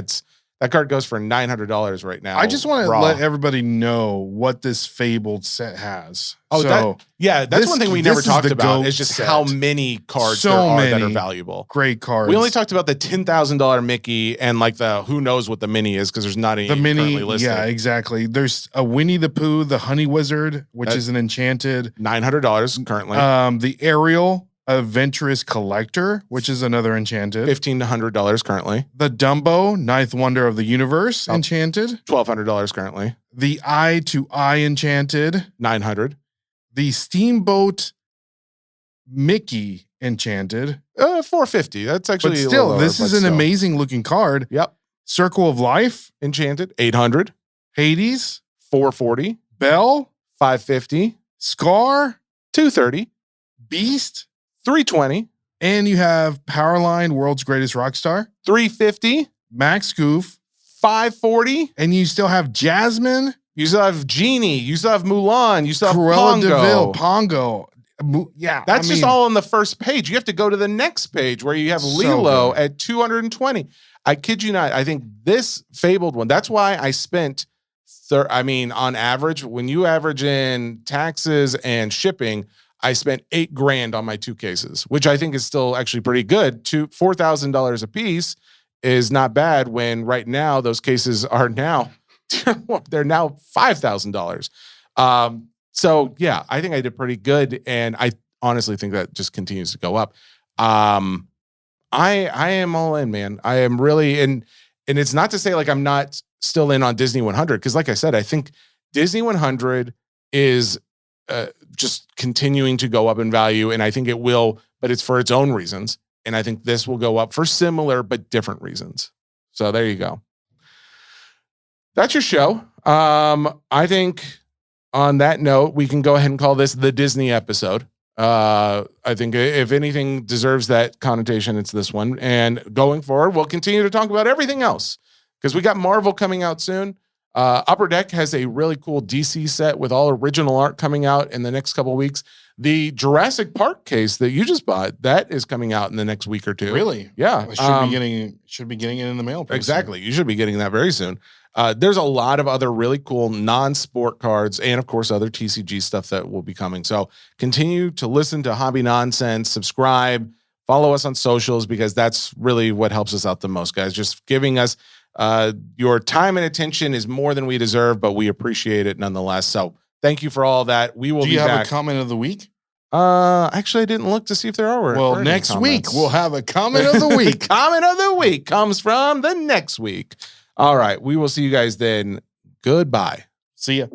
that card goes for $900 right now. I just want to let everybody know what this Fabled set has. Oh, so that's one thing we never talked about. Is just how many cards there are that are valuable. Great cards. We only talked about the $10,000 Mickey and like the who knows what the mini is, because there's not any currently listed. Yeah, exactly. There's a Winnie the Pooh, the Honey Wizard, which is an enchanted $900 currently. The Ariel Adventurous Collector, which is another enchanted, $1,500 currently. The Dumbo, Ninth Wonder of the Universe, enchanted, $1,200 currently. The Eye-to-Eye enchanted, $900. The Steamboat Mickey enchanted, $450. That's actually but still, lower, this is an amazing looking card. Yep. Circle of Life enchanted, $800. Hades, $440. Bell, $550. Scar, $230. Beast, $320. And you have Powerline, World's Greatest Rock Star, $350. Max Goof, $540. And you still have Jasmine. You still have Genie. You still have Mulan. You still have Cruella Pongo. DeVille, Pongo. Yeah, that's just all on the first page. You have to go to the next page where you have Lilo at $220. I kid you not. I think this Fabled one, that's why I spent, on average, when you average in taxes and shipping, I spent $8,000 on my two cases, which I think is still actually pretty good. $4,000 a piece is not bad when right now those cases are now, they're now $5,000. So yeah, I think I did pretty good. And I honestly think that just continues to go up. I am all in, man. I am really in, and it's not to say like I'm not still in on Disney 100. Cause like I said, I think Disney 100 is just continuing to go up in value. And I think it will, but it's for its own reasons. And I think this will go up for similar, but different reasons. So there you go. That's your show. I think on that note, we can go ahead and call this the Disney episode. I think if anything deserves that connotation, it's this one. And going forward, we'll continue to talk about everything else because we got Marvel coming out soon. Upper Deck has a really cool DC set with all original art coming out in the next couple of weeks. The Jurassic Park case that you just bought, that is coming out in the next week or two. Really? Yeah. I should be getting it in the mail. Exactly. You should be getting that very soon. There's a lot of other really cool non-sport cards and, of course, other TCG stuff that will be coming. So continue to listen to Hobby Nonsense, subscribe, follow us on socials, because that's really what helps us out the most, guys. Just giving us your time and attention is more than we deserve, but we appreciate it nonetheless. So thank you for all that. We will be back. Do you have a comment of the week? Actually, I didn't look to see if there are. Well, next week we'll have a comment of the week. Comment of the week comes from the next week. All right. We will see you guys then. Goodbye. See ya.